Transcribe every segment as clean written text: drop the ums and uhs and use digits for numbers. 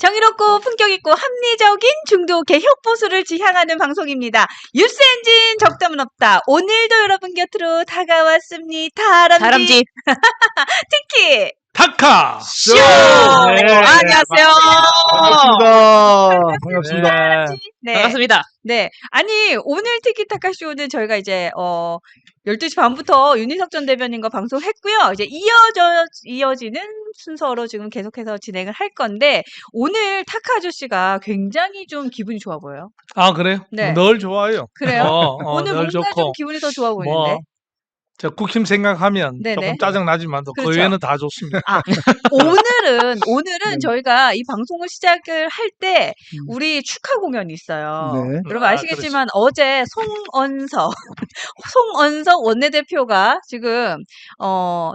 정의롭고 품격 있고 합리적인 중도 개혁보수를 지향하는 방송입니다. 뉴스엔진 적담은 없다. 오늘도 여러분 곁으로 다가왔습니다. 다람쥐. 특히 타카 쇼! 네. 안녕하세요. 반갑습니다. 네. 반갑습니다. 네. 아니, 오늘 티키타카 쇼는 저희가 이제, 12시 반부터 윤희석 전 대변인과 방송했고요. 이제 이어지는 순서로 지금 계속해서 진행을 할 건데, 오늘 타카 아저씨가 굉장히 좀 기분이 좋아 보여요. 아 그래요? 네. 늘 좋아요. 그래요? 오늘 늘 뭔가 좀 좋고 기분이 더 좋아 보이는데. 뭐 저 국힘 생각하면 네네. 조금 짜증 나지만도 그 그렇죠. 외에는 다 좋습니다. 아, 오늘은 네. 저희가 이 방송을 시작을 할 때 우리 축하 공연이 있어요. 네. 여러분 아시겠지만 어제 송언석 원내대표가 지금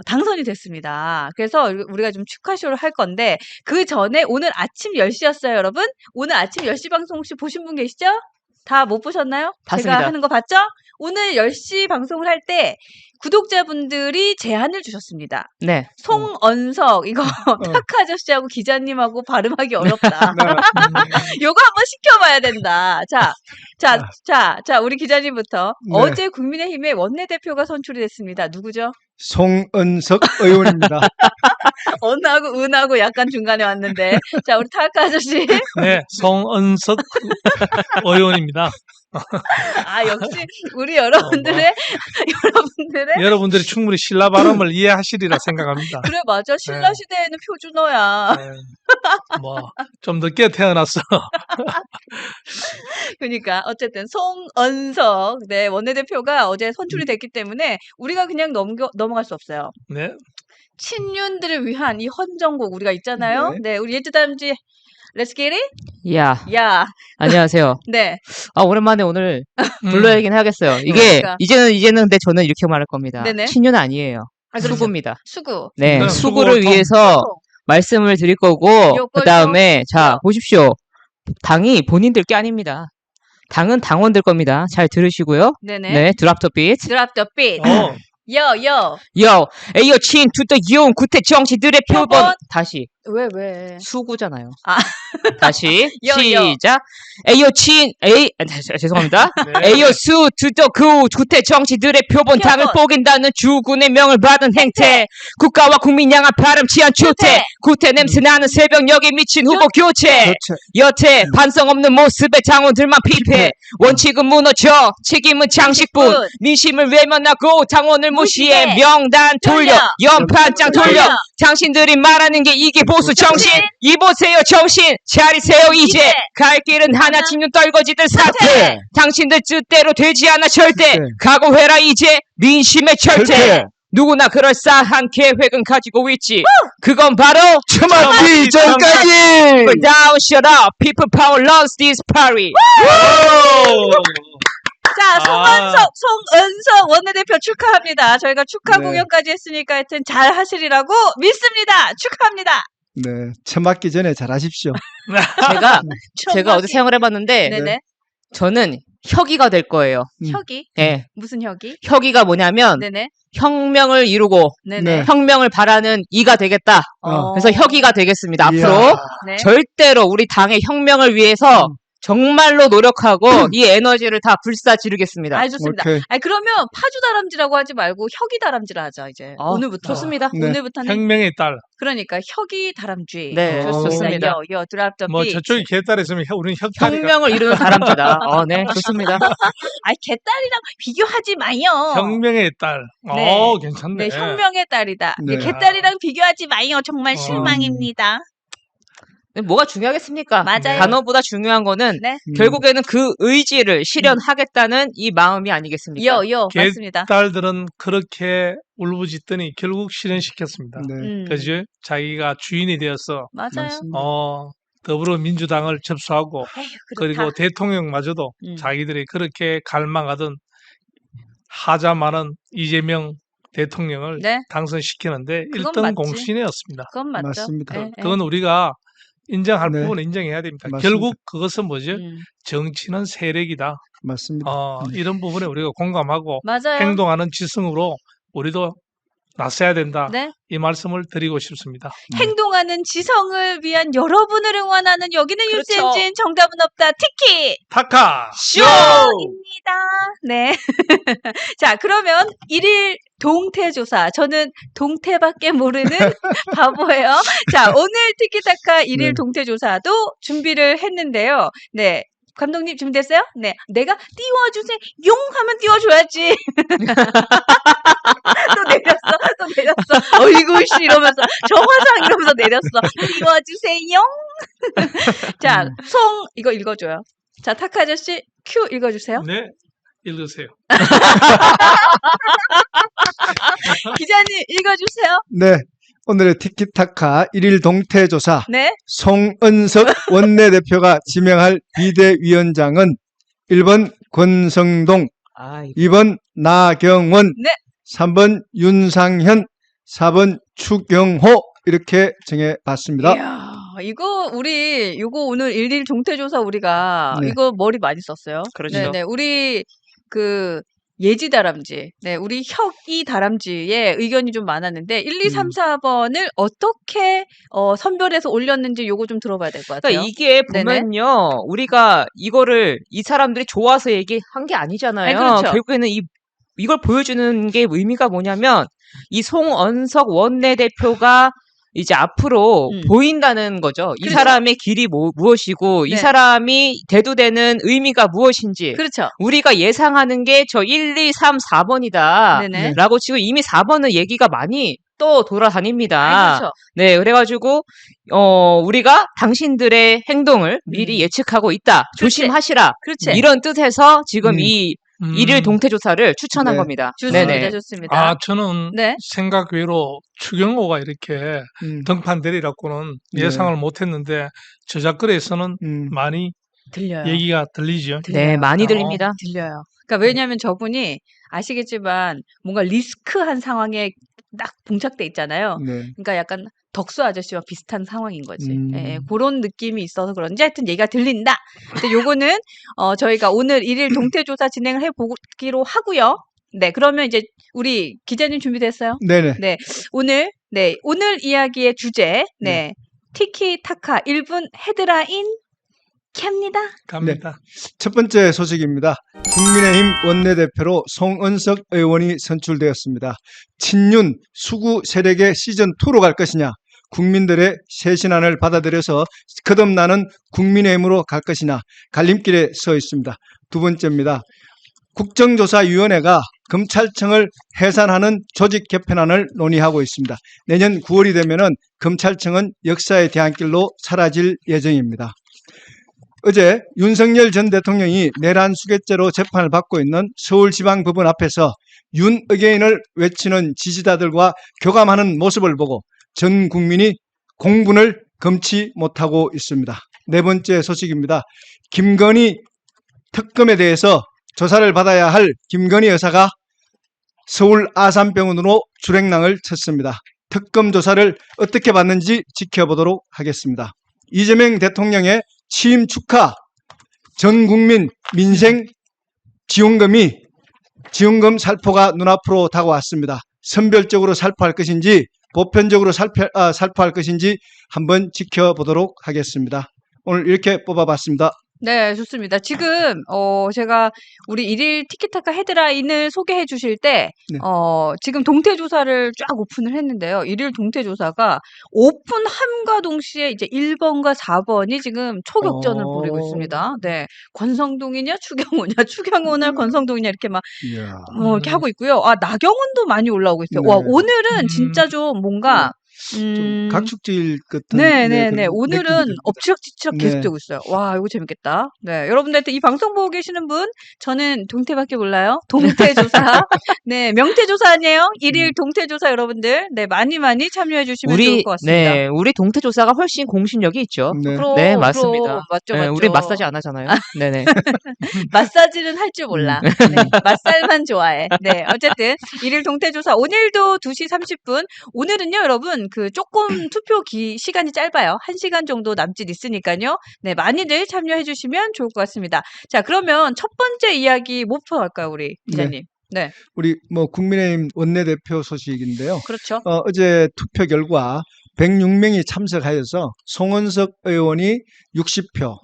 당선이 됐습니다. 그래서 우리가 좀 축하쇼를 할 건데 그 전에 오늘 아침 10시였어요, 여러분. 오늘 아침 10시 방송 혹시 보신 분 계시죠? 다 못 보셨나요? 봤습니다. 제가 하는 거 봤죠? 오늘 10시 방송을 할 때 구독자분들이 제안을 주셨습니다. 네. 송언석 이거 타카 아저씨하고 기자님하고 발음하기 어렵다. 네. 요거 한번 시켜봐야 된다. 자, 우리 기자님부터 네. 어제 국민의힘의 원내대표가 선출이 됐습니다. 누구죠? 송은석 의원입니다. 언하고 은하고 약간 중간에 왔는데, 자 우리 타카 아저씨. 네, 송은석 의원입니다. 아 역시 우리 여러분들의 여러분들이 충분히 신라 발음을 이해하시리라 생각합니다. 그래 맞아 신라 네. 시대에는 표준어야. 네. 뭐 좀 늦게 태어났어. 그러니까 어쨌든 송언석 네 원내대표가 어제 선출이 됐기 때문에 우리가 그냥 넘어갈 수 없어요. 네, 친윤들을 위한 이 헌정곡 우리가 있잖아요. 네, 우리 예트담지 Let's get it? 야, 야, 안녕하세요. 네, 아, 오랜만에 오늘 불러야긴 하겠어요. 이게, 그러니까. 이제는 근데 저는 이렇게 말할 겁니다. 네네. 친윤 아니에요. 아, 그렇죠. 수구입니다. 수구. 네, 네, 수구를 수구 위해서 통. 말씀을 드릴 거고, 요걸 그 다음에, 자, 또. 보십시오. 당이 본인들 게 아닙니다. 당은 당원들 겁니다. 잘 들으시고요. 네네. 네, 드랍 더 비트. Drop the beat. 어, 요. 요, 에이요, 친, 투더 이용, 구태 정치들의 표본. 표본. 다시. 왜? 수구잖아요. 아. 다시. 요. 시작. 에이요, 친, 죄송합니다. 네. 에이요 수 투더 그 구태 정치들의 표본 당을 뽀긴다는 주군의 명을 받은 행태 국가와 국민 향한 바람치한 추태 구태 냄새나는 새벽녘에 미친 후보 교체 여태 반성 없는 모습의 당원들만 피폐 원칙은 무너져 책임은 장식뿐 민심을 외면하고 당원을 무시해 명단 돌려 연판장 돌려 당신들이 말하는 게 이게 보수 정신 이보세요 정신 차리세요 이제 갈 길은 하나 친윤 떨거지들 사태 당신들 뜻대로 되지 않아 절대 각오해라 이제 민심의 철퇴 누구나 그럴싸한 계획은 가지고 있지 그건 바로 처맞기 전까지. Down, shut up, people power loves this party. 자, 송은석 원내대표 축하합니다. 저희가 축하 네. 공연까지 했으니까 하여튼 잘 하시리라고 믿습니다. 축하합니다. 네, 처맞기 전에 잘하십시오. 제가 어제 생각을 해봤는데 네네. 저는 혁이가 될 거예요. 혁이? 네. 무슨 혁이? 혁이가 뭐냐면 네네. 혁명을 이루고 네네. 혁명을 바라는 이가 되겠다. 그래서 혁이가 되겠습니다. 이야. 앞으로 네. 절대로 우리 당의 혁명을 위해서 정말로 노력하고 이 에너지를 다 불사지르겠습니다. 아, 좋습니다. 오케이. 아니, 그러면 파주다람쥐라고 하지 말고 혁이다람쥐라 하자, 이제. 오늘부터. 좋습니다. 네. 오늘부터는. 혁명의 딸. 그러니까 혁이다람쥐. 네, 좋습니다. 여, 드랍 더 뭐 비. 저쪽이 개딸 있으면 우리는 혁딸이가. 혁명을 이루는 다람쥐다. 네, 좋습니다. 아이, 개딸이랑 비교하지 마요. 혁명의 딸. 네. 괜찮네. 네, 혁명의 딸이다. 네. 개딸이랑 비교하지 마요. 정말 실망입니다. 뭐가 중요하겠습니까? 맞아요. 단어보다 중요한 거는 네. 결국에는 그 의지를 실현하겠다는 이 마음이 아니겠습니까? 맞습니다. 개딸들은 그렇게 울부짖더니 결국 실현시켰습니다. 네. 그죠? 자기가 주인이 되어서 맞아요. 맞습니다. 더불어민주당을 접수하고 에휴, 그리고 그렇다. 대통령마저도 음. 자기들이 그렇게 갈망하던 하자 많은 이재명 대통령을 네. 당선시키는데 그건 1등 맞지. 공신이었습니다. 그건 맞죠. 맞습니다. 예, 예. 그건 우리가 인정할 네. 부분은 인정해야 됩니다. 맞습니다. 결국 그것은 뭐죠? 음. 정치는 세력이다. 맞습니다. 이런 부분에 우리가 공감하고 맞아요. 행동하는 지성으로 우리도 나서야 된다. 네. 이 말씀을 드리고 싶습니다. 행동하는 지성을 위한 여러분을 응원하는 여기는 그렇죠. 뉴스엔진 정답은 없다 티키 타카 쇼입니다. 네. 자, 그러면 일일 동태조사. 저는 동태밖에 모르는 바보예요. 자, 오늘 티키타카 일일 네. 동태조사도 준비를 했는데요. 네. 감독님 준비됐어요? 네. 내가 띄워주세요. 용 하면 띄워줘야지. 또 내렸어. 어이구, 씨, 이러면서. 저 화상 이러면서 내렸어. 띄워주세요. 자, 이거 읽어줘요. 자, 타카 아저씨, 큐 읽어주세요. 네, 읽으세요. 기자님, 읽어주세요. 네. 오늘의 티키타카 일일 동태조사 네. 송은석 원내대표가 지명할 비대위원장은 1번 권성동, 아이, 2번 나경원, 네. 3번 윤상현, 4번 추경호 이렇게 정해봤습니다. 이야, 요거 오늘 일일 동태조사 우리가 네. 이거 머리 많이 썼어요. 그렇죠. 네네. 우리 예지 다람쥐, 네, 우리 혁이 다람쥐의 의견이 좀 많았는데 1, 2, 3, 4번을 어떻게 선별해서 올렸는지 요거 좀 들어봐야 될 것 같아요. 그러니까 이게 네네. 보면요, 우리가 이거를 이 사람들이 좋아서 얘기한 게 아니잖아요. 아니, 그렇죠. 결국에는 이걸 보여주는 게 의미가 뭐냐면 이 송언석 원내대표가 이제 앞으로 보인다는 거죠. 이 그렇죠. 사람의 길이 무엇이고 네. 이 사람이 대두되는 의미가 무엇인지 그렇죠. 우리가 예상하는 게 저 1, 2, 3, 4번이다. 네네. 라고 지금 이미 4번은 얘기가 많이 또 돌아다닙니다. 그렇죠. 네, 그래가지고 우리가 당신들의 행동을 미리 예측하고 있다. 그렇지. 조심하시라. 그렇지. 이런 뜻에서 지금 음. 이 일일 동태조사를 추천한 네. 겁니다. 좋습니다. 네네. 좋습니다. 아, 저는 네. 생각 외로 추경호가 이렇게 등판되리라고는 네. 예상을 못했는데 저작거리에서는 많이 들려요. 얘기가 들리죠. 네, 많이 들립니다. 들려요. 그러니까 왜냐하면 저분이 아시겠지만 뭔가 리스크한 상황에 딱 봉착돼 있잖아요. 네. 그러니까 약간 덕수 아저씨와 비슷한 상황인 거지. 음. 예, 그런 느낌이 있어서 그런지 하여튼 얘기가 들린다. 근데 요거는 저희가 오늘 일일 동태조사 진행을 해보기로 하고요. 네, 그러면 이제 우리 기자님 준비됐어요? 네네. 네, 오늘 이야기의 주제, 네, 티키타카 1분 헤드라인 캡니다. 갑니다. 첫 번째 소식입니다. 국민의힘 원내대표로 송은석 의원이 선출되었습니다. 친윤 수구 세력의 시즌2로 갈 것이냐, 국민들의 새 신안을 받아들여서 거듭나는 국민의힘으로 갈 것이냐 갈림길에 서 있습니다. 두 번째입니다. 국정조사위원회가 검찰청을 해산하는 조직 개편안을 논의하고 있습니다. 내년 9월이 되면은 검찰청은 역사의 대안길로 사라질 예정입니다. 어제 윤석열 전 대통령이 내란 수괴죄로 재판을 받고 있는 서울지방법원 앞에서 윤어게인을 외치는 지지자들과 교감하는 모습을 보고 전 국민이 공분을 금치 못하고 있습니다. 네 번째 소식입니다. 김건희 특검에 대해서 조사를 받아야 할 김건희 여사가 서울 아산병원으로 출행랑을 쳤습니다. 특검 조사를 어떻게 받는지 지켜보도록 하겠습니다. 이재명 대통령의 취임 축하, 전 국민 민생 지원금 살포가 눈앞으로 다가왔습니다. 선별적으로 살포할 것인지 보편적으로 살포할 것인지 한번 지켜보도록 하겠습니다. 오늘 이렇게 뽑아봤습니다. 네, 좋습니다. 지금 제가 우리 일일 티키타카 헤드라인을 소개해 주실 때 네. 지금 동태 조사를 쫙 오픈을 했는데요. 일일 동태 조사가 오픈함과 동시에 이제 1번과 4번이 지금 초격전을 벌이고 있습니다. 네. 권성동이냐 추경호냐 권성동이냐 이렇게 막 이야. 이렇게 하고 있고요. 아, 나경원도 많이 올라오고 있어요. 네. 와, 오늘은 진짜 좀 뭔가 좀 각축질 같은. 네네네. 그런 오늘은 느낌이 엎치락뒤치락 네. 계속되고 있어요. 와, 이거 재밌겠다. 네. 여러분들 이 방송 보고 계시는 분, 저는 동태밖에 몰라요. 동태조사. 네. 명태조사 아니에요? 일일 동태조사 여러분들. 네. 많이 참여해 주시면 좋을 것 같습니다. 네, 우리 동태조사가 훨씬 공신력이 있죠. 네. 네, 맞습니다. 그럼, 맞죠, 네, 맞죠. 우리 마사지 안 하잖아요. 네네. 마사지는 할 줄 몰라. 네, 맛살만 좋아해. 네, 어쨌든 일일 동태조사 오늘도 2시 30분. 오늘은요, 여러분 조금 투표 시간이 짧아요. 1시간 정도 남짓 있으니까요. 네, 많이들 참여해 주시면 좋을 것 같습니다. 자, 그러면 첫 번째 이야기 뭐부터 할까요, 우리 기자님? 네. 우리 뭐 국민의힘 원내대표 소식인데요. 그렇죠. 어제 투표 결과 106명이 참석하여서 송원석 의원이 60표,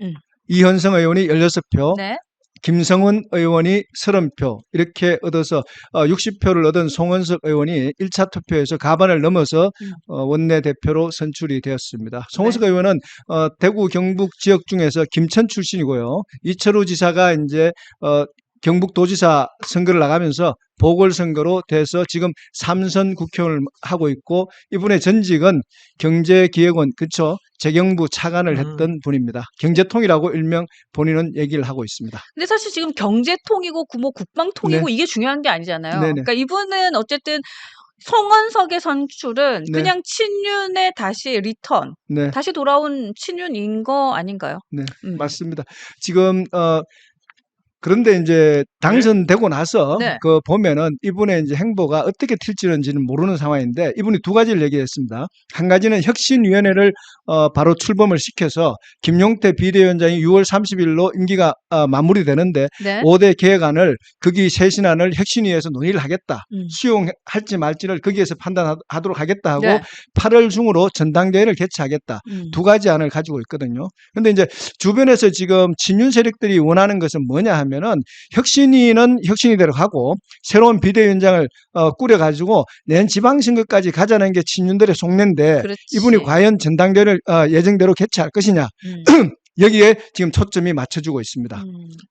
이현성 의원이 16표, 네. 김성원 의원이 30표 이렇게 얻어서 60표를 얻은 송원석 의원이 1차 투표에서 가반을 넘어서 원내대표로 선출이 되었습니다. 송원석 네. 의원은 대구 경북 지역 중에서 김천 출신이고요. 이철우 지사가 이제 경북도지사 선거를 나가면서 보궐선거로 돼서 지금 3선 국회의원을 하고 있고 이분의 전직은 경제기획원 그쵸 재경부 차관을 했던 분입니다. 경제통이라고 일명 본인은 얘기를 하고 있습니다. 근데 사실 지금 경제통이고 뭐 국방통이고 네. 이게 중요한 게 아니잖아요. 네네. 그러니까 이분은 어쨌든 송원석의 선출은 네. 그냥 친윤의 다시 리턴, 네, 다시 돌아온 친윤인 거 아닌가요? 네, 맞습니다. 지금 그런데 이제 당선되고 나서 네. 그 보면은 이분의 이제 행보가 어떻게 튈지는 모르는 상황인데 이분이 두 가지를 얘기했습니다. 한 가지는 혁신위원회를 바로 출범을 시켜서 김용태 비대위원장이 6월 30일로 임기가 마무리되는데 네. 5대 계획안을 거기 쇄신안을 혁신위에서 논의를 하겠다. 음. 수용할지 말지를 거기에서 판단하도록 하겠다 하고 네. 8월 중으로 전당대회를 개최하겠다. 두 가지 안을 가지고 있거든요. 그런데 이제 주변에서 지금 친윤 세력들이 원하는 것은 뭐냐 하면은 혁신위는 혁신위대로 가고 새로운 비대위원장을 꾸려가지고 내년 지방선거까지 가자는 게 친윤들의 속내인데 그렇지. 이분이 과연 전당대회를 예정대로 개최할 것이냐 여기에 지금 초점이 맞춰지고 있습니다.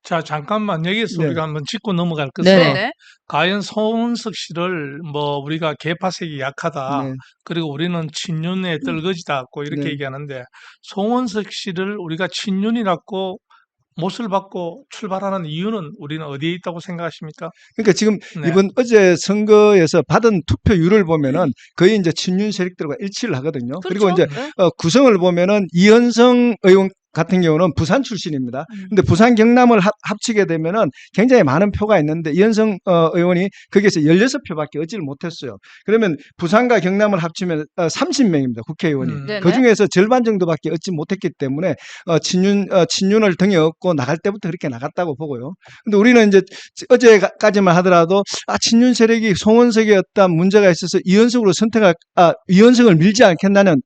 자, 잠깐만 여기서 네. 우리가 한번 짚고 넘어갈 것은 네네. 과연 송원석 씨를 뭐 우리가 계파색이 약하다. 네. 그리고 우리는 친윤의 떨거지다고 이렇게 네. 얘기하는데 송원석 씨를 우리가 친윤이라고 못을 받고 출발하는 이유는 우리는 어디에 있다고 생각하십니까? 그러니까 지금 네. 이번 어제 선거에서 받은 투표율을 보면은 거의 이제 친윤 세력들과 일치를 하거든요. 그리고 그렇죠. 이제 네. 구성을 보면은 이현성 의원 같은 경우는 부산 출신입니다. 근데 부산 경남을 합치게 되면은 굉장히 많은 표가 있는데 이현성 의원이 거기에서 16표밖에 얻지를 못했어요. 그러면 부산과 경남을 합치면 30명입니다. 국회의원이. 네네. 그중에서 절반 정도밖에 얻지 못했기 때문에 친윤을 등에 업고 나갈 때부터 그렇게 나갔다고 보고요. 근데 우리는 이제 어제까지만 하더라도 친윤 세력이 송원석에 어떤 문제가 있어서 이현석을 밀지 않겠나는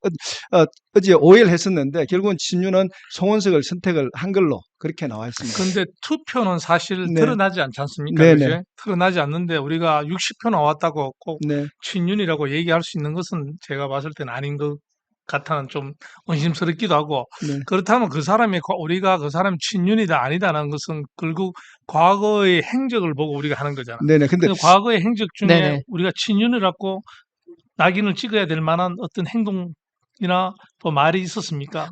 어제 오해를 했었는데 결국은 친윤은 송원석을 선택을 한 걸로 그렇게 나와 있습니다. 근데 투표는 사실 네. 드러나지 않지 않습니까? 네네. 그죠? 드러나지 않는데 우리가 60표 나왔다고 꼭 네. 친윤이라고 얘기할 수 있는 것은 제가 봤을 때는 아닌 것 같아는 좀 의심스럽기도 하고 네. 그렇다면 우리가 그 사람이 친윤이다 아니다라는 것은 결국 과거의 행적을 보고 우리가 하는 거잖아. 네네. 근데 근데 과거의 행적 중에 네네. 우리가 친윤이라고 낙인을 찍어야 될 만한 어떤 행동이나 또 말이 있었습니까?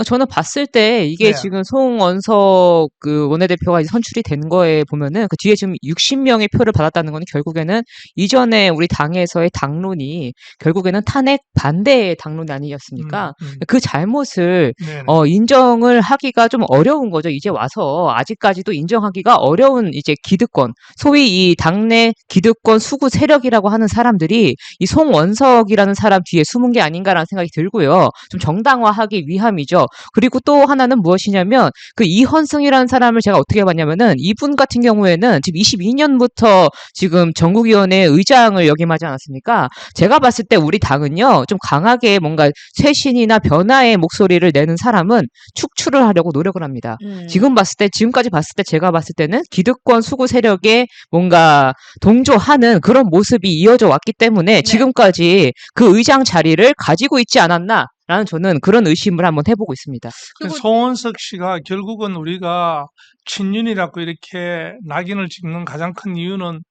저는 봤을 때 이게 네. 지금 송원석 그 원내대표가 이제 선출이 된 거에 보면은 그 뒤에 지금 60명의 표를 받았다는 거는 결국에는 이전에 우리 당에서의 당론이 결국에는 탄핵 반대 당론이 아니었습니까? 그 잘못을 네네. 인정을 하기가 좀 어려운 거죠. 이제 와서 아직까지도 인정하기가 어려운 이제 기득권, 소위 이 당내 기득권 수구 세력이라고 하는 사람들이 이 송원석이라는 사람 뒤에 숨은 게 아닌가라는 생각이 들고요. 좀 정당화하기 위함이죠. 그리고 또 하나는 무엇이냐면 그 이헌승이라는 사람을 제가 어떻게 봤냐면은 이분 같은 경우에는 지금 22년부터 지금 전국위원회 의장을 역임하지 않았습니까? 제가 봤을 때 우리 당은요 좀 강하게 뭔가 쇄신이나 변화의 목소리를 내는 사람은 축출을 하려고 노력을 합니다. 지금까지 봤을 때 제가 봤을 때는 기득권 수구 세력에 뭔가 동조하는 그런 모습이 이어져 왔기 때문에 지금까지 그 의장 자리를 가지고 있지 않았나? 라는 저는 그런 의심을 한번 해보고 있습니다. 그리고 송원석 씨가 결국은 우리가 친윤이라고 이렇게 낙인을 찍는 가장 큰 이유는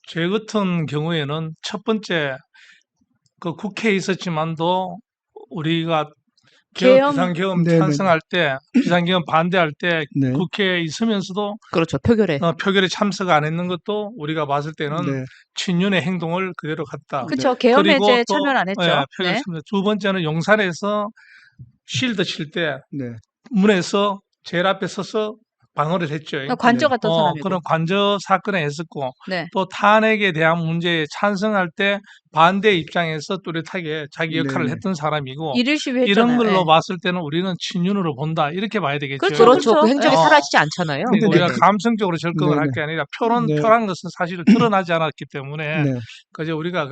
제 같은 경우에는 첫 번째 그 국회에 있었지만도 우리가 비상계엄 네네. 찬성할 때, 비상계엄 반대할 때 네. 국회에 있으면서도 그렇죠. 표결에. 표결에 참석 안 했는 것도 우리가 봤을 때는 네. 친윤의 행동을 그대로 갔다. 그렇죠. 계엄 그리고 해제 또, 참여를 안 했죠. 예, 표결 네. 참석. 두 번째는 용산에서 실드 칠 때 네. 문에서 제일 앞에 서서 방어를 했죠. 관저갔던 사람이고. 그런 관저 사건에 했었고 네. 또 탄핵에 대한 문제에 찬성할 때 반대 입장에서 뚜렷하게 자기 역할을 네네. 했던 사람이고 일일 시위 이런 했잖아요. 걸로 예. 봤을 때는 우리는 친윤으로 본다 이렇게 봐야 되겠죠. 그렇죠, 그렇죠. 그 그렇죠. 행적이 어. 사라지지 않잖아요. 그러니까 네네. 우리가 감성적으로 접근을 할 네네. 게 아니라 네. 표란 것은 사실 드러나지 않았기 때문에 네. 그저 우리가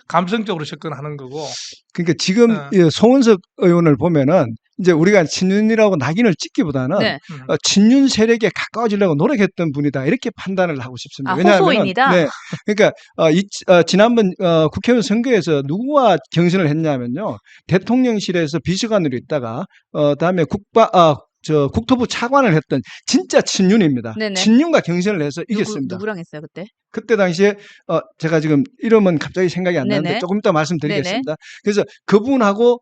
감성적으로 접근하는 거고. 그러니까 지금 이 송원석 의원을 보면은 이제 우리가 친윤이라고 낙인을 찍기보다는 네. 친윤 세력에 가까워지려고 노력했던 분이다 이렇게 판단을 하고 싶습니다. 아, 왜냐하면은 호소인이다? 네, 그러니까 지난번 국회의원 선거에서 누구와 경선을 했냐면요, 대통령실에서 비서관으로 있다가 다음에 국토부 차관을 했던 진짜 친윤입니다. 네네. 친윤과 경선을 해서 이겼습니다. 누구랑 했어요 그때? 그때 당시에 제가 지금 이름은 갑자기 생각이 안 나는데 네네. 조금 이따 말씀드리겠습니다. 그래서 그분하고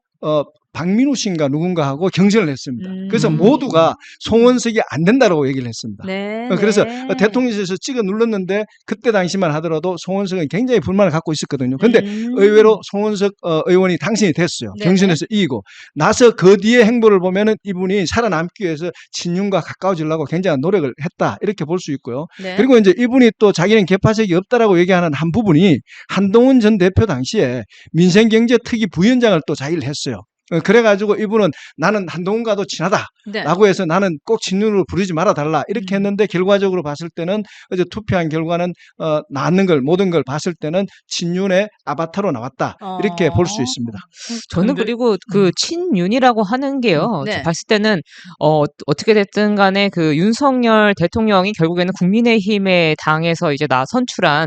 박민우 씨인가 누군가하고 경선을 했습니다. 그래서 모두가 송원석이 안 된다라고 얘기를 했습니다. 네. 그래서 네. 대통령실에서 찍어 눌렀는데 그때 당시만 하더라도 송원석은 굉장히 불만을 갖고 있었거든요. 근데 의외로 송원석 의원이 당선이 됐어요. 네네. 경선에서 이기고 나서 그 뒤에 행보를 보면은 이분이 살아남기 위해서 친윤과 가까워지려고 굉장히 노력을 했다 이렇게 볼 수 있고요. 네. 그리고 이제 이분이 또 자기는 개파색이 없다라고 얘기하는 한 부분이 한동훈 전 대표 당시에 민생경제특위 부위원장을 또 자기를 했어요. 그래가지고 이분은 나는 한동훈과도 친하다. 네. 라고 해서 나는 꼭 친윤으로 부르지 말아달라. 이렇게 했는데 결과적으로 봤을 때는 어제 투표한 결과는 나왔는 걸 모든 걸 봤을 때는 친윤의 아바타로 나왔다. 이렇게 볼 수 있습니다. 저는 근데- 그리고 그 친윤이라고 하는 게요. 네. 저 봤을 때는 어떻게 됐든 간에 그 윤석열 대통령이 결국에는 국민의힘의 당에서 이제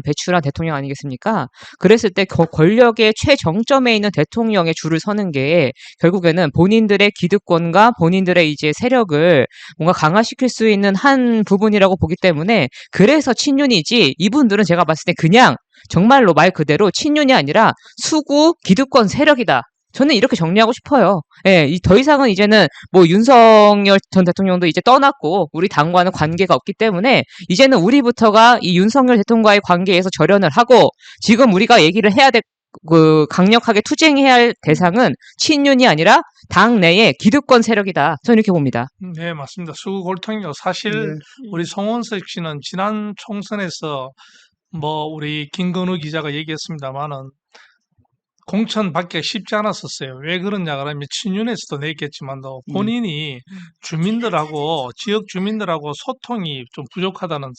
배출한 대통령 아니겠습니까? 그랬을 때 권력의 최정점에 있는 대통령의 줄을 서는 게 결국에는 본인들의 기득권과 본인들의 이제 세력을 뭔가 강화시킬 수 있는 한 부분이라고 보기 때문에 그래서 친윤이지 이분들은 제가 봤을 때 그냥 정말로 말 그대로 친윤이 아니라 수구 기득권 세력이다. 저는 이렇게 정리하고 싶어요. 예, 더 이상은 이제는 뭐 윤석열 전 대통령도 이제 떠났고 우리 당과는 관계가 없기 때문에 이제는 우리부터가 이 윤석열 대통령과의 관계에서 절연을 하고 지금 우리가 얘기를 해야 될 강력하게 투쟁해야 할 대상은 친윤이 아니라 당 내의 기득권 세력이다. 저는 이렇게 봅니다. 네, 맞습니다. 수구 골통이요. 사실 네. 우리 송원석 씨는 지난 총선에서 우리 김건우 기자가 얘기했습니다만은 공천 받기가 쉽지 않았었어요. 왜 그러냐 그러면 친윤에서도 냈겠지만도 본인이 주민들하고 지역 주민들하고 소통이 좀 부족하다는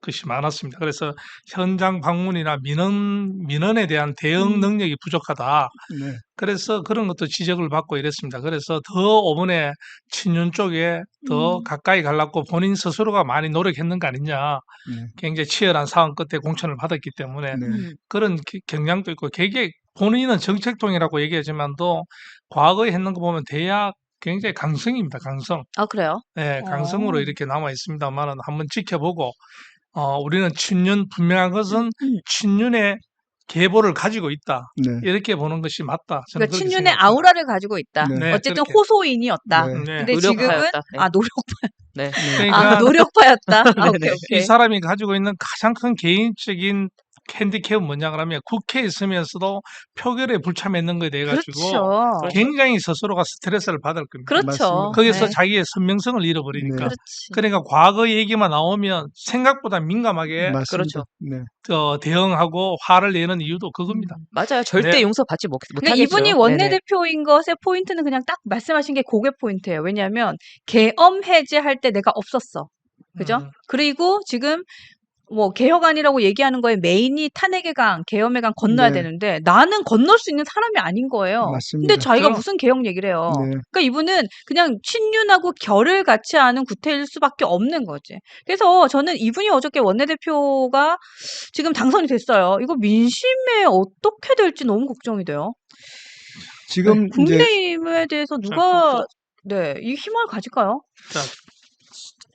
것이 많았습니다. 그래서 현장 방문이나 민원에 대한 대응 능력이 부족하다. 네. 그래서 그런 것도 지적을 받고 이랬습니다. 그래서 더 이번에 친윤 쪽에 더 가까이 가려고 본인 스스로가 많이 노력했는 거 아니냐. 네. 굉장히 치열한 상황 끝에 공천을 받았기 때문에 네. 그런 경향도 있고 본인은 정책통이라고 얘기하지만도 과거에 했는 거 보면 대약 굉장히 강성입니다. 강성. 아, 그래요? 네, 강성으로 이렇게 남아 있습니다만은 한번 지켜보고 우리는 분명한 것은 친윤의 계보를 가지고 있다. 네. 이렇게 보는 것이 맞다. 저는 그러니까 그렇게 친윤의 생각합니다. 아우라를 가지고 있다. 네. 네, 어쨌든 그렇게. 호소인이었다. 네. 네. 근데 지금은 노력파였다. 네. 노력파. 네. 그러니까 노력파였다. 아, 오케이, 이 오케이. 사람이 가지고 있는 가장 큰 개인적인 핸디캡은 뭐냐 그러면 국회에 있으면서도 표결에 불참했는 거에 대해 가지고 그렇죠. 굉장히 스스로가 스트레스를 받을 겁니다. 그렇죠. 맞습니다. 거기서 네. 자기의 선명성을 잃어버리니까. 네. 그렇지. 그러니까 과거 얘기만 나오면 생각보다 민감하게 맞습니다. 그렇죠. 네. 대응하고 화를 내는 이유도 그겁니다. 맞아요. 절대 네. 용서받지 그러니까 못하겠죠. 이분이 네네. 원내대표인 것의 포인트는 그냥 딱 말씀하신 게 그게 포인트예요. 왜냐하면 계엄 해제할 때 내가 없었어. 그죠? 음. 그리고 지금 개혁안이라고 얘기하는 거에 메인이 탄핵의 강, 계엄의 강 건너야 네. 되는데 나는 건널 수 있는 사람이 아닌 거예요. 맞습니다. 근데 자기가 그럼- 무슨 개혁 얘기를 해요. 네. 그러니까 이분은 그냥 친윤하고 결을 같이 하는 구태일 수밖에 없는 거지. 그래서 저는 이분이 어저께 원내대표가 지금 당선이 됐어요. 이거 민심에 어떻게 될지 너무 걱정이 돼요. 지금 이제 국민의힘에 대해서 누가 이 힘을 가질까요? 자,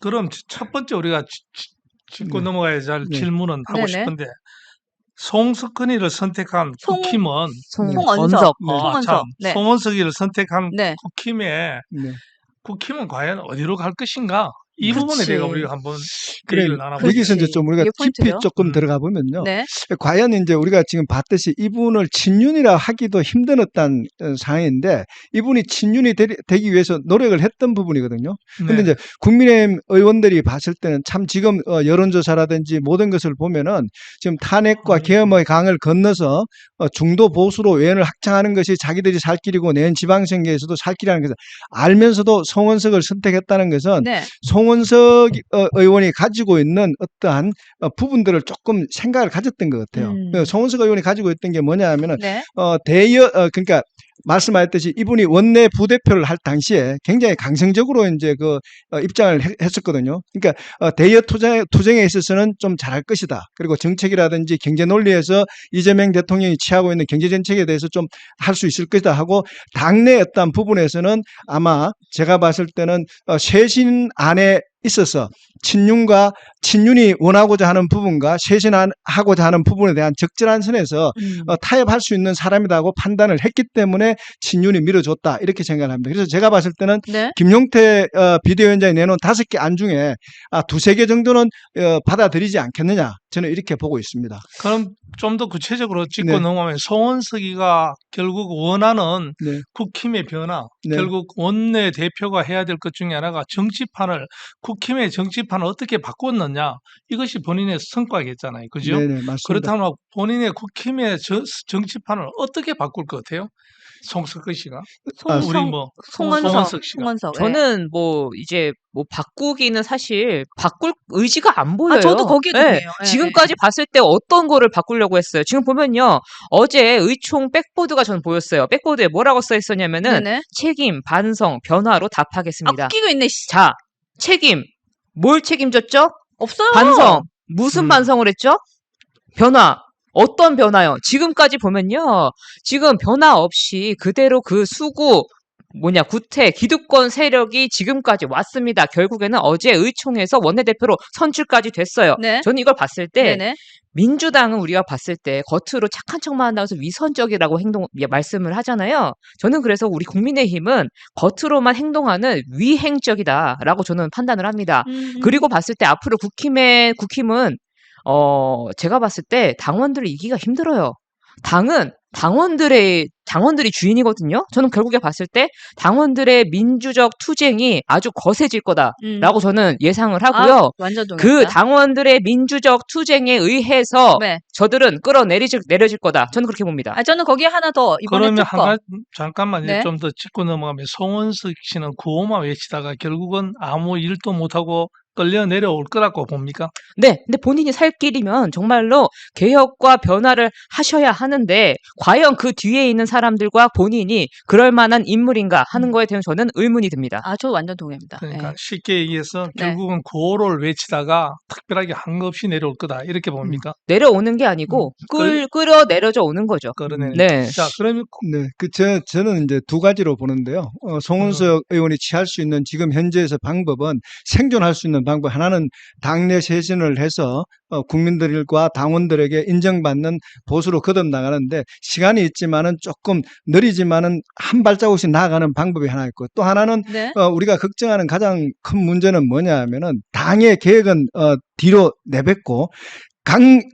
그럼 첫 번째 우리가 짚고 네. 넘어가야 할 네. 질문은 하고 네네. 싶은데 송석근이를 선택한 국힘은 송원석. 네. 송원석. 네. 송원석이를 선택한 네. 국힘에 네. 국힘은 과연 어디로 갈 것인가? 이 부분에 그치. 대해 우리가 한번 그래, 얘기를 나눠보죠. 여기서 이제 좀 우리가 이게 깊이 포인트죠. 조금 들어가 보면요. 네. 과연 이제 우리가 지금 봤듯이 이분을 친윤이라 하기도 힘든 어떤 상황인데 이분이 친윤이 되기 위해서 노력을 했던 부분이거든요. 근데 네. 이제 국민의힘 의원들이 봤을 때는 참 지금 여론조사라든지 모든 것을 보면은 지금 탄핵과 계엄의 강을 건너서 중도 보수로 외연을 확장하는 것이 자기들이 살 길이고 내년 지방선거에서도 살 길이라는 것을 알면서도 송원석을 선택했다는 것은 네. 송원석 의원이 가지고 있는 어떠한 부분들을 조금 생각을 가졌던 것 같아요. 송원석 의원이 가지고 있던 게 뭐냐 하면은 네. 그러니까 말씀하셨듯이 이분이 원내 부대표를 할 당시에 굉장히 강성적으로 이제 입장을 했었거든요. 그러니까 대여 투쟁에 있어서는 좀 잘할 것이다. 그리고 정책이라든지 경제 논리에서 이재명 대통령이 취하고 있는 경제 정책에 대해서 좀 할 수 있을 것이다 하고 당내 어떤 부분에서는 아마 제가 봤을 때는 쇄신 안에 있어서 친윤이 원하고자 하는 부분과 쇄신하고자 하는 부분에 대한 적절한 선에서 타협할 수 있는 사람이라고 판단을 했기 때문에 친윤이 밀어줬다 이렇게 생각을 합니다. 그래서 제가 봤을 때는 네. 김용태 비대위원장이 내놓은 5개 안 중에 2-3개 정도는 받아들이지 않겠느냐 저는 이렇게 보고 있습니다. 그럼 좀 더 구체적으로 짚고 네. 넘어가면 송원석이가 결국 원하는 네. 국힘의 변화, 네. 결국 원내 대표가 해야 될 것 중에 하나가 국힘의 정치판을 어떻게 바꿨느냐 이것이 본인의 성과겠잖아요, 그죠? 네네 맞습니다. 그렇다면 본인의 국힘의 정치판을 어떻게 바꿀 것 같아요? 송석근 씨가 송원석 씨가. 송원석. 네. 저는 이제 바꾸기는 사실 바꿀 의지가 안 보여요. 저도 거기에 네. 동의해요. 네. 지금까지 봤을 때 어떤 거를 바꾸려고 했어요. 지금 보면요. 어제 의총 백보드가 저는 보였어요. 백보드에 뭐라고 써 있었냐면은 네네. 책임, 반성, 변화로 답하겠습니다. 웃기고 있네. 씨. 자, 책임. 뭘 책임졌죠? 없어요. 반성. 무슨 반성을 했죠? 변화. 어떤 변화요? 지금까지 보면요. 지금 변화 없이 그대로 그 구태, 기득권 세력이 지금까지 왔습니다. 결국에는 어제 의총에서 원내대표로 선출까지 됐어요. 네. 저는 이걸 봤을 때 네네. 민주당은 우리가 봤을 때 겉으로 착한 척만 한다고 해서 위선적이라고 말씀을 하잖아요. 저는 그래서 우리 국민의힘은 겉으로만 행동하는 위행적이다라고 저는 판단을 합니다. 그리고 봤을 때 앞으로 국힘은 제가 봤을 때 당원들을 이기가 힘들어요. 당은 당원들이 주인이거든요. 저는 결국에 봤을 때 당원들의 민주적 투쟁이 아주 거세질 거다라고 저는 예상을 하고요. 완전 동의합니다. 그 당원들의 민주적 투쟁에 의해서 네. 저들은 내려질 거다. 저는 그렇게 봅니다. 저는 거기에 하나 더 이번에 그러면 특검. 잠깐만요. 네. 좀 더 짚고 넘어가면 송원석 씨는 구호만 외치다가 결국은 아무 일도 못하고 끌려 내려올 거라고 봅니까? 네, 근데 본인이 살 길이면 정말로 개혁과 변화를 하셔야 하는데 과연 그 뒤에 있는 사람들과 본인이 그럴 만한 인물인가 하는 거에 대해서 저는 의문이 듭니다. 저 완전 동의합니다. 그러니까 네. 쉽게 얘기해서 네. 결국은 구호를 외치다가 특별하게 한 거 없이 내려올 거다 이렇게 봅니까? 내려오는 게 아니고 끌어 내려져 오는 거죠. 그러네. 네. 자, 그러면 네, 저는 이제 두 가지로 보는데요. 송원석 의원이 취할 수 있는 지금 현재에서 방법은 생존할 수 있는 방법 하나는 당내 쇄신을 해서 국민들과 당원들에게 인정받는 보수로 거듭나가는데 시간이 있지만은 조금 느리지만은 한 발자국씩 나아가는 방법이 하나 있고 또 하나는 네. 우리가 걱정하는 가장 큰 문제는 뭐냐 하면은 당의 계획은 뒤로 내뱉고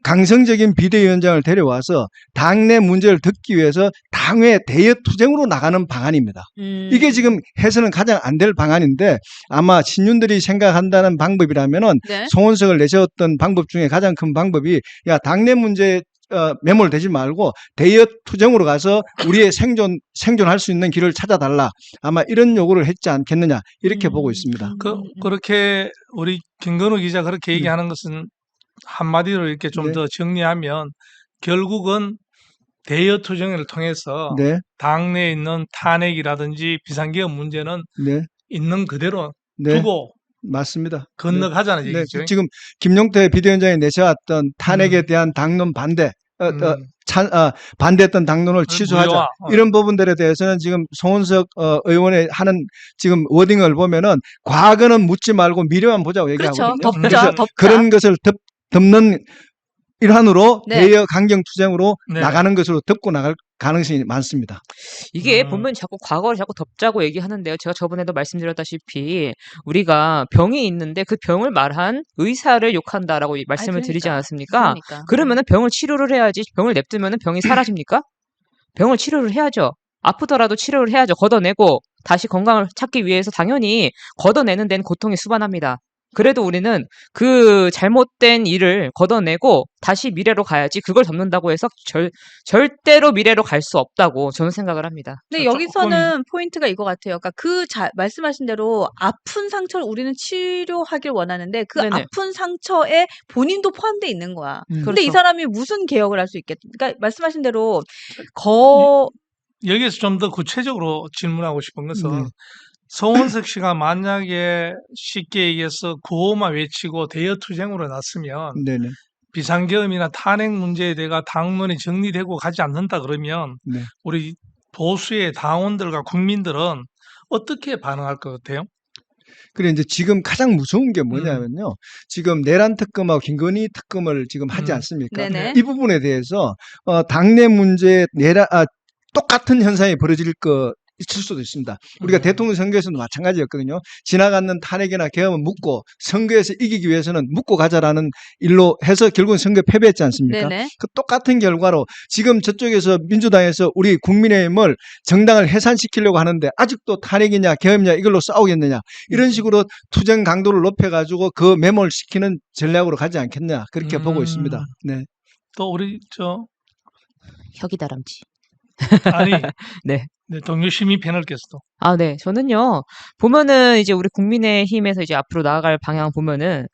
강성적인 비대위원장을 데려와서 당내 문제를 듣기 위해서 당의 대여 투쟁으로 나가는 방안입니다. 이게 지금 해서는 가장 안 될 방안인데 아마 신윤들이 생각한다는 방법이라면은 네. 송원석을 내세웠던 방법 중에 가장 큰 방법이 당내 문제에 매몰되지 말고 대여 투쟁으로 가서 우리의 생존할 수 있는 길을 찾아달라. 아마 이런 요구를 했지 않겠느냐 이렇게 보고 있습니다. 그렇게 우리 김건우 기자 그렇게 얘기하는 것은 한마디로 이렇게 좀 네. 더 정리하면 결국은 대여 투쟁을 통해서 네, 당내에 있는 탄핵이라든지 비상계엄 문제는 네, 있는 그대로 네, 두고 맞습니다. 건너가자는 네, 얘기죠. 지금 김용태 비대위원장이 내세웠던 탄핵에 대한 당론 반대, 반대했던 당론을 취소하자 무효화. 이런 부분들에 대해서는 지금 송원석 의원의 하는 지금 워딩을 보면은 과거는 묻지 말고 미래만 보자고 그렇죠. 얘기하거든요. 덮자. 그런 것을 덮는 일환으로 네. 대여 강경 투쟁으로 네. 나가는 것으로 덮고 나갈 가능성이 많습니다. 이게 음. 보면 자꾸 과거를 자꾸 덮자고 얘기하는데요. 제가 저번에도 말씀드렸다시피 우리가 병이 있는데 그 병을 말한 의사를 욕한다라고 말씀을 드리지 그러니까. 않았습니까? 그러니까. 그러면은 병을 치료를 해야지. 병을 냅두면은 병이 사라집니까? 병을 치료를 해야죠. 아프더라도 치료를 해야죠. 걷어내고 다시 건강을 찾기 위해서 당연히 걷어내는 데는 고통이 수반합니다. 그래도 우리는 그 잘못된 일을 걷어내고 다시 미래로 가야지 그걸 덮는다고 해서 절대로 미래로 갈 수 없다고 저는 생각을 합니다. 근데 조금- 여기서는 포인트가 이거 같아요. 그러니까 말씀하신 대로 아픈 상처를 우리는 치료하길 원하는데 그 네네. 아픈 상처에 본인도 포함되어 있는 거야. 근데 이 그렇죠. 사람이 무슨 개혁을 할 수 있겠? 그러니까 말씀하신 대로 여기에서 좀 더 구체적으로 질문하고 싶은 것은 네. 송원석 씨가 만약에 쉽게 얘기해서 구호만 외치고 대여투쟁으로 났으면 네네. 비상계엄이나 탄핵 문제에 대해 당론이 정리되고 가지 않는다 그러면 네. 우리 보수의 당원들과 국민들은 어떻게 반응할 것 같아요? 그래 이제 지금 가장 무서운 게 뭐냐면요. 지금 내란 특검하고 김건희 특검을 지금 하지 않습니까? 네네. 이 부분에 대해서 당내 문제 똑같은 현상이 벌어질 거 있을 수도 있습니다. 우리가 대통령 선거에서도 마찬가지였거든요. 지나가는 탄핵이나 계엄은 묻고 선거에서 이기기 위해서는 묻고 가자라는 일로 해서 결국은 선거 패배했지 않습니까? 네네. 그 똑같은 결과로 지금 저쪽에서 민주당에서 우리 국민의힘을 정당을 해산시키려고 하는데 아직도 탄핵이냐 계엄이냐 이걸로 싸우겠느냐 이런 식으로 투쟁 강도를 높여가지고 그 매몰시키는 전략으로 가지 않겠냐 그렇게 보고 있습니다. 네. 또 우리 혁이 다람쥐. 아니 네. 네, 동료 시민 패널께서도 아, 네. 저는요, 보면은 이제 우리 국민의힘에서 이제 앞으로 나아갈 방향 보면은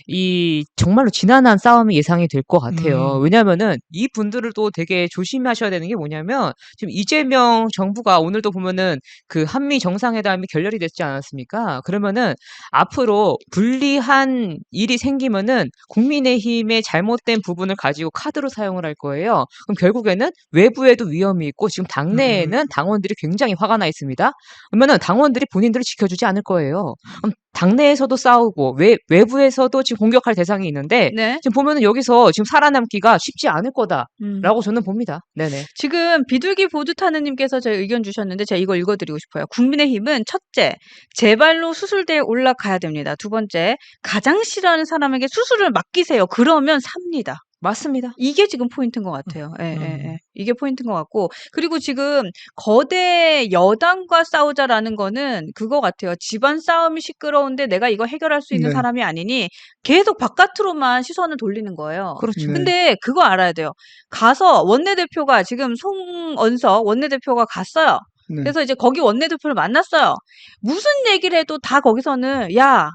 이 정말로 지난한 싸움이 예상이 될 것 같아요. 왜냐면은 이 분들도 되게 조심하셔야 되는 게 뭐냐면 지금 이재명 정부가 오늘도 보면은 그 한미 정상회담이 결렬이 됐지 않았습니까? 그러면은 앞으로 불리한 일이 생기면은 국민의힘의 잘못된 부분을 가지고 카드로 사용을 할 거예요. 그럼 결국에는 외부에도 위험이 있고 지금 당내에는 당원들이 굉장히 화가 나 있습니다. 그러면은 당원들이 본인들을 지켜주지 않을 거예요. 그럼 당내에서도 싸우고 외부에서도 지금 공격할 대상이 있는데 네. 지금 보면은 여기서 지금 살아남기가 쉽지 않을 거다라고 저는 봅니다. 네네. 지금 비둘기 보드 타느님께서 제 의견 주셨는데 제가 이거 읽어드리고 싶어요. 국민의힘은 첫째, 제발로 수술대에 올라가야 됩니다. 두 번째, 가장 싫어하는 사람에게 수술을 맡기세요. 그러면 삽니다. 맞습니다. 이게 지금 포인트인 것 같아요. 예, 예, 예. 이게 포인트인 것 같고. 그리고 지금 거대 여당과 싸우자라는 거는 그거 같아요. 집안 싸움이 시끄러운데 내가 이거 해결할 수 있는 네. 사람이 아니니 계속 바깥으로만 시선을 돌리는 거예요. 그렇죠. 네. 근데 그거 알아야 돼요. 가서 원내대표가 지금 송언석 원내대표가 갔어요. 네. 그래서 이제 거기 원내대표를 만났어요. 무슨 얘기를 해도 다 거기서는 야,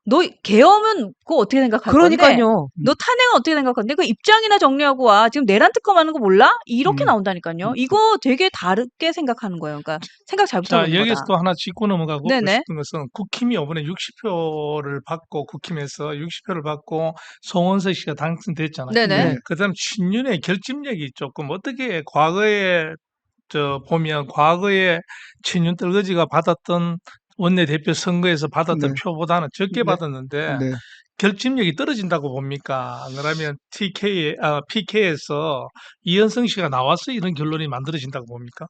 너 계엄은 그거 어떻게 생각할 건데? 그러니까요. 너 탄핵은 어떻게 생각하는데? 그 입장이나 정리하고 와. 지금 내란 특검하는 거 몰라? 이렇게 나온다니까요. 이거 되게 다르게 생각하는 거예요. 그러니까 생각 잘 못하고 자, 있는 여기서 거다. 또 하나 짚고 넘어가고 네네. 싶은 것은 국힘이 이번에 60표를 받고 국힘에서 60표를 받고 송원석 씨가 당선됐잖아요. 네네. 그다음 친윤의 결집력이 조금 어떻게 과거에 보면 과거에 친윤 떨거지가 받았던 원내대표 선거에서 받았던 네. 표보다는 적게 네. 받았는데 네. 결집력이 떨어진다고 봅니까? 그러면 PK에서 이현성 씨가 나와서 이런 결론이 만들어진다고 봅니까?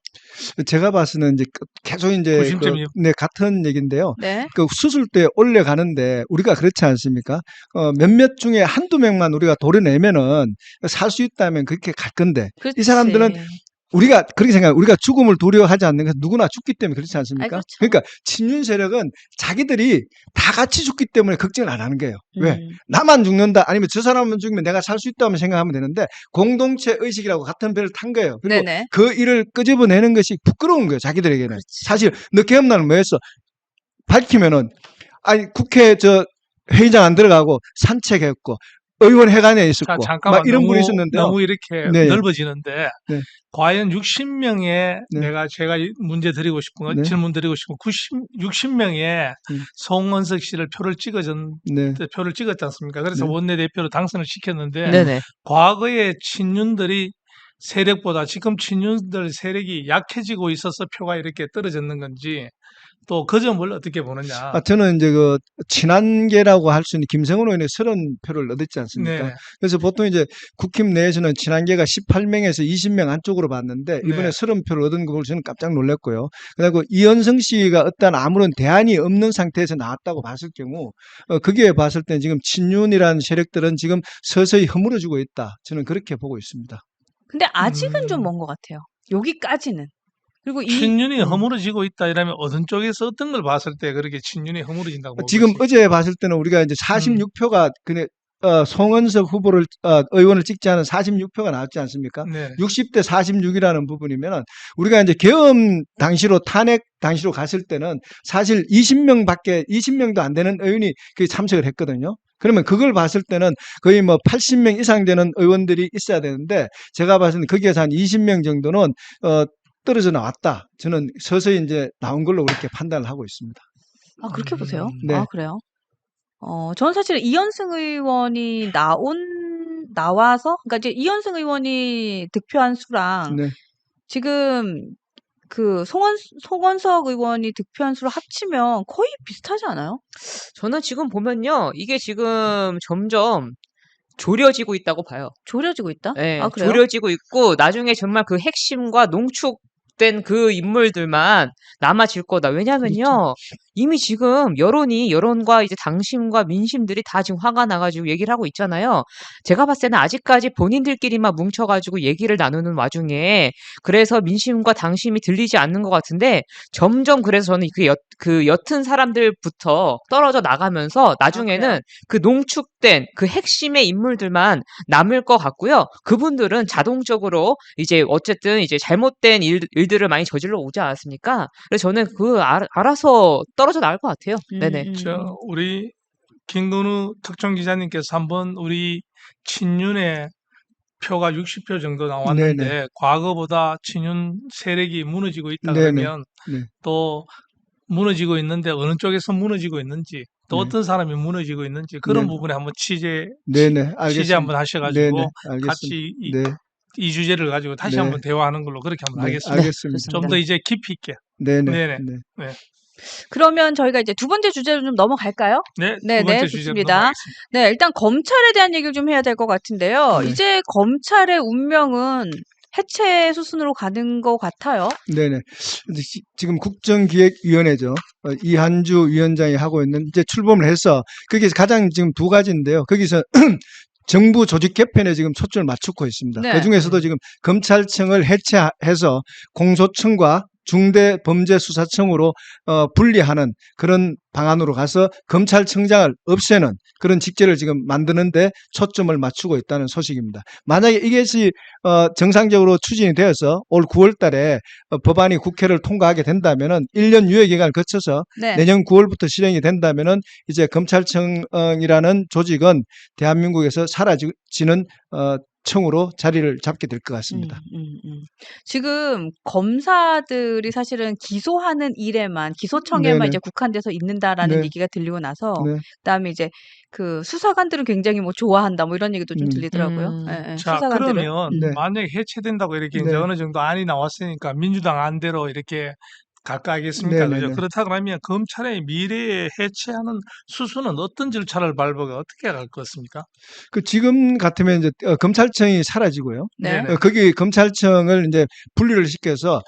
제가 봐서는 이제 계속 이제 구심점이 같은 얘기인데요. 네. 그 수술대 올려가는데 우리가 그렇지 않습니까? 몇몇 중에 한두 명만 우리가 도려내면은 살 수 있다면 그렇게 갈 건데 이 사람들은 우리가 그렇게 생각해요. 우리가 죽음을 두려워하지 않는 것은 누구나 죽기 때문에 그렇지 않습니까? 그렇죠. 그러니까 친윤 세력은 자기들이 다 같이 죽기 때문에 걱정을 안 하는 거예요. 왜? 나만 죽는다 아니면 저 사람만 죽으면 내가 살 수 있다면 생각하면 되는데 공동체 의식이라고 같은 배를 탄 거예요. 그리고 네네. 그 일을 끄집어내는 것이 부끄러운 거예요. 자기들에게는. 그렇지. 사실 너 계엄날은 뭐 했어? 밝히면은 아니 국회 회의장 안 들어가고 산책했고 의원회관에 자, 있었고 잠깐만 막 이런 분이 있었는데요. 너무 이렇게 네. 넓어지는데 네. 과연 60명의 네. 제가 문제 드리고 싶은 건 네. 질문 드리고 싶은 60명의 송원석 씨를 표를 찍었지 네. 않습니까? 그래서 네. 원내대표로 당선을 시켰는데 네네. 과거의 친윤들이 세력보다 지금 친윤들 세력이 약해지고 있어서 표가 이렇게 떨어졌는 건지 또 그 점을 어떻게 보느냐. 저는 이제 그 친한계라고 할 수 있는 김성훈 의원이 30표를 얻었지 않습니까? 네. 그래서 보통 이제 국힘 내에서는 친한계가 18명에서 20명 안쪽으로 봤는데 이번에 네. 30표를 얻은 걸 저는 깜짝 놀랐고요. 그리고 이현성 씨가 어떤 아무런 대안이 없는 상태에서 나왔다고 봤을 경우 거기에 봤을 때 지금 친윤이라는 세력들은 지금 서서히 허물어지고 있다. 저는 그렇게 보고 있습니다. 근데 아직은 좀 음. 먼 것 같아요. 여기까지는. 그리고 친윤이 허물어지고 있다 이러면 어떤 쪽에서 어떤 걸 봤을 때 그렇게 친윤이 허물어진다고 보고 지금 있습니까? 어제 봤을 때는 우리가 이제 46표가 송은석 후보를 의원을 찍지 않은 46표가 나왔지 않습니까? 네. 60대 46이라는 부분이면 우리가 이제 계엄 당시로 탄핵 당시로 갔을 때는 사실 20명도 안 되는 의원이 그 참석을 했거든요. 그러면 그걸 봤을 때는 거의 뭐 80명 이상 되는 의원들이 있어야 되는데 제가 봤을 때 거기에서 한 20명 정도는 떨어져 나왔다. 저는 서서히 이제 나온 걸로 그렇게 판단을 하고 있습니다. 아, 그렇게 보세요? 네. 아, 그래요? 저는 사실 이현승 의원이 나와서, 그러니까 이제 이현승 의원이 득표한 수랑 네. 지금 그 송원석 의원이 득표한 수를 합치면 거의 비슷하지 않아요? 저는 지금 보면요. 이게 지금 점점 조려지고 있다고 봐요. 조려지고 있다? 예, 아, 그래요? 조려지고 있고 나중에 정말 그 핵심과 농축된 그 인물들만 남아질 거다. 왜냐면요. 그렇죠. 이미 지금 여론과 이제 당심과 민심들이 다 지금 화가 나가지고 얘기를 하고 있잖아요. 제가 봤을 때는 아직까지 본인들끼리만 뭉쳐가지고 얘기를 나누는 와중에 그래서 민심과 당심이 들리지 않는 것 같은데 점점 그래서 저는 그 옅은 사람들부터 떨어져 나가면서 나중에는 그래요? 그 농축된 그 핵심의 인물들만 남을 것 같고요. 그분들은 자동적으로 이제 어쨌든 이제 잘못된 일들을 많이 저질러 오지 않았습니까? 그래서 저는 알아서 떨어져 나갈 것 같아요. 네네. 우리 김건우 특정 기자님께서 한번 우리 친윤의 표가 60표 정도 나왔는데 네네. 과거보다 친윤 세력이 무너지고 있다 네네. 그러면 네. 또 무너지고 있는데 어느 쪽에서 무너지고 있는지 또 네. 어떤 사람이 무너지고 있는지 그런 네. 부분에 한번 취재 알겠습니다. 한번 하셔가지고 네네. 알겠습니다. 같이 네. 이 주제를 가지고 다시 네. 한번 대화하는 걸로 그렇게 한번 네. 하겠습니다. 알겠습니다. 좀 더 이제 깊이 있게. 네네. 네네. 네. 그러면 저희가 이제 두 번째 주제로 좀 넘어갈까요? 네, 네, 두 번째 네, 주제로 좋습니다. 넘어가겠습니다. 네, 일단 검찰에 대한 얘기를 좀 해야 될 것 같은데요. 네. 이제 검찰의 운명은 해체 수순으로 가는 것 같아요. 네네. 근데 지금 국정기획위원회죠. 이한주 위원장이 하고 있는 이제 출범을 해서 거기서 가장 지금 두 가지인데요. 거기서 정부 조직 개편에 지금 초점을 맞추고 있습니다. 네. 그 중에서도 지금 검찰청을 해체해서 공소청과 중대범죄수사청으로 분리하는 그런 방안으로 가서 검찰청장을 없애는 그런 직제를 지금 만드는데 초점을 맞추고 있다는 소식입니다. 만약에 이것이 정상적으로 추진이 되어서 올 9월 달에 법안이 국회를 통과하게 된다면은 1년 유예 기간을 거쳐서 네. 내년 9월부터 실행이 된다면은 이제 검찰청이라는 조직은 대한민국에서 사라지는 청으로 자리를 잡게 될 것 같습니다. 지금 검사들이 사실은 기소하는 일에만 기소청에만 네네. 이제 국한돼서 있는다라는 네. 얘기가 들리고 나서 네. 그다음에 이제 그 수사관들은 굉장히 뭐 좋아한다 뭐 이런 얘기도 좀 들리더라고요. 예, 예, 자, 수사관들은. 그러면 네. 만약에 해체된다고 이렇게 이제 네. 어느 정도 안이 나왔으니까 민주당 안대로 이렇게 갈까 하겠습니까? 네네네. 그죠? 그렇다 그러면 검찰의 미래에 해체하는 수순은 어떤 절차를 밟아가 어떻게 갈 것입니까? 지금 같으면 이제 검찰청이 사라지고요. 네. 네네. 거기 검찰청을 이제 분리를 시켜서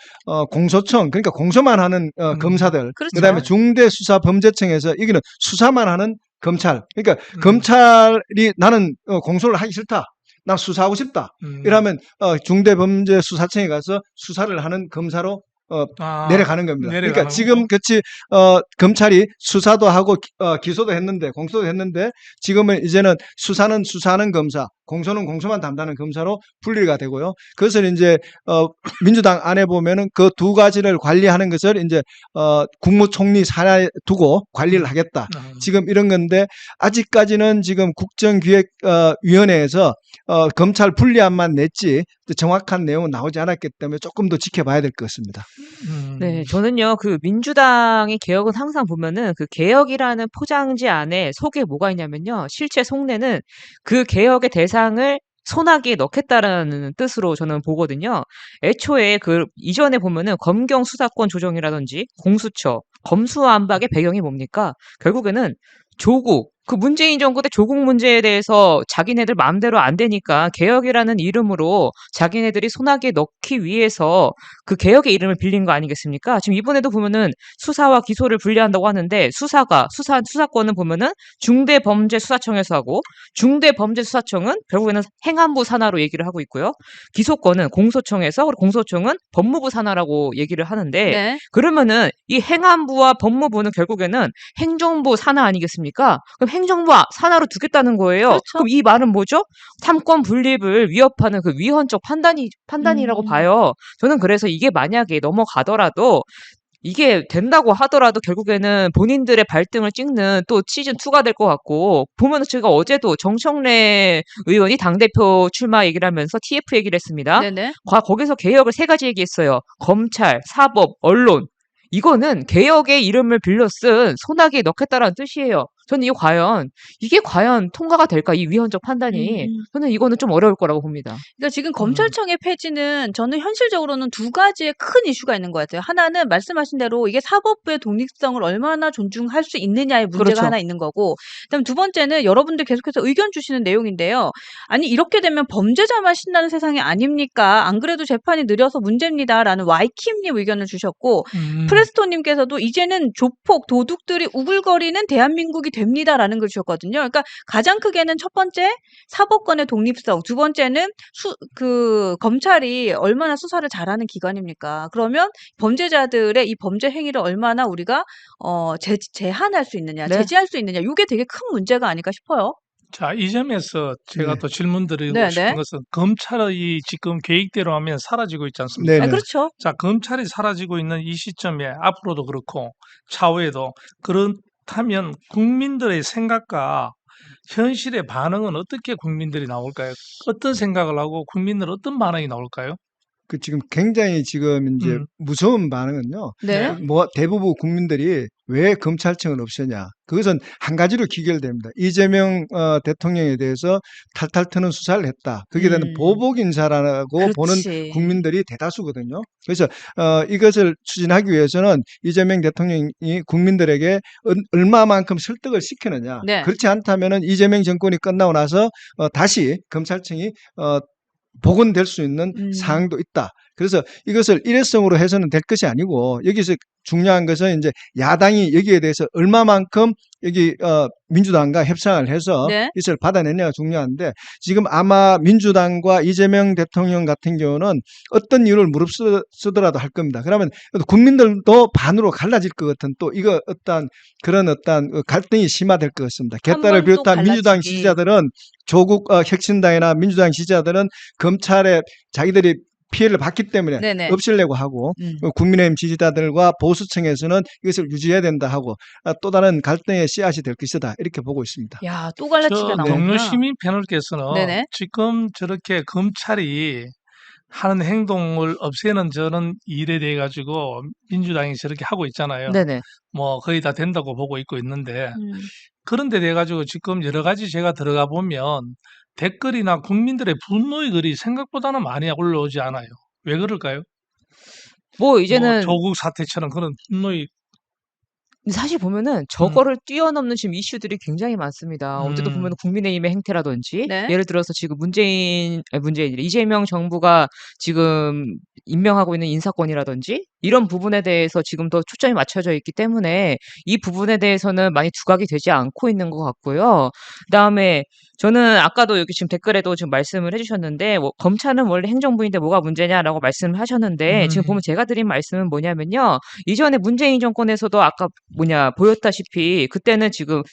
공소청 그러니까 공소만 하는 검사들 그렇죠. 그다음에 중대수사범죄청에서 여기는 수사만 하는 검찰 그러니까 음. 검찰이 나는 공소를 하기 싫다. 난 수사하고 싶다. 이러면 중대범죄수사청에 가서 수사를 하는 검사로 내려가는 겁니다. 내려가는 그러니까 지금 거고. 같이 검찰이 수사도 하고 기소도 했는데 공소도 했는데 지금은 이제는 수사는 수사하는 검사, 공소는 공소만 담당하는 검사로 분리가 되고요. 그것을 이제 민주당 안에 보면은 그 두 가지를 관리하는 것을 이제 국무총리 산하에 두고 관리를 하겠다. 지금 이런 건데 아직까지는 지금 국정기획위원회에서 검찰 분리안만 냈지 정확한 내용은 나오지 않았기 때문에 조금 더 지켜봐야 될 것 같습니다. 네, 저는요, 그 민주당의 개혁은 항상 보면은 그 개혁이라는 포장지 안에 속에 뭐가 있냐면요, 실제 속내는 그 개혁의 대상을 소나기에 넣겠다라는 뜻으로 저는 보거든요. 애초에 그 이전에 보면은 검경 수사권 조정이라든지 공수처, 검수완박의 배경이 뭡니까? 결국에는 조국, 그 문재인 정부 때 조국 문제에 대해서 자기네들 마음대로 안 되니까 개혁이라는 이름으로 자기네들이 소나기에 넣기 위해서 그 개혁의 이름을 빌린 거 아니겠습니까? 지금 이번에도 보면은 수사와 기소를 분리한다고 하는데 수사권은 보면은 중대범죄수사청에서 하고 중대범죄수사청은 결국에는 행안부 산하로 얘기를 하고 있고요. 기소권은 공소청에서 그리고 공소청은 법무부 산하라고 얘기를 하는데 네. 그러면은 이 행안부와 법무부는 결국에는 행정부 산하 아니겠습니까? 그럼 행정부 산하로 두겠다는 거예요. 그렇죠. 그럼 이 말은 뭐죠? 삼권 분립을 위협하는 그 위헌적 판단이라고 봐요. 저는 그래서 이게 만약에 넘어가더라도 이게 된다고 하더라도 결국에는 본인들의 발등을 찍는 또 시즌2가 될 것 같고, 보면은 제가 어제도 정청래 의원이 당대표 출마 얘기를 하면서 TF 얘기를 했습니다. 네네. 거기서 개혁을 3가지 얘기했어요. 검찰, 사법, 언론. 이거는 개혁의 이름을 빌려 쓴 소나기에 넣겠다라는 뜻이에요. 저는 이게 과연 통과가 될까? 이 위헌적 판단이. 저는 이거는 좀 어려울 거라고 봅니다. 그러니까 지금 검찰청의 폐지는 저는 현실적으로는 2가지의 큰 이슈가 있는 것 같아요. 하나는 말씀하신 대로 이게 사법부의 독립성을 얼마나 존중할 수 있느냐의 문제가 그렇죠. 하나 있는 거고, 그다음 2번째는 여러분들 계속해서 의견 주시는 내용인데요. 아니 이렇게 되면 범죄자만 신나는 세상이 아닙니까? 안 그래도 재판이 느려서 문제입니다라는 와이킴님 의견을 주셨고, 프레스토님께서도 이제는 조폭 도둑들이 우글거리는 대한민국이 됩니다라는 걸 주셨거든요. 그러니까 가장 크게는 첫 번째 사법권의 독립성, 2번째는 검찰이 얼마나 수사를 잘하는 기관입니까? 그러면 범죄자들의 이 범죄 행위를 얼마나 우리가 제한할 수 있느냐, 네. 제지할 수 있느냐, 이게 되게 큰 문제가 아닐까 싶어요. 자, 이 점에서 제가 네. 또 질문 드리고 네, 싶은 네. 것은 검찰의 지금 계획대로 하면 사라지고 있지 않습니까? 네네. 그렇죠. 자, 검찰이 사라지고 있는 이 시점에 앞으로도 그렇고 차후에도 그렇다면 국민들의 생각과 현실의 반응은 어떻게 국민들이 나올까요? 어떤 생각을 하고 국민들 어떤 반응이 나올까요? 그 지금 굉장히 지금 이제 무서운 반응은요. 네. 뭐 대부분 국민들이 왜 검찰청을 없애냐? 그것은 한 가지로 귀결됩니다. 이재명 대통령에 대해서 탈탈 트는 수사를 했다. 거기에 대한 보복 인사라고 보는 그렇지. 국민들이 대다수거든요. 그래서 이것을 추진하기 위해서는 이재명 대통령이 국민들에게 얼마만큼 설득을 시키느냐. 네. 그렇지 않다면은 이재명 정권이 끝나고 나서 다시 검찰청이 복원될 수 있는 사항도 있다. 그래서 이것을 일회성으로 해서는 될 것이 아니고 여기서 중요한 것은 이제 야당이 여기에 대해서 얼마만큼 여기 민주당과 협상을 해서 네. 이것을 받아내냐가 중요한데 지금 아마 민주당과 이재명 대통령 같은 경우는 어떤 이유를 무릅쓰더라도 할 겁니다. 그러면 국민들도 반으로 갈라질 것 같은 또 이거 그런 갈등이 심화될 것 같습니다. 개딸을 번 또 비롯한 민주당 갈라지기. 지지자들은 조국 혁신당이나 민주당 지지자들은 검찰에 자기들이 피해를 받기 때문에 네네. 없애려고 하고 국민의힘 지지자들과 보수층에서는 이것을 유지해야 된다 하고 또 다른 갈등의 씨앗이 될 것이다 이렇게 보고 있습니다. 야, 또 갈라치기가 저 나오구나. 동료 시민 패널께서는 네네. 지금 저렇게 검찰이 하는 행동을 없애는 저는 일에 대해 가지고 민주당이 저렇게 하고 있잖아요. 네네. 뭐 거의 다 된다고 보고 있는데 그런 데 대해 가지고 지금 여러 가지 제가 들어가 보면 댓글이나 국민들의 분노의 글이 생각보다는 많이 올라오지 않아요. 왜 그럴까요? 뭐 뭐 이제는 조국 사태처럼 그런 분노의 사실 보면은 저거를 뛰어넘는 지금 이슈들이 굉장히 많습니다. 어제도 보면 국민의힘의 행태라든지 네. 예를 들어서 지금 이재명 정부가 지금 임명하고 있는 인사권이라든지 이런 부분에 대해서 지금 더 초점이 맞춰져 있기 때문에 이 부분에 대해서는 많이 두각이 되지 않고 있는 것 같고요. 그다음에 저는 아까도 여기 지금 댓글에도 지금 말씀을 해주셨는데 검찰은 원래 행정부인데 뭐가 문제냐라고 말씀을 하셨는데 지금 보면 제가 드린 말씀은 뭐냐면요. 이전에 문재인 정권에서도 아까 보였다시피 그때는 지금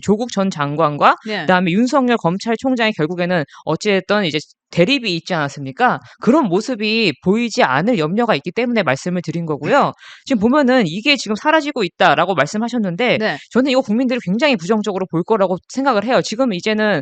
조국 전 장관과 네. 그다음에 윤석열 검찰총장이 결국에는 어찌됐든 이제 대립이 있지 않았습니까? 그런 모습이 보이지 않을 염려가 있기 때문에 말씀을 드린 거고요. 지금 보면은 이게 지금 사라지고 있다라고 말씀하셨는데 네. 저는 이거 국민들이 굉장히 부정적으로 볼 거라고 생각을 해요. 지금 이제는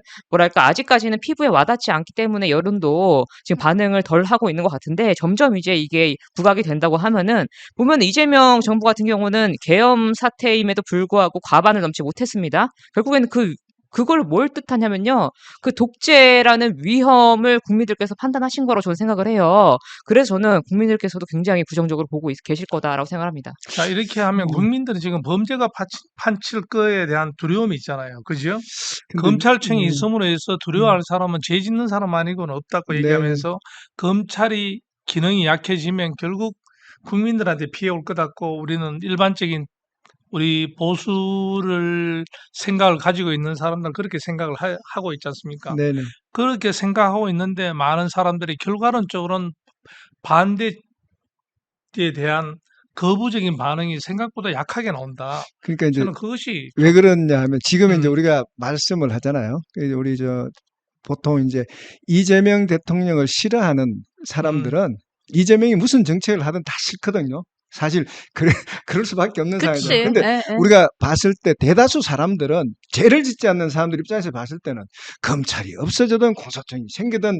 아직까지는 피부에 와닿지 않기 때문에 여론도 지금 반응을 덜 하고 있는 것 같은데 점점 이제 이게 부각이 된다고 하면은 보면 이재명 정부 같은 경우는 계엄 사태임에도 불구하고 과반을 넘지 못했습니다. 결국에는 그 그걸 뭘 뜻하냐면요. 그 독재라는 위험을 국민들께서 판단하신 거라고 저는 생각을 해요. 그래서 저는 국민들께서도 굉장히 부정적으로 보고 계실 거다라고 생각합니다. 자, 이렇게 하면 국민들은 지금 범죄가 판칠 거에 대한 두려움이 있잖아요. 그죠? 근데, 검찰청이 있음으로 해서 두려워할 사람은 죄 짓는 사람 아니고는 없다고 네. 얘기하면서 검찰이 기능이 약해지면 결국 국민들한테 피해 올 것 같고 우리는 일반적인 우리 보수를 생각을 가지고 있는 사람들 그렇게 생각을 하고 있지 않습니까? 네네. 그렇게 생각하고 있는데 많은 사람들이 결과론적으로는 반대에 대한 거부적인 반응이 생각보다 약하게 나온다. 그러니까 이제 저는 그것이 왜 그러냐 하면 지금 이제 음. 우리가 말씀을 하잖아요. 우리 보통 이제 이재명 대통령을 싫어하는 사람들은 이재명이 무슨 정책을 하든 다 싫거든요. 사실 그럴 수밖에 없는 상황이죠. 그치. 근데 예, 예. 우리가 봤을 때 대다수 사람들은 죄를 짓지 않는 사람들 입장에서 봤을 때는 검찰이 없어지든 공소청이 생기든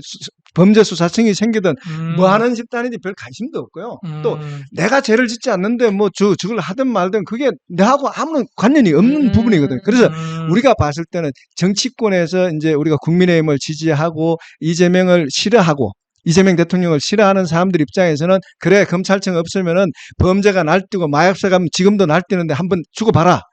범죄 수사청이 생기든 뭐 하는 집단인지 별 관심도 없고요. 또 내가 죄를 짓지 않는데 뭐 저걸 하든 말든 그게 내하고 아무런 관련이 없는 부분이거든요. 그래서 우리가 봤을 때는 정치권에서 이제 우리가 국민의힘을 지지하고 이재명을 싫어하고 이재명 대통령을 싫어하는 사람들 입장에서는 그래 검찰청 없으면은 범죄가 날뛰고 마약사가 지금도 날뛰는데 한번 죽어봐라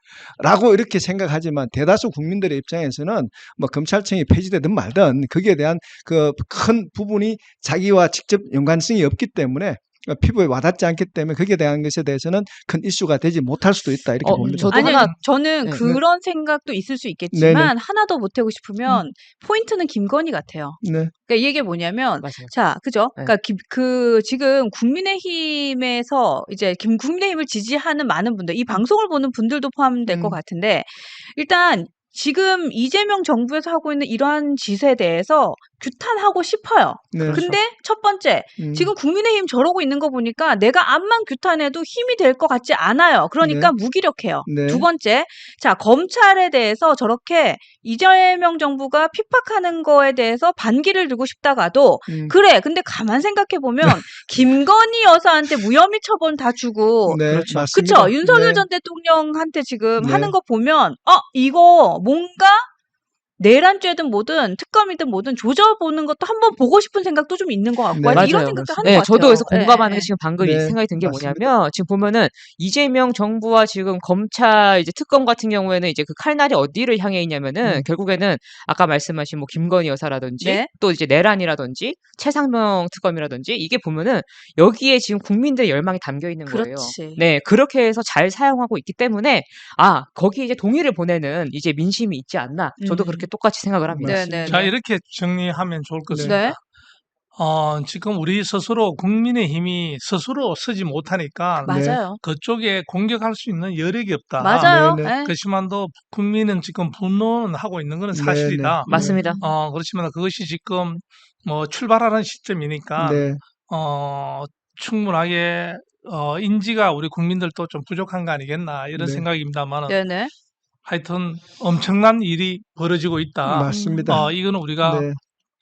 라고 이렇게 생각하지만 대다수 국민들의 입장에서는 뭐 검찰청이 폐지되든 말든 거기에 대한 그 큰 부분이 자기와 직접 연관성이 없기 때문에 피부에 와닿지 않기 때문에 거기에 대한 것에 대해서는 큰 이슈가 되지 못할 수도 있다 이렇게 봅니다. 저도 아니요, 하나 저는 네. 그런 생각도 있을 수 있겠지만 하나 더 보태고 싶으면 포인트는 김건희 같아요. 네. 그러니까 이게 뭐냐면 맞아요. 자, 그죠? 네. 그러니까 지금 국민의힘에서 이제 국민의힘을 지지하는 많은 분들, 이 방송을 보는 분들도 포함될 것 같은데 일단 지금 이재명 정부에서 하고 있는 이러한 짓에 대해서 규탄하고 싶어요. 네. 근데 첫 번째, 지금 국민의힘 저러고 있는 거 보니까 내가 암만 규탄해도 힘이 될 것 같지 않아요. 그러니까 무기력해요. 네. 두 번째, 자, 검찰에 대해서 저렇게 이재명 정부가 핍박하는 거에 대해서 반기를 들고 싶다가도 그래, 근데 가만 생각해 보면 김건희 여사한테 무혐의 처분 다 주고 네, 그렇죠. 맞습니다. 그쵸? 윤석열 네. 전 대통령한테 지금 네. 하는 거 보면 이거 뭔가 내란죄든 뭐든 특검이든 뭐든 조져보는 것도 한번 보고 싶은 생각도 좀 있는 것 같고 네. 아니, 이런 맞아요. 생각도 하는 네, 것 같아요. 저도 그래서 예, 공감하는 예. 게 지금 방금 이 네, 생각이 든 게 맞습니다. 뭐냐면 지금 보면은 이재명 정부와 지금 검찰 이제 특검 같은 경우에는 이제 그 칼날이 어디를 향해 있냐면은 결국에는 아까 말씀하신 뭐 김건희 여사라든지 네. 또 이제 내란이라든지 최상병 특검이라든지 이게 보면은 여기에 지금 국민들의 열망이 담겨 있는 거예요. 그렇지. 네, 그렇게 해서 잘 사용하고 있기 때문에 거기에 이제 동의를 보내는 이제 민심이 있지 않나. 저도 그렇게 똑같이 생각을 합니다. 네. 자, 이렇게 정리하면 좋을 것 같습니다. 네. 지금 우리 스스로 국민의힘이 스스로 서지 못하니까 맞아요. 그쪽에 공격할 수 있는 여력이 없다. 맞아요. 네, 네. 예. 그렇지만도 국민은 지금 분노는 하고 있는 것은 사실이다. 네. 맞습니다. 그렇지만 그것이 지금 뭐 출발하는 시점이니까 네. 충분하게 인지가 우리 국민들도 좀 부족한 거 아니겠나 이런 네. 생각입니다만은 네네. 하여튼 엄청난 일이 벌어지고 있다. 맞습니다. 이거는 우리가 네.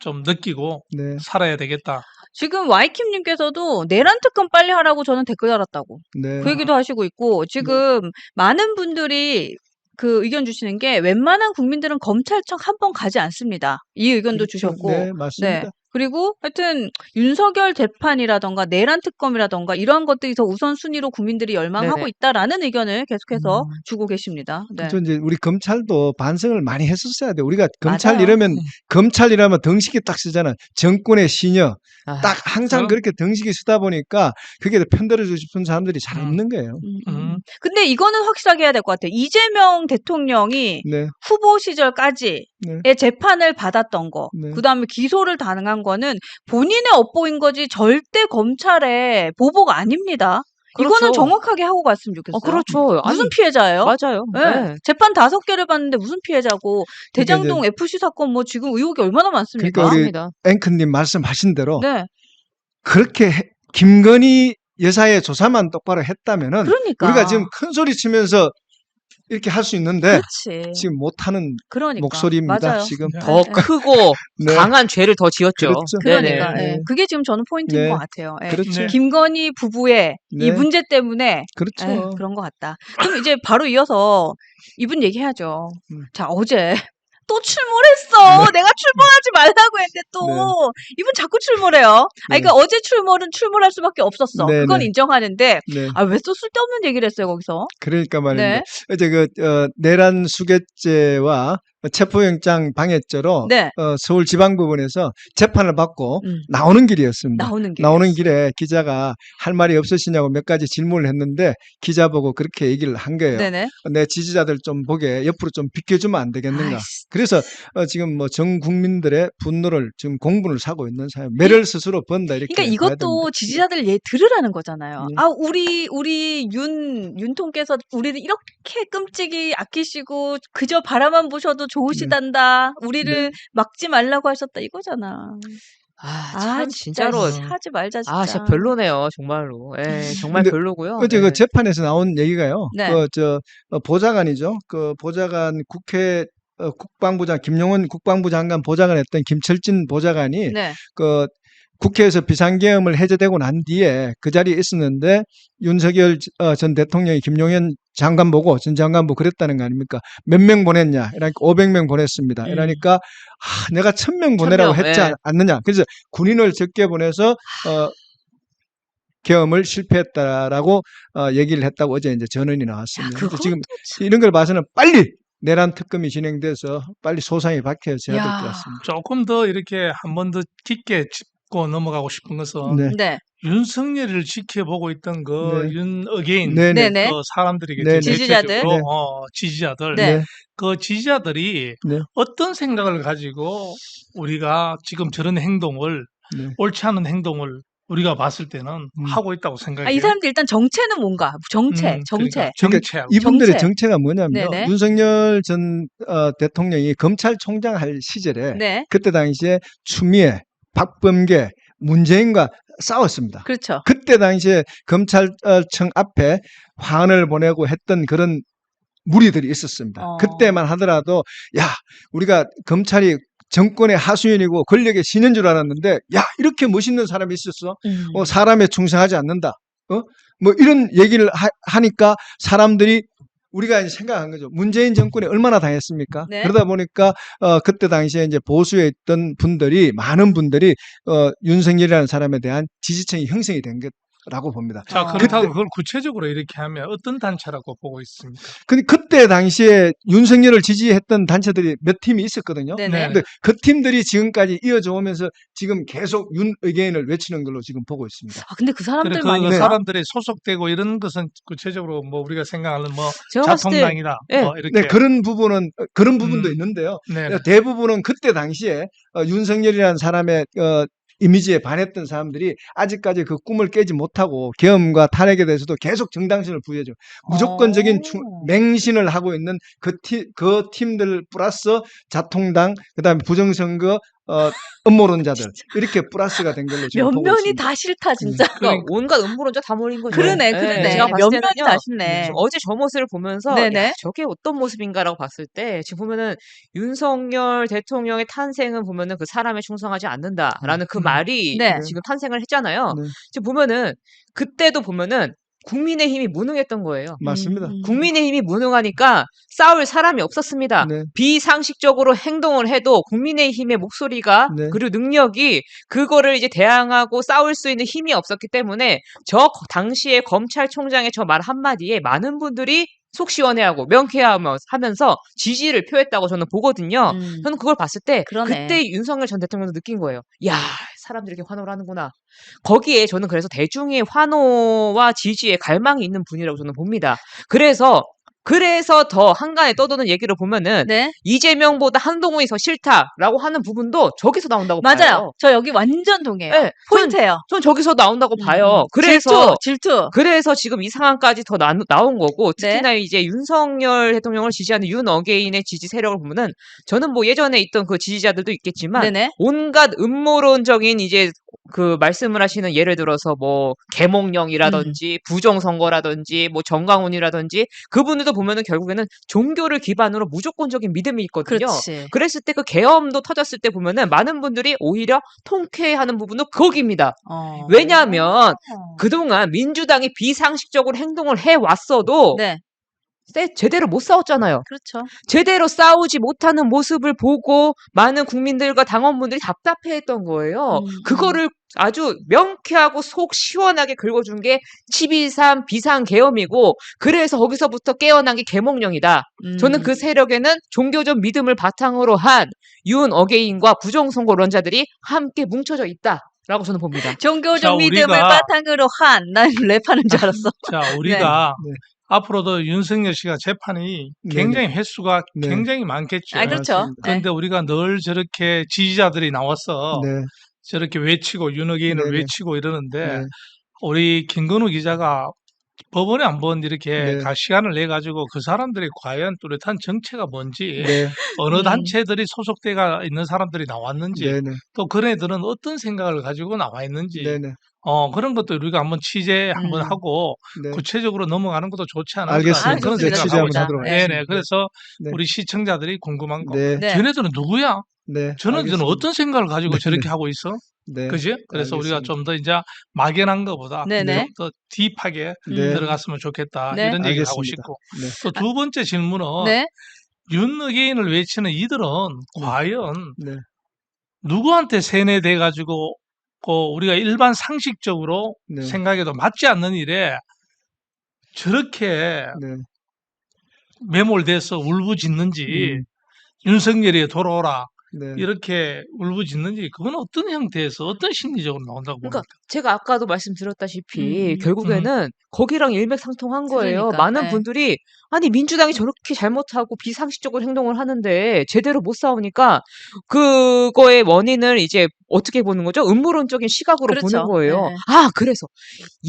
좀 느끼고 네. 살아야 되겠다. 지금 와이킴님께서도 내란 특검 빨리 하라고 저는 댓글 달았다고 네. 그 얘기도 하시고 있고 지금 많은 분들이 그 의견 주시는 게 웬만한 국민들은 검찰청 한 번 가지 않습니다. 이 의견도 그렇죠. 주셨고 네, 맞습니다. 그리고 하여튼 윤석열 재판이라던가 내란 특검이라던가 이러한 것들이 더 우선순위로 국민들이 열망하고 네네. 있다라는 의견을 계속해서 주고 계십니다. 네. 그렇죠. 이제 우리 검찰도 반성을 많이 했었어야 돼. 우리가 검찰 맞아요. 이러면 검찰이라면 덩식이 딱 쓰잖아. 정권의 시녀. 딱 항상 그렇죠. 그렇게 덩식이 쓰다 보니까 그게 편들어주고 싶은 사람들이 잘 없는 거예요. 근데 이거는 확실하게 해야 될 것 같아요. 이재명 대통령이 네. 후보 시절까지의 네. 재판을 받았던 거, 네. 그다음에 기소를 당한 거는 본인의 업보인 거지 절대 검찰의 보복 아닙니다. 그렇죠. 이거는 정확하게 하고 갔으면 좋겠어요. 그렇죠. 무슨 아니, 피해자예요? 맞아요. 네. 네. 재판 5개를 받는데 무슨 피해자고 그러니까 대장동 FC 사건 뭐 지금 의혹이 얼마나 많습니까? 그러니까 우리 맞습니다. 앵커님 말씀하신 대로 네. 그렇게 김건희 여사의 조사만 똑바로 했다면은 그러니까. 우리가 지금 큰 소리 치면서 이렇게 할 수 있는데 그렇지. 지금 못하는 그러니까. 목소리입니다. 맞아요. 지금 더 크고 네. 강한 죄를 더 지었죠. 그렇죠. 그러니까 네네. 예. 그게 지금 저는 포인트인 네. 것 같아요. 예. 그렇죠. 네. 김건희 부부의 네. 이 문제 때문에 그렇죠. 에휴, 그런 것 같다. 그럼 이제 바로 이어서 이분 얘기해야죠. 자, 어제 또 출몰했어. 내가 출몰하지 말라고 했는데 또 이분 자꾸 출몰해요. 네. 그러니까 어제 출몰은 출몰할 수밖에 없었어. 네, 그건 네. 인정하는데 네. 왜 또 쓸데없는 얘기를 했어요 거기서? 그러니까 말입니다. 네. 어제 내란 수괴죄와 체포영장 방해죄로 네. 서울지방법원에서 재판을 받고 음. 나오는 길이었습니다. 나오는 게. 나오는 길에 기자가 할 말이 없으시냐고 몇 가지 질문을 했는데 기자 보고 그렇게 얘기를 한 거예요. 네네. 내 지지자들 좀 보게 옆으로 좀 비켜주면 안 되겠는가. 아이씨. 그래서 지금 뭐 전 국민들의 분노를 지금 공분을 사고 있는 사람, 매를 스스로 번다 이렇게. 그러니까 봐야 이것도 됩니다. 지지자들 들으라는 거잖아요. 네. 우리 윤통께서 우리를 이렇게 끔찍이 아끼시고 그저 바라만 보셔도 좋으시단다. 우리를 막지 말라고 하셨다 이거잖아. 참 진짜로 하지 말자 진짜. 진짜 별로네요, 정말로. 예, 정말 근데 별로고요. 어제 예. 그 재판에서 나온 얘기가요. 네. 보좌관이죠. 그 보좌관 국회 국방부장 김용원 국방부 장관 보좌관했던 김철진 보좌관이 네. 그 국회에서 비상계엄을 해제되고 난 뒤에 그 자리에 있었는데 윤석열 전 대통령이 김용현 장관 보고 전 장관 보고 그랬다는 거 아닙니까? 몇 명 보냈냐? 이러니까 500명 보냈습니다. 이러니까 내가 1000명 보내라고 1000명, 했지 예. 않느냐? 그래서 군인을 적게 보내서 계엄을 실패했다라고 얘기를 했다고 어제 이제 전언이 나왔습니다. 그래서 지금 이런 걸 봐서는 빨리 내란 특검이 진행돼서 빨리 소상이 밝혀져야 될 것 같습니다. 조금 더 이렇게 한 번 더 깊게 짚고 넘어가고 싶은 것은 네. 네. 윤석열을 지켜보고 있던 그 네. 윤어게인 네네. 네네. 그 사람들이겠죠. 네네. 지지자들. 대체적으로, 네. 지지자들. 네. 그 지지자들이 네. 어떤 생각을 가지고 우리가 지금 저런 행동을 네. 옳지 않은 행동을 우리가 봤을 때는 하고 있다고 생각해요. 이 사람들 일단 정체는 뭔가? 정체. 그러니까 그러니까 정체하고. 이분들의 정체. 정체가 뭐냐면 네네. 윤석열 전 대통령이 검찰총장 할 시절에 네. 그때 당시에 추미애, 박범계, 문재인과 싸웠습니다. 그렇죠. 그때 당시에 검찰청 앞에 화환을 보내고 했던 그런 무리들이 있었습니다. 그때만 하더라도 야 우리가 검찰이 정권의 하수인이고 권력의 신인 줄 알았는데 야 이렇게 멋있는 사람이 있었어. 사람에 충성하지 않는다. 뭐 이런 얘기를 하니까 사람들이 우리가 이제 생각한 거죠. 문재인 정권에 얼마나 당했습니까? 네. 그러다 보니까 그때 당시에 이제 보수에 있던 분들이 많은 분들이 윤석열이라는 사람에 대한 지지층이 형성이 된 거라고 봅니다. 자, 그렇다고 그걸 구체적으로 이렇게 하면 어떤 단체라고 보고 있습니까? 근데 그때 당시에 윤석열을 지지했던 단체들이 몇 팀이 있었거든요. 네네. 근데 그 팀들이 지금까지 이어져 오면서 지금 계속 윤의견을 외치는 걸로 지금 보고 있습니다. 근데 그 사람들 그 많이 사람들이 소속되고 이런 것은 구체적으로 뭐 우리가 생각하는 뭐 제가 봤을 때 자통당이다 예. 뭐 이렇게 네, 그런 부분도 있는데요. 네. 대부분은 그때 당시에 윤석열이라는 사람의 이미지에 반했던 사람들이 아직까지 그 꿈을 깨지 못하고 계엄과 탄핵에 대해서도 계속 정당성을 부여해줘. 무조건적인 맹신을 하고 있는 그 팀들 플러스 자통당, 그다음에 부정선거 음모론자들 이렇게 플러스가 된 걸로 지금 몇 보고 면이 있습니다. 다 싫다 진짜. 그러니까 온갖 음모론자 다 몰린 거죠. 그러네. 예, 제가 봤을 몇 면이 때는요. 다 싫네. 어제 저 모습을 보면서 네네. 야, 저게 어떤 모습인가라고 봤을 때 지금 보면은 윤석열 대통령의 탄생은 보면은 그 사람에 충성하지 않는다라는 그 말이 네. 지금 탄생을 했잖아요. 네. 지금 보면은 그때도 보면은 국민의힘이 무능했던 거예요. 맞습니다. 국민의힘이 무능하니까 싸울 사람이 없었습니다. 네. 비상식적으로 행동을 해도 국민의힘의 목소리가 네. 그리고 능력이 그거를 이제 대항하고 싸울 수 있는 힘이 없었기 때문에 저 당시에 검찰총장의 저 말 한마디에 많은 분들이 속 시원해하고 명쾌하면서 지지를 표했다고 저는 보거든요. 저는 그걸 봤을 때 그러네. 그때 윤석열 전 대통령도 느낀 거예요. 야, 사람들이 이렇게 환호를 하는구나. 거기에 저는 그래서 대중의 환호와 지지에 갈망이 있는 분이라고 저는 봅니다. 그래서 더 한간에 떠도는 얘기를 보면은 네. 이재명보다 한동훈이 더 싫다라고 하는 부분도 저기서 나온다고 봐요. 맞아요. 저 여기 완전 동의해요. 네, 포인트예요. 전 저기서 나온다고 봐요. 질투. 그래서 지금 이 상황까지 더 나온 거고 네. 특히나 이제 윤석열 대통령을 지지하는 윤어게인의 지지 세력을 보면은 저는 뭐 예전에 있던 그 지지자들도 있겠지만 네네. 온갖 음모론적인 이제 그 말씀을 하시는 예를 들어서 뭐 계몽령이라든지 부정선거라든지 뭐 정강훈이라든지 그분들도 보면은 결국에는 종교를 기반으로 무조건적인 믿음이 있거든요. 그렇지. 그랬을 때 그 계엄도 터졌을 때 보면은 많은 분들이 오히려 통쾌해하는 부분도 거기입니다. 왜냐하면 그동안 민주당이 비상식적으로 행동을 해왔어도 네. 제대로 못 싸웠잖아요. 그렇죠. 제대로 싸우지 못하는 모습을 보고 많은 국민들과 당원분들이 답답해했던 거예요. 그거를 아주 명쾌하고 속 시원하게 긁어준 게 12.3 비상계엄이고 그래서 거기서부터 깨어난 게 계몽령이다. 저는 그 세력에는 종교적 믿음을 바탕으로 한 윤 어게인과 부정선거론자들이 함께 뭉쳐져 있다라고 저는 봅니다. 종교적 자, 믿음을 우리가- 바탕으로 한, 난 랩하는 줄 알았어. 자, 우리가 네. 앞으로도 윤석열 씨가 재판이 굉장히 횟수가 네. 굉장히 많겠죠. 아, 그렇죠. 맞습니다. 그런데 우리가 늘 저렇게 지지자들이 나와서 네. 저렇게 외치고 윤어게인을 네네. 외치고 이러는데 네. 우리 김건우 기자가 법원에 한번 이렇게 네. 시간을 내 가지고 그 사람들이 과연 뚜렷한 정체가 뭔지 네. 어느 단체들이 소속돼가 있는 사람들이 나왔는지 네. 네. 또 그네들은 어떤 생각을 가지고 나와 있는지 네. 네. 그런 것도 우리가 한번 취재 한번 하고 네. 구체적으로 넘어가는 것도 좋지 않을까 알겠습니다. 하는 그런 좋습니다. 생각을 취재 하고 한번 있습니다. 하도록 네. 네네. 그래서 네. 우리 시청자들이 궁금한 거. 네. 네. 쟤네들은 누구야? 네. 저는 알겠습니다. 어떤 생각을 가지고 네, 저렇게 네. 하고 있어? 네. 그지? 그래서 우리가 알겠습니다. 좀 더 이제 막연한 것보다 네네. 좀 더 딥하게 네. 들어갔으면 좋겠다. 네. 이런 얘기를 하고 알겠습니다. 싶고. 네. 또 두 번째 질문은 네. 윤어게인을 외치는 이들은 과연 네. 누구한테 세뇌돼 가지고 우리가 일반 상식적으로 네. 생각해도 맞지 않는 일에 저렇게 네. 매몰돼서 울부짖는지 음. 윤석열이 돌아오라 네. 이렇게 울부짖는지 그건 어떤 형태에서 어떤 심리적으로 나온다고 그러니까 봅니까? 제가 아까도 말씀드렸다시피 음. 결국에는 거기랑 일맥상통한 거예요. 그러니까, 많은 네. 분들이 아니 민주당이 저렇게 잘못하고 비상식적으로 행동을 하는데 제대로 못 싸우니까 그거의 원인을 이제 어떻게 보는 거죠? 음모론적인 시각으로 그렇죠. 보는 거예요. 네, 네. 아 그래서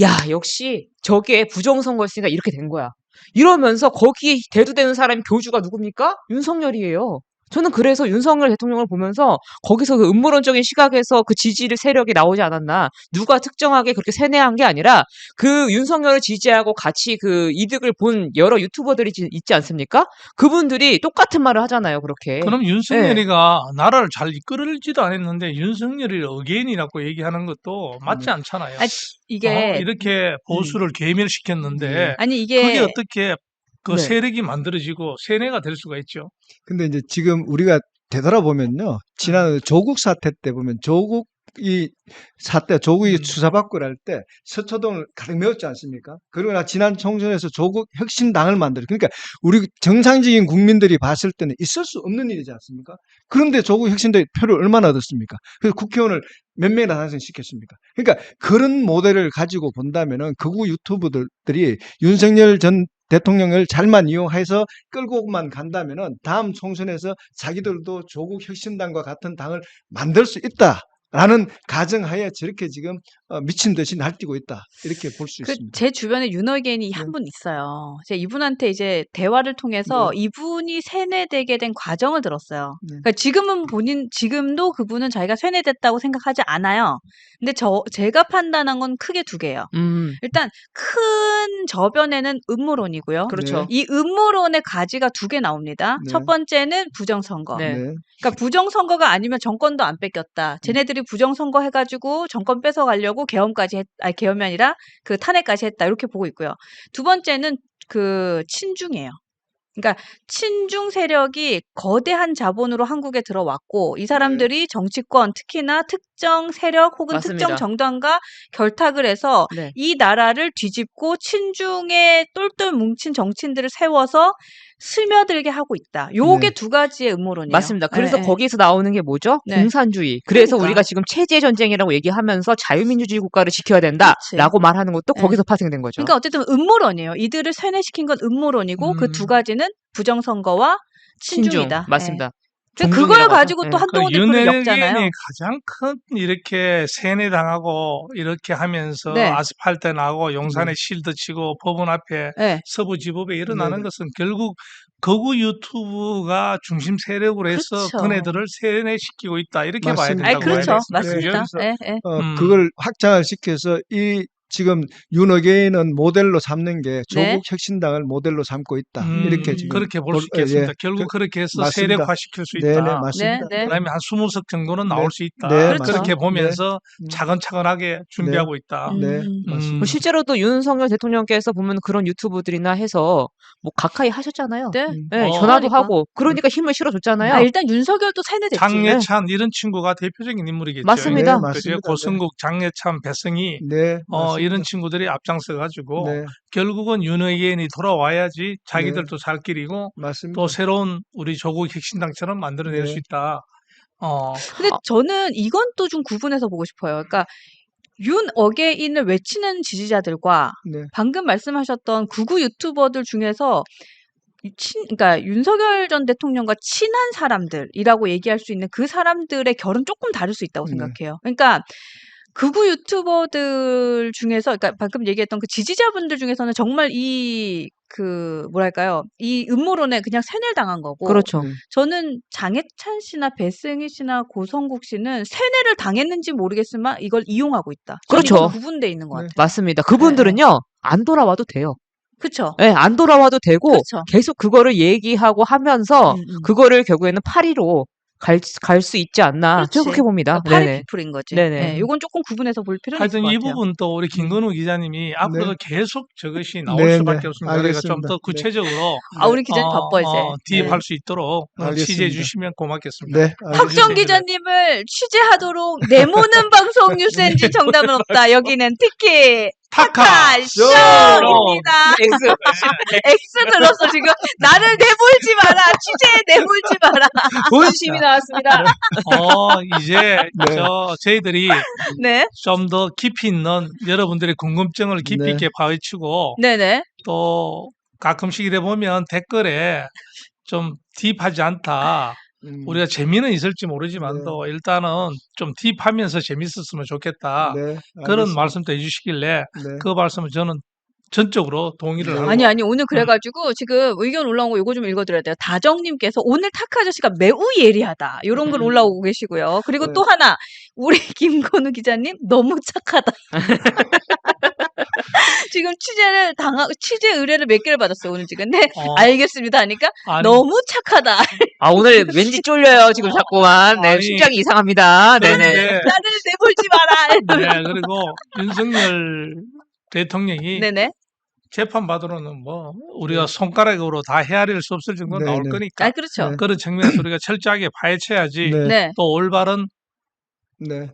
야 역시 저게 부정선거였으니까 이렇게 된 거야. 이러면서 거기 대두되는 사람이 교주가 누굽니까? 윤석열이에요. 저는 그래서 윤석열 대통령을 보면서 거기서 그 음모론적인 시각에서 그 지지를 세력이 나오지 않았나. 누가 특정하게 그렇게 세뇌한 게 아니라 그 윤석열을 지지하고 같이 그 이득을 본 여러 유튜버들이 있지 않습니까? 그분들이 똑같은 말을 하잖아요. 그렇게. 그럼 윤석열이가 나라를 잘 이끌지도 않았는데 윤석열이 어게인이라고 얘기하는 것도 맞지 않잖아요. 아, 이게 이렇게 보수를 괴멸시켰는데 아니 그게 이게 어떻게 그 네. 세력이 만들어지고 세뇌가 될 수가 있죠. 근데 이제 지금 우리가 되돌아보면요. 지난 조국 사태 때 보면 조국이 조국이 수사받고 할 때 서초동을 가득 메웠지 않습니까? 그러나 지난 총선에서 조국 혁신당을 만들어. 그러니까 우리 정상적인 국민들이 봤을 때는 있을 수 없는 일이지 않습니까? 그런데 조국 혁신당이 표를 얼마나 얻었습니까? 그래서 국회의원을 몇 명이나 당선시켰습니까? 그러니까 그런 모델을 가지고 본다면은 극우 유튜버들이 윤석열 전 대통령을 잘만 이용해서 끌고만 간다면은 다음 총선에서 자기들도 조국 혁신당과 같은 당을 만들 수 있다라는 가정하에 저렇게 지금 미친 듯이 날뛰고 있다 이렇게 볼 수 있습니다. 제 주변에 윤어게인이 한 분 있어요. 제가 이분한테 이제 대화를 통해서 이분이 세뇌되게 된 과정을 들었어요. 네. 그러니까 지금도 그분은 자기가 세뇌됐다고 생각하지 않아요. 근데 제가 판단한 건 크게 두 개예요. 일단 큰 저변에는 음모론이고요. 그렇죠. 이 음모론의 가지가 두 개 나옵니다. 네. 첫 번째는 부정선거. 네. 그러니까 부정선거가 아니면 정권도 안 뺏겼다. 쟤네들이 부정선거 해가지고 정권 뺏어가려고 계엄이 아니라 그 탄핵까지 했다. 이렇게 보고 있고요. 두 번째는 그 친중이에요. 그러니까 친중 세력이 거대한 자본으로 한국에 들어왔고 이 사람들이 정치권 특히나 특정 세력 혹은 맞습니다. 특정 정당과 결탁을 해서 네. 이 나라를 뒤집고 친중에 똘똘 뭉친 정치인들을 세워서 스며들게 하고 있다. 요게 네. 두 가지의 음모론이에요. 맞습니다. 그래서 네, 거기서 나오는 게 뭐죠? 네. 공산주의. 그래서 그러니까. 우리가 지금 체제 전쟁이라고 얘기하면서 자유민주주의 국가를 지켜야 그렇지. 된다라고 말하는 것도 네. 거기서 파생된 거죠. 그러니까 어쨌든 음모론이에요. 이들을 세뇌시킨 건 음모론이고 그 두 가지는 부정선거와 친중이다. 맞습니다. 네. 그걸 종중이라고 가지고 하죠. 또 네. 한동훈 대표를 엮잖아요. 윤핵인이 가장 큰 이렇게 세뇌당하고 이렇게 하면서 네. 아스팔트 나고 용산에 실드 치고 법원 앞에 네. 서부지법에 일어나는 네. 것은 결국 극우 유튜브가 중심 세력으로 해서 그렇죠. 그네들을 세뇌시키고 있다 이렇게 봐야 맞습니다. 된다고 그렇죠. 봐야 되겠습니다. 맞습니다. 그래서 예, 예. 그걸 확장을 시켜서 이 지금 윤어게인은 모델로 삼는 게 조국 네. 혁신당을 모델로 삼고 있다. 이렇게 지금 그렇게 볼 수 있겠습니다. 예. 결국 그렇게 해서 맞습니다. 세력화시킬 수 네네 있다. 맞습니다. 네. 그다음에 한 20석 정도는 나올 네. 수 있다. 네, 그렇죠. 그렇게 맞습니다. 보면서 네. 차근차근하게 준비하고 있다. 네, 음. 맞습니다. 뭐 실제로도 윤석열 대통령께서 보면 그런 유튜브들이나 해서 뭐 가까이 하셨잖아요. 네. 네, 어. 전화도 그러니까. 하고 그러니까 힘을 실어줬잖아요. 아, 일단 윤석열도 세뇌됐지. 장예찬 이런 친구가 대표적인 인물이겠죠. 맞습니다. 네, 그죠? 맞습니다. 고승국, 장예찬, 배승희 네, 맞습니다. 이런 친구들이 앞장서 가지고 네, 결국은 윤핵관이 돌아와야지 자기들도 살 길이고 맞습니다. 또 새로운 우리 조국 혁신당처럼 만들어낼 네. 수 있다. 근데 저는 이건 또 좀 구분해서 보고 싶어요. 그러니까 윤어게인을 외치는 지지자들과 네, 방금 말씀하셨던 극우 유튜버들 중에서 그러니까 윤석열 전 대통령과 친한 사람들이라고 얘기할 수 있는 그 사람들의 결은 조금 다를 수 있다고 네. 생각해요. 그러니까 극우 유튜버들 중에서, 그러니까 방금 얘기했던 그 지지자분들 중에서는 정말 뭐랄까요, 이 음모론에 그냥 세뇌를 당한 거고, 그렇죠. 네. 저는 장해찬 씨나 배승희 씨나 고성국 씨는 세뇌를 당했는지 모르겠지만 이걸 이용하고 있다. 저는 그렇죠. 이건 구분돼 있는 것 네. 같아요. 맞습니다. 그분들은요 안 돌아와도 돼요. 그렇죠. 네, 안 돌아와도 되고 그렇죠. 계속 그거를 얘기하고 하면서 음. 그거를 결국에는 파리로 갈 수 있지 않나 그렇지. 저는 그렇게 봅니다. 그러니까 파리 네네. 피플인 거지. 네네. 네, 이건 조금 구분해서 볼 필요는 있을 하여튼 것 이 같아요. 부분 또 우리 김건우 기자님이 앞으로도 계속 저것이 나올 네, 수밖에 네. 없습니다. 그러니까 좀 알겠습니다. 더 네. 구체적으로 아, 우리 기자님 바빠 이제. 투입할 네. 수 있도록 알겠습니다. 취재해 주시면 고맙겠습니다. 네, 박정 알겠습니다. 기자님을 취재하도록 내모는 방송 뉴스엔진 정답은 없다. 여기는 특히 타카 쇼입니다. X 들었어 지금. 나를 내몰지 마라. 취재에 내몰지 마라. 본심이 나왔습니다. 이제 네. 저희들이 네, 좀 더 깊이 있는 여러분들의 궁금증을 깊이 네. 있게 파헤치고 네네. 또 가끔씩 이래 보면 댓글에 좀 딥하지 않다. 우리가 재미는 있을지 모르지만도 일단은 좀 딥하면서 재밌었으면 좋겠다. 네, 그런 알겠습니다. 말씀도 해주시길래 네. 그 말씀을 저는 전적으로 동의를 네. 하고 아니 오늘 그래가지고 지금 의견 올라온 거 이거 좀 읽어드려야 돼요. 다정님께서 오늘 타카 아저씨가 매우 예리하다 이런 글 올라오고 계시고요. 그리고 네. 또 하나 우리 김건우 기자님 너무 착하다. 지금 취재 의뢰를 몇 개를 받았어요 오늘 지금. 근데 알겠습니다 하니까 아니, 너무 착하다. 아 오늘 왠지 쫄려요 지금 자꾸만. 네, 아니, 심장이 이상합니다. 네네. 그런데 나를 내몰지 마라. 네, 그리고 윤석열 대통령이 네네. 재판 받으러는 뭐 우리가 손가락으로 다 헤아릴 수 없을 정도 네, 나올 네. 거니까 아 그렇죠. 네. 그런 측면에서 우리가 철저하게 파헤쳐야지 네. 네. 또 올바른 네,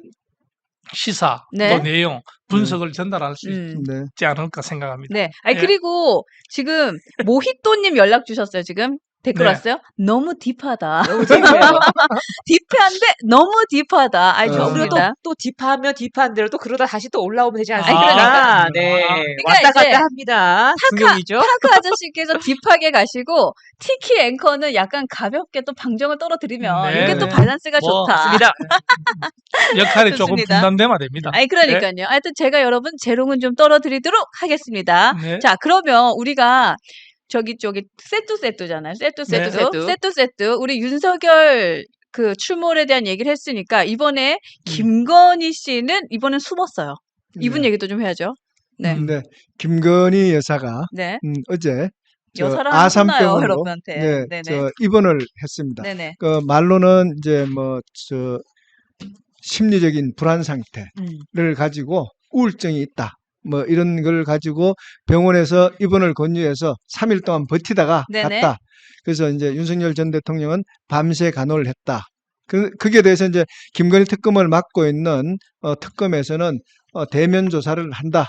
시사 네. 또 내용 분석을 전달할 수 네. 있지 않을까 생각합니다. 네. 아니 예. 그리고 지금 모히또님 연락 주셨어요 지금. 댓글 네. 왔어요? 너무 딥하다. 너무 재밌어요. 딥한데 너무 딥하다. 아이 어. 우리가 좋습니다. 또 딥하면 딥한 대로 또 그러다 다시 또 올라오면 되지 아니, 않습니까? 그러니까. 네. 그러니까 왔다 이제 갔다 합니다. 중용이죠. 타카 아저씨께서 딥하게 가시고 티키 앵커는 약간 가볍게 또 방정을 떨어뜨리면 네, 이게 또 네. 밸런스가 뭐, 좋다. 맞습니다. 역할이 조금 좋습니다. 분담되면 됩니다. 아니 그러니까요. 하여튼 제가 여러분 재롱은 좀 떨어뜨리도록 하겠습니다. 네. 자 그러면 우리가 저기 세뚜잖아요. 네. 세뚜. 우리 윤석열 그 출몰에 대한 얘기를 했으니까 이번에 김건희 씨는 이번엔 숨었어요. 이분 네. 얘기도 좀 해야죠. 네. 네. 김건희 여사가 네. 어제 저 여사를 하나 쏘나요, 아산병원으로 여러분한테. 네, 네네. 저 입원을 했습니다. 네네. 그 말로는 이제 심리적인 불안 상태를 가지고 우울증이 있다. 뭐 이런 걸 가지고 병원에서 입원을 권유해서 3일 동안 버티다가 네네. 갔다. 그래서 이제 윤석열 전 대통령은 밤새 간호를 했다. 그게 대해서 이제 김건희 특검을 맡고 있는 특검에서는 대면 조사를 한다.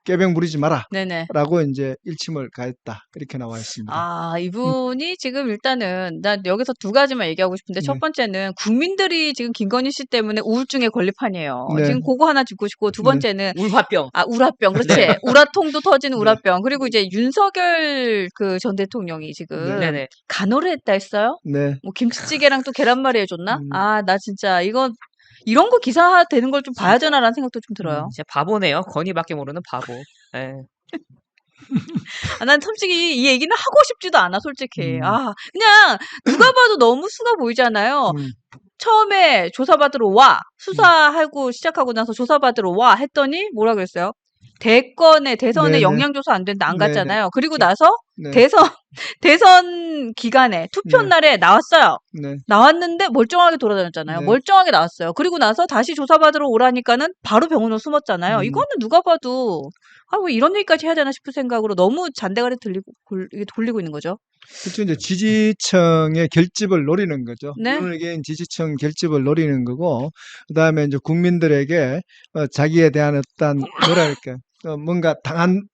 꾀병 부리지 마라. 네네. 라고 이제 일침을 가했다. 이렇게 나와 있습니다. 아, 이분이 지금 일단은, 난 여기서 두 가지만 얘기하고 싶은데, 네. 첫 번째는 국민들이 지금 김건희 씨 때문에 우울증에 권리판이에요. 네. 지금 그거 하나 짚고 싶고, 두 네. 번째는, 울화병. 우라병, 그렇지. 네. 우라통도 터지는 네. 우라병. 그리고 이제 윤석열 그 전 대통령이 지금 네네. 간호를 했다 했어요? 네. 뭐 김치찌개랑 또 계란말이 해줬나? 음. 아, 나 진짜 이런 거 기사 되는 걸 좀 봐야 되나라는 생각도 좀 들어요. 진짜 바보네요. 건이밖에 모르는 바보. 네. 아, 난 솔직히 이 얘기는 하고 싶지도 않아, 솔직히. 음. 아, 그냥 누가 봐도 너무 수가 보이잖아요. 처음에 조사받으러 와. 수사하고 시작하고 나서 조사받으러 와 했더니 뭐라 그랬어요? 대선에 네네. 영향조사 안 된다 안 네네. 갔잖아요. 그리고 나서 네. 대선 기간에 투표 네. 날에 나왔어요. 네. 나왔는데 멀쩡하게 돌아다녔잖아요. 네. 멀쩡하게 나왔어요. 그리고 나서 다시 조사받으러 오라니까는 바로 병원으로 숨었잖아요. 이거는 누가 봐도 왜 이런 얘기까지 해야 되나 싶은 생각으로 너무 잔대가리 이게 돌리고 있는 거죠. 그렇죠. 이제 지지층의 결집을 노리는 거죠. 네. 눈을 개인 지지층 결집을 노리는 거고, 그다음에 이제 국민들에게 자기에 대한 어떤 뭐랄까 뭔가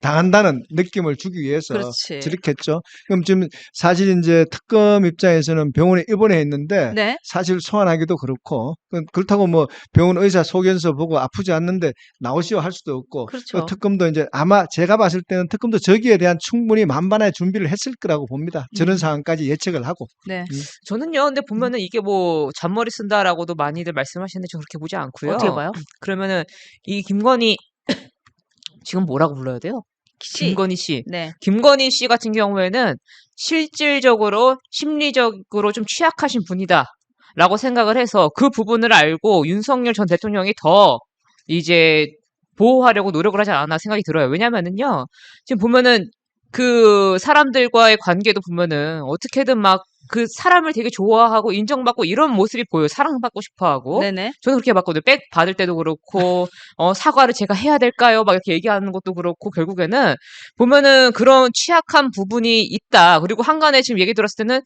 당한다는 느낌을 주기 위해서 그렇지. 저렇게 했죠. 그럼 지금 사실 이제 특검 입장에서는 병원에 입원했는데 네. 사실 소환하기도 그렇고 그렇다고 뭐 병원 의사 소견서 보고 아프지 않는데 나오시오 할 수도 없고 그렇죠. 특검도 이제 아마 제가 봤을 때는 특검도 저기에 대한 충분히 만반의 준비를 했을 거라고 봅니다. 저런 상황까지 예측을 하고. 네. 저는요, 근데 보면은 이게 뭐 잔머리 쓴다라고도 많이들 말씀하시는데 저 그렇게 보지 않고요. 어떻게 봐요? 그러면은 이 김건희 지금 뭐라고 불러야 돼요? 씨. 김건희 씨. 네. 김건희 씨 같은 경우에는 실질적으로 심리적으로 좀 취약하신 분이다. 라고 생각을 해서 그 부분을 알고 윤석열 전 대통령이 더 이제 보호하려고 노력을 하지 않았나 생각이 들어요. 왜냐면은요, 지금 보면은 그 사람들과의 관계도 보면은 어떻게든 막 그 사람을 되게 좋아하고 인정받고 이런 모습이 보여요. 사랑받고 싶어 하고. 네네. 저는 그렇게 봤거든요. 백 받을 때도 그렇고, 사과를 제가 해야 될까요? 막 이렇게 얘기하는 것도 그렇고, 결국에는 보면은 그런 취약한 부분이 있다. 그리고 한간에 지금 얘기 들었을 때는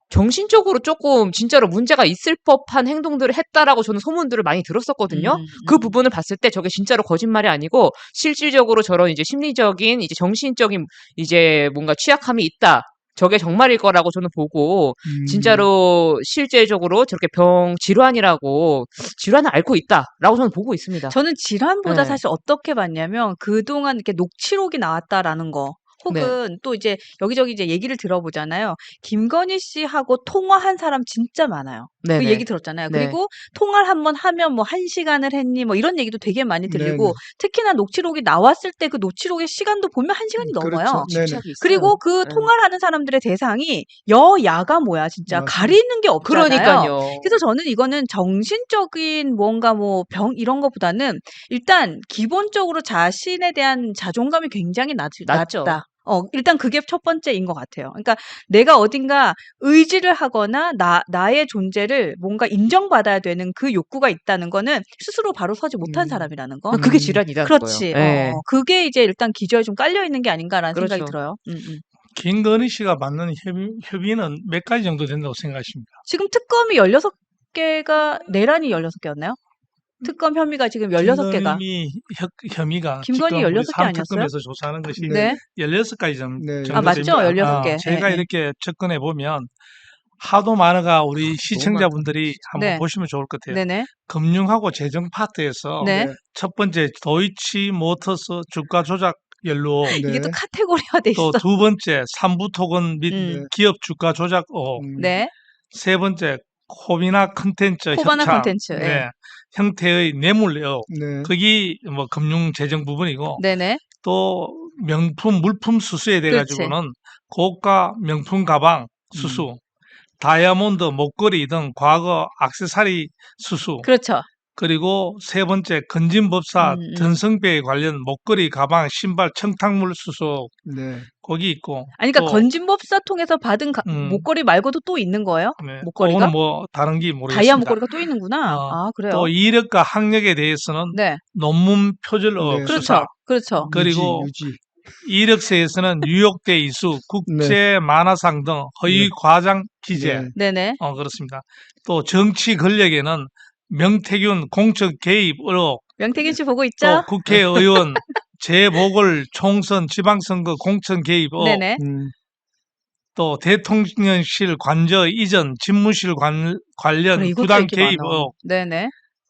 정신적으로 조금 진짜로 문제가 있을 법한 행동들을 했다라고 저는 소문들을 많이 들었었거든요. 그 부분을 봤을 때 저게 진짜로 거짓말이 아니고 실질적으로 저런 이제 심리적인 이제 정신적인 이제 뭔가 취약함이 있다. 저게 정말일 거라고 저는 보고 진짜로 실제적으로 저렇게 질환이라고 질환을 앓고 있다라고 저는 보고 있습니다. 저는 질환보다 네. 사실 어떻게 봤냐면 그동안 이렇게 녹취록이 나왔다라는 거. 혹은 또 이제 여기저기 이제 얘기를 들어보잖아요. 김건희 씨하고 통화한 사람 진짜 많아요. 그 네네. 얘기 들었잖아요. 네. 그리고 통화를 한번 하면 뭐 1시간을 했니 뭐 이런 얘기도 되게 많이 들리고 네네. 특히나 녹취록이 나왔을 때 그 녹취록의 시간도 보면 1시간이 넘어요. 그렇죠. 네네. 집착이 있어요. 그리고 그 네. 통화를 하는 사람들의 대상이 여야가 뭐야 진짜 맞습니다. 가리는 게 없잖아요. 그러니까요. 그래서 저는 이거는 정신적인 뭔가 뭐 병 이런 것보다는 일단 기본적으로 자신에 대한 자존감이 굉장히 낮죠. 낮다. 일단 그게 첫 번째인 것 같아요. 그러니까 내가 어딘가 의지를 하거나 나의 존재를 뭔가 인정받아야 되는 그 욕구가 있다는 거는 스스로 바로 서지 못한 사람이라는 거. 그게 질환이라는 그렇지. 거예요. 네. 그게 이제 일단 기저에 좀 깔려 있는 게 아닌가라는 그렇죠. 생각이 들어요. 김건희 씨가 받는 협의는 몇 가지 정도 된다고 생각하십니까? 지금 특검이 16개가 내란이 16개였나요? 특검 혐의가 지금 16개가. 혐의가 김건희 지금 우리 16개 아니었어요? 삼특검에서 조사하는 것이 네. 16가지 정도 네. 됩니다. 아, 맞죠? 16개. 제가 예, 예. 이렇게 접근해 보면 하도 많아가 우리 시청자분들이 한번 네. 보시면 좋을 것 같아요. 네네. 금융하고 재정 파트에서 네. 첫 번째 도이치 모터스 주가 조작 연루, 네. 이게 또 카테고리화 돼 있어. 또 두 번째 삼부토건 및 음. 기업 주가 조작 의혹, 네. 세 번째 코비나 컨텐츠 코바나 협찬, 콘텐츠. 예. 네, 형태의 뇌물 의혹, 네. 그게 뭐 금융 재정 부분이고 네네. 또 명품 물품 수수에 대해 가지고는 고가 명품 가방 수수, 다이아몬드 목걸이 등 과거 액세서리 수수, 그렇죠. 그리고 세 번째 건진법사 전성배에 관련 목걸이 가방 신발 청탁물 수수 네. 거기 있고 아니, 그러니까 또, 건진법사 통해서 받은 목걸이 말고도 또 있는 거예요? 네, 목걸이가? 그거는 뭐 다른 게 모르겠습니다. 다이아 목걸이가 또 있는구나. 어, 아, 그래요? 또 이력과 학력에 대해서는 네. 논문 표절 의혹 네. 수사, 그렇죠. 그리고 유지. 이력서에서는 뉴욕대 이수, 국제 만화상 등 허위 네. 과장 기재. 네. 네네. 그렇습니다. 또 정치 권력에는 명태균 공적 개입 의혹, 명태균 씨 보고 또 있죠? 국회의원 재보궐 총선 지방선거 공천 개입 의혹, 네네. 또 대통령실 관저 이전 집무실 관련 그래, 이것도 부당 얘기 개입 많아. 의혹, 네네.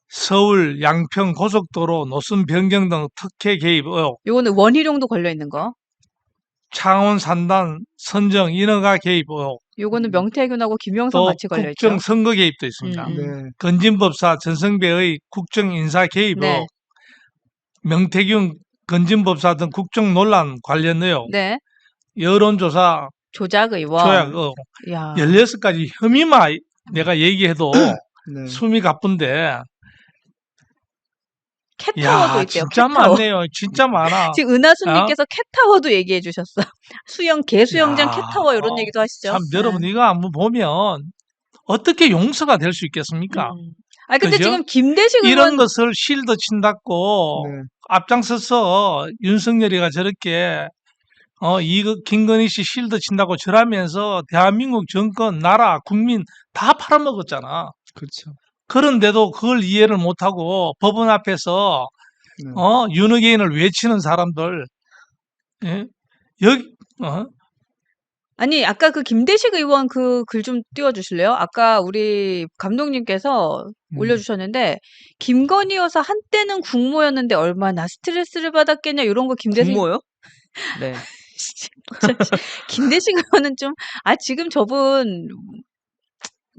서울 양평 고속도로 노선 변경 등 특혜 개입 의혹, 요거는 원희룡도 걸려 있는 거. 창원 산단 선정 인허가 개입 의혹, 요거는 명태균하고 김영선 또 같이 걸려 있죠. 국정 선거 개입도 있습니다. 네. 건진법사 전성배의 국정 인사 개입 네. 의혹, 명태균 건진법사 등 국정 논란 관련 의혹, 네. 여론조사 조작 의원. 조약 의혹, 야. 16가지 혐의만 내가 얘기해도 네. 숨이 가쁜데 캣타워도 야 있대요. 진짜 캣타워. 많네요. 진짜 많아. 지금 은하수님께서 캣타워도 얘기해 주셨어. 개수영장 야, 캣타워 이런 얘기도 하시죠. 참 여러분 이거 한번 보면 어떻게 용서가 될 수 있겠습니까? 아 근데 그죠? 지금 김대식 이런 의원 것을 실드 친다고 네. 앞장서서 윤석열이가 저렇게 김건희 씨 실드 친다고 절하면서 대한민국 정권, 나라, 국민 다 팔아먹었잖아. 그렇죠. 그런데도 그걸 이해를 못하고 법원 앞에서 네. 윤어게인을 외치는 사람들, 예? 여기 아니 아까 그 김대식 의원 그 글 좀 띄워주실래요? 아까 우리 감독님께서 올려주셨는데 김건희 여사 한때는 국모였는데 얼마나 스트레스를 받았겠냐 이런 거 김대식 국모요? 네. 김대식 의원은 좀 지금 저분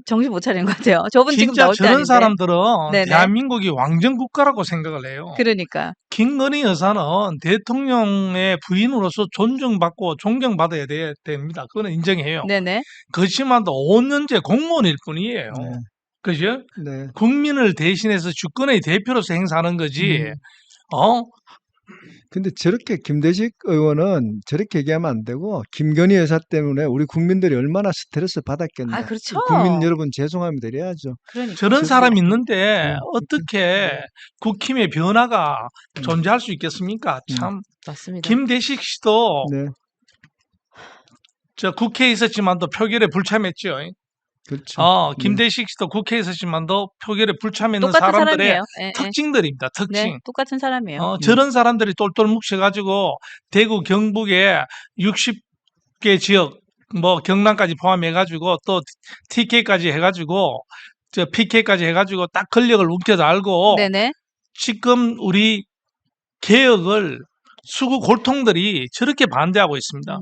정신 못 차리는 것 같아요. 저분 지금 진짜 나올 때 저런 아닌데. 사람들은 네네. 대한민국이 왕정국가라고 생각을 해요. 그러니까. 김건희 여사는 대통령의 부인으로서 존중받고 존경받아야 됩니다. 그거는 인정해요. 네네. 그렇지만도 5년째 공무원일 뿐이에요. 네. 그죠? 네. 국민을 대신해서 주권의 대표로서 행사하는 거지. 근데 저렇게 김대식 의원은 저렇게 얘기하면 안 되고 김건희 여사 때문에 우리 국민들이 얼마나 스트레스 받았겠나. 그렇죠. 국민 여러분 죄송합니다 이래야죠. 그러니까. 저런 사람이 있는데 네. 어떻게 국힘의 변화가 존재할 수 있겠습니까? 참. 맞습니다. 김대식 씨도 네. 저 국회에 있었지만도 표결에 불참했죠. 그렇죠. 김대식 씨도 국회에 있었지만도 표결에 불참했는 똑같은 사람들의 사람이에요. 예, 예. 특징들입니다. 특징. 네, 똑같은 사람이에요. 저런 사람들이 똘똘 뭉쳐가지고 대구 경북에 60개 지역 뭐 경남까지 포함해가지고 또 TK까지 해가지고 저 PK까지 해가지고 딱 권력을 움켜쥐고 네네. 지금 우리 개혁을 수구 골통들이 저렇게 반대하고 있습니다.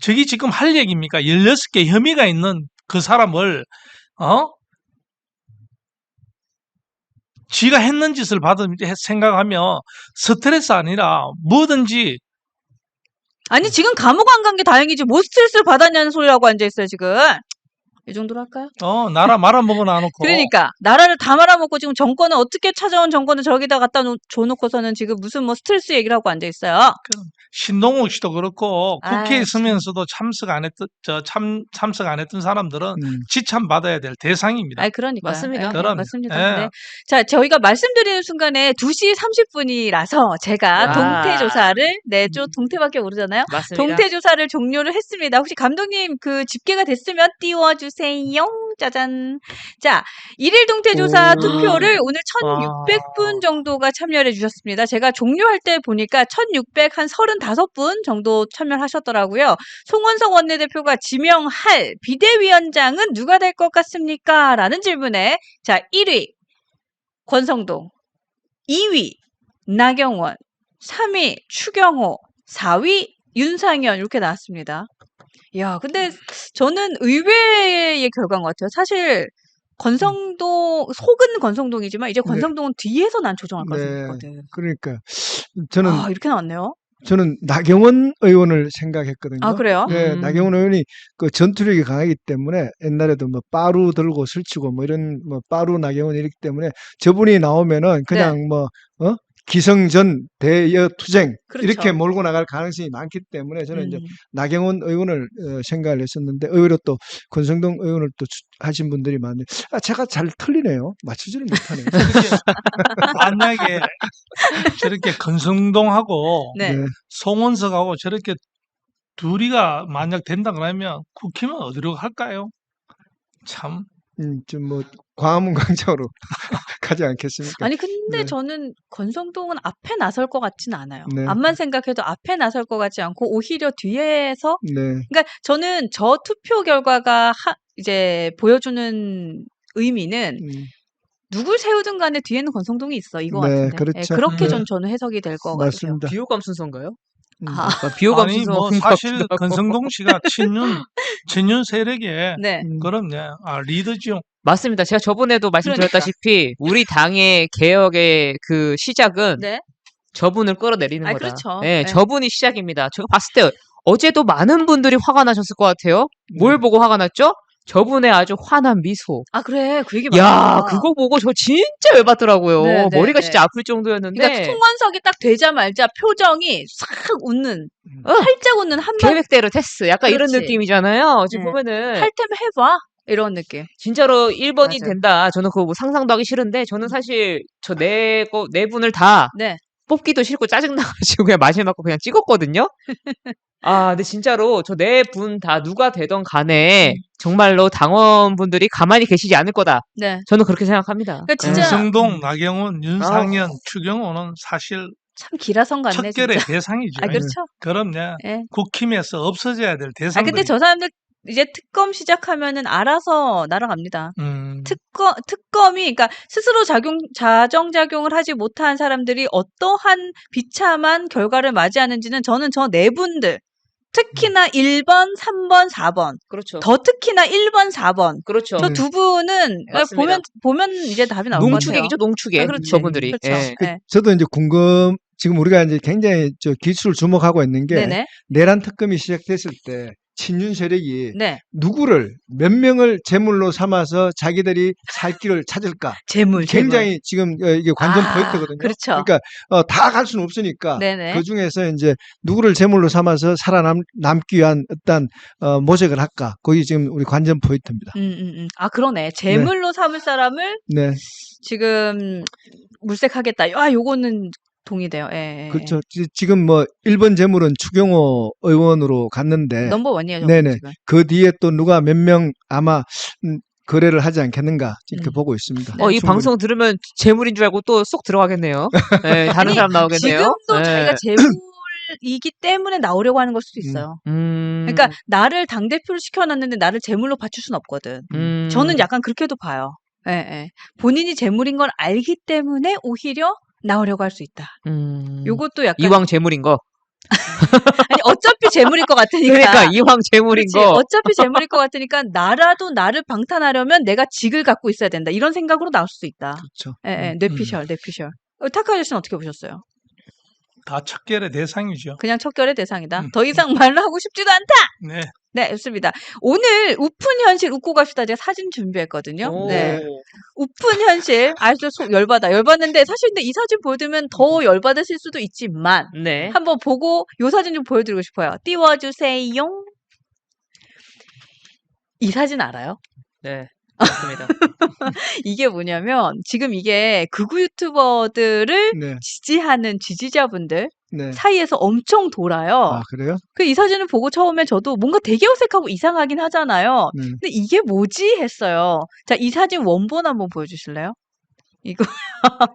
저게 지금 할 얘기입니까? 16개 혐의가 있는 그 사람을 지가 했는 짓을 생각하면 스트레스 아니라 뭐든지 아니 지금 감옥 안 간 게 다행이지 뭐 스트레스를 받았냐는 소리라고 앉아있어요 지금. 이 정도로 할까요? 나라 말아먹어 놔놓고 그러니까 나라를 다 말아먹고 지금 정권은 어떻게 찾아온 정권을 저기다 갖다 줘놓고서는 지금 무슨 뭐 스트레스 얘기를 하고 앉아있어요. 신동욱 씨도 그렇고 국회에 아이, 있으면서도 참석 안 했던 사람들은 지참 받아야 될 대상입니다. 그러니까. 맞습니다. 그럼요. 맞습니다. 예. 네. 자, 저희가 말씀드리는 순간에 2시 30분이라서 제가 와. 동태 조사를 좀 동태밖에 모르잖아요. 맞습니다. 동태 조사를 종료를 했습니다. 혹시 감독님 그 집계가 됐으면 띄워주세요. 짜잔. 자, 1일 동태 조사 투표를 오늘 1,600분 정도가 참여해 주셨습니다. 제가 종료할 때 보니까 1,635분 정도 참여하셨더라고요. 송원석 원내대표가 지명할 비대위원장은 누가 될 것 같습니까? 라는 질문에 자, 1위 권성동, 2위 나경원, 3위 추경호, 4위 윤상현 이렇게 나왔습니다. 야, 근데 저는 의외의 결과인 것 같아요. 사실 속은 권성동이지만 이제 권성동은 뒤에서 난 조정할 것 같거든. 그러니까 저는 이렇게 나왔네요. 저는 나경원 의원을 생각했거든요. 그래요? 네, 나경원 의원이 그 전투력이 강하기 때문에 옛날에도 뭐 빠루 들고 설치고 뭐 이런 뭐 빠루 나경원 이렇기 때문에 저분이 나오면은 그냥 기성전 대여투쟁 그렇죠. 이렇게 몰고 나갈 가능성이 많기 때문에 저는 이제 나경원 의원을 생각을 했었는데 의외로 또 권성동 의원을 또 하신 분들이 많네요. 제가 잘 틀리네요. 맞추지를 못하네요. 만약에 저렇게 권성동하고 네. 송원석하고 저렇게 둘이가 만약 된다 그러면 국힘은 어디로 갈까요? 참. 좀 뭐 광화문광장으로 가지 않겠습니까? 아니 근데 네. 저는 권성동은 앞에 나설 것 같지는 않아요. 네. 앞만 생각해도 앞에 나설 것 같지 않고 오히려 뒤에서 네. 그러니까 저는 저 투표 결과가 이제 보여주는 의미는 누굴 세우든 간에 뒤에는 권성동이 있어 이거 네, 같은데. 그렇죠. 그렇게 네. 저는 해석이 될 것 같아요. 맞습니다. 비호감 순서인가요? 아, 비호감 아니 순서. 뭐 사실 권성동 씨가 친윤 세력의 네. 그럼요. 리더죠. 맞습니다. 제가 저번에도 말씀드렸다시피 우리 당의 개혁의 그 시작은 네. 저분을 끌어내리는 거다. 그렇죠. 네, 네. 저분이 시작입니다. 제가 봤을 때 어제도 많은 분들이 화가 나셨을 것 같아요. 뭘 보고 화가 났죠? 저분의 아주 환한 미소. 아, 그래. 그 얘기 야, 많아. 그거 보고 저 진짜 열받더라고요. 네, 네, 머리가 네. 진짜 아플 정도였는데. 그러니까 송원석이 딱 되자마자 표정이 싹 웃는, 어, 살짝 웃는 한번 계획대로 테스. 약간 이런 그렇지. 느낌이잖아요. 지금 네. 보면은. 할 테면 해봐. 이런 느낌. 진짜로 1번이 맞아. 된다. 저는 그거 뭐 상상도 하기 싫은데, 저는 사실 저 네 분을 다 네. 뽑기도 싫고 짜증나가지고 그냥 마지막 거 그냥 찍었거든요. 아, 근데 진짜로 저 네 분 다 누가 되던 간에 정말로 당원분들이 가만히 계시지 않을 거다. 네. 저는 그렇게 생각합니다. 그러니까 진짜 권성동, 나경원, 윤상현, 추경호는 사실 참 기라성 같네, 척결의 진짜. 대상이죠. 아, 그렇죠. 그럼요. 예. 국힘에서 없어져야 될 아, 대상들이. 근데 저 사람들 이제 특검 시작하면은 알아서 날아갑니다. 특검이, 그러니까 스스로 자정작용을 하지 못한 사람들이 어떠한 비참한 결과를 맞이하는지는 저는 저 네 분들, 특히나 1번, 3번, 4번, 그렇죠. 더 특히나 1번, 4번. 그렇죠. 저 두 분은 맞습니다. 보면 이제 답이 나올 것 같아요. 농축액이죠, 농축액. 아, 그렇지. 저분들이. 그렇죠. 예. 네. 저도 이제 지금 우리가 이제 굉장히 기수를 주목하고 있는 게 네네. 내란 특검이 시작됐을 때 친윤 세력이 네. 누구를 몇 명을 제물로 삼아서 자기들이 살 길을 찾을까? 재물. 굉장히 지금 이게 관전 아, 포인트거든요. 그렇죠. 그러니까 다 갈 수는 없으니까 네네. 그 중에서 이제 누구를 제물로 삼아서 살아남기 위한 어떤 모색을 할까? 거기 지금 우리 관전 포인트입니다. 아, 그러네. 재물로 삼을 사람을 네, 지금 물색하겠다. 아, 요거는 동의돼요. 예, 예. 그렇죠. 지금 뭐 1번 제물은 추경호 의원으로 갔는데 넘버 원이에요. 네네. 지금. 그 뒤에 또 누가 몇 명 아마 거래를 하지 않겠는가 이렇게 보고 있습니다. 네. 이 충분히. 방송 들으면 재물인 줄 알고 또 쏙 들어가겠네요. 네, 다른 아니, 사람 나오겠네요. 지금도 네. 자기가 재물이기 때문에 나오려고 하는 걸 수도 있어요. 그러니까 나를 당대표로 시켜놨는데 나를 재물로 바칠 수는 없거든. 저는 약간 그렇게도 봐요. 예, 예. 본인이 재물인 걸 알기 때문에 오히려 나오려고 할 수 있다. 요것도 약간 이왕 재물인 거. 아니 어차피 재물일 것 같으니까. 그러니까 이왕 재물인 그렇지. 거. 어차피 재물일 것 같으니까 나라도 나를 방탄하려면 내가 직을 갖고 있어야 된다. 이런 생각으로 나올 수도 있다. 그렇죠. 예, 예. 뇌피셜. 타카 아저씨는 어떻게 보셨어요? 다 척결의 대상이죠. 그냥 척결의 대상이다. 더 이상 말로 하고 싶지도 않다. 네. 네, 좋습니다. 오늘 우픈 현실 웃고 갑시다. 제가 사진 준비했거든요. 오. 네. 우픈 현실. 아주 속 열받아. 열받는데 사실 근데 이 사진 보여드리면 더 열받으실 수도 있지만 네. 한번 보고 요 사진 좀 보여드리고 싶어요. 띄워주세요. 이 사진 알아요? 네. 맞습니다. 이게 뭐냐면 지금 이게 극우 유튜버들을 네, 지지하는 지지자분들 네. 사이에서 엄청 돌아요. 아 그래요? 그 이 사진을 보고 처음에 저도 뭔가 되게 어색하고 이상하긴 하잖아요. 네. 근데 이게 뭐지 했어요. 자, 이 사진 원본 한번 보여주실래요? 이거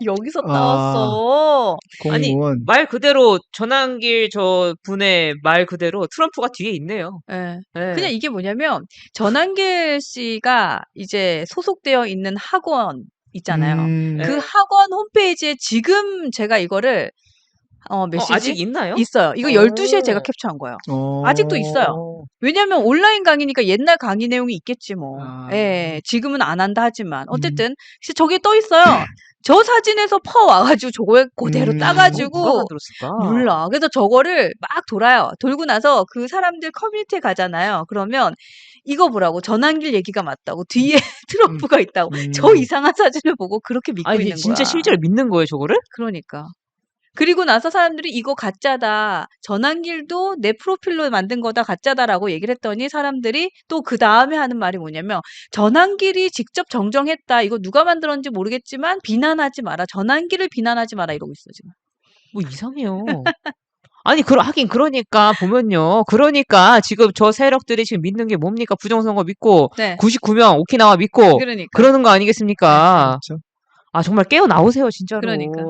여기서 아. 따왔어. 아니, 공무원. 말 그대로 전환길 저 분의 말 그대로 트럼프가 뒤에 있네요. 예. 네. 그냥 이게 뭐냐면 전한길 씨가 이제 소속되어 있는 학원 있잖아요. 네. 그 학원 홈페이지에 지금 제가 이거를 몇 시지? 아직 있나요? 있어요. 이거 오. 12시에 제가 캡처한 거예요. 아직도 있어요. 왜냐면 온라인 강의니까 옛날 강의 내용이 있겠지 뭐. 아. 예, 지금은 안 한다 하지만 어쨌든 저게 떠 있어요. 저 사진에서 퍼 와가지고 저거에 그대로 누가 따가지고 만들었을까? 몰라. 그래서 저거를 막 돌아요. 돌고 나서 그 사람들 커뮤니티에 가잖아요. 그러면 이거 보라고 전환길 얘기가 맞다고 뒤에 트럼프가 있다고 저 이상한 사진을 보고 그렇게 믿고 아니, 있는 진짜 거야. 실제로 믿는 거예요, 저거를? 그러니까. 그리고 나서 사람들이 이거 가짜다. 전환길도 내 프로필로 만든 거다. 가짜다라고 얘기를 했더니 사람들이 또 그 다음에 하는 말이 뭐냐면 전환길이 직접 정정했다. 이거 누가 만들었는지 모르겠지만 비난하지 마라. 전환길을 비난하지 마라. 이러고 있어 지금. 뭐 이상해요. 아니, 하긴 그러니까 보면요. 그러니까 지금 저 세력들이 지금 믿는 게 뭡니까? 부정선거 믿고 네. 99명 오키나와 믿고 그러니까. 그러는 거 아니겠습니까? 그렇죠. 아, 정말 깨어 나오세요, 진짜로. 그러니까.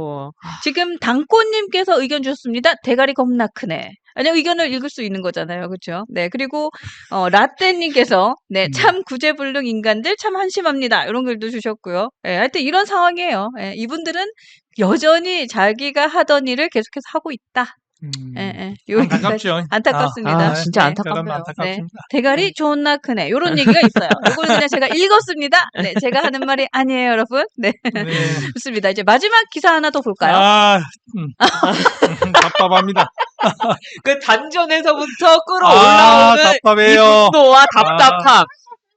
지금 당꽃님께서 의견 주셨습니다. 대가리 겁나 크네. 아니 의견을 읽을 수 있는 거잖아요, 그렇죠? 네, 그리고 라떼님께서 네, 참 구제불능 인간들 참 한심합니다. 이런 글도 주셨고요. 네, 하여튼 이런 상황이에요. 네, 이분들은 여전히 자기가 하던 일을 계속해서 하고 있다. 여기까지. 안타깝죠. 안타깝습니다. 아, 진짜 네. 안타깝네요. 네. 안타깝습니다. 대가리 존나 크네. 요런 얘기가 있어요. 요거는 그냥 제가 읽었습니다. 네, 제가 하는 말이 아니에요, 여러분. 네. 네. 좋습니다. 이제 마지막 기사 하나 더 볼까요? 답답합니다. 그 단전에서부터 아, 답답해요. 이 분노와 답답함.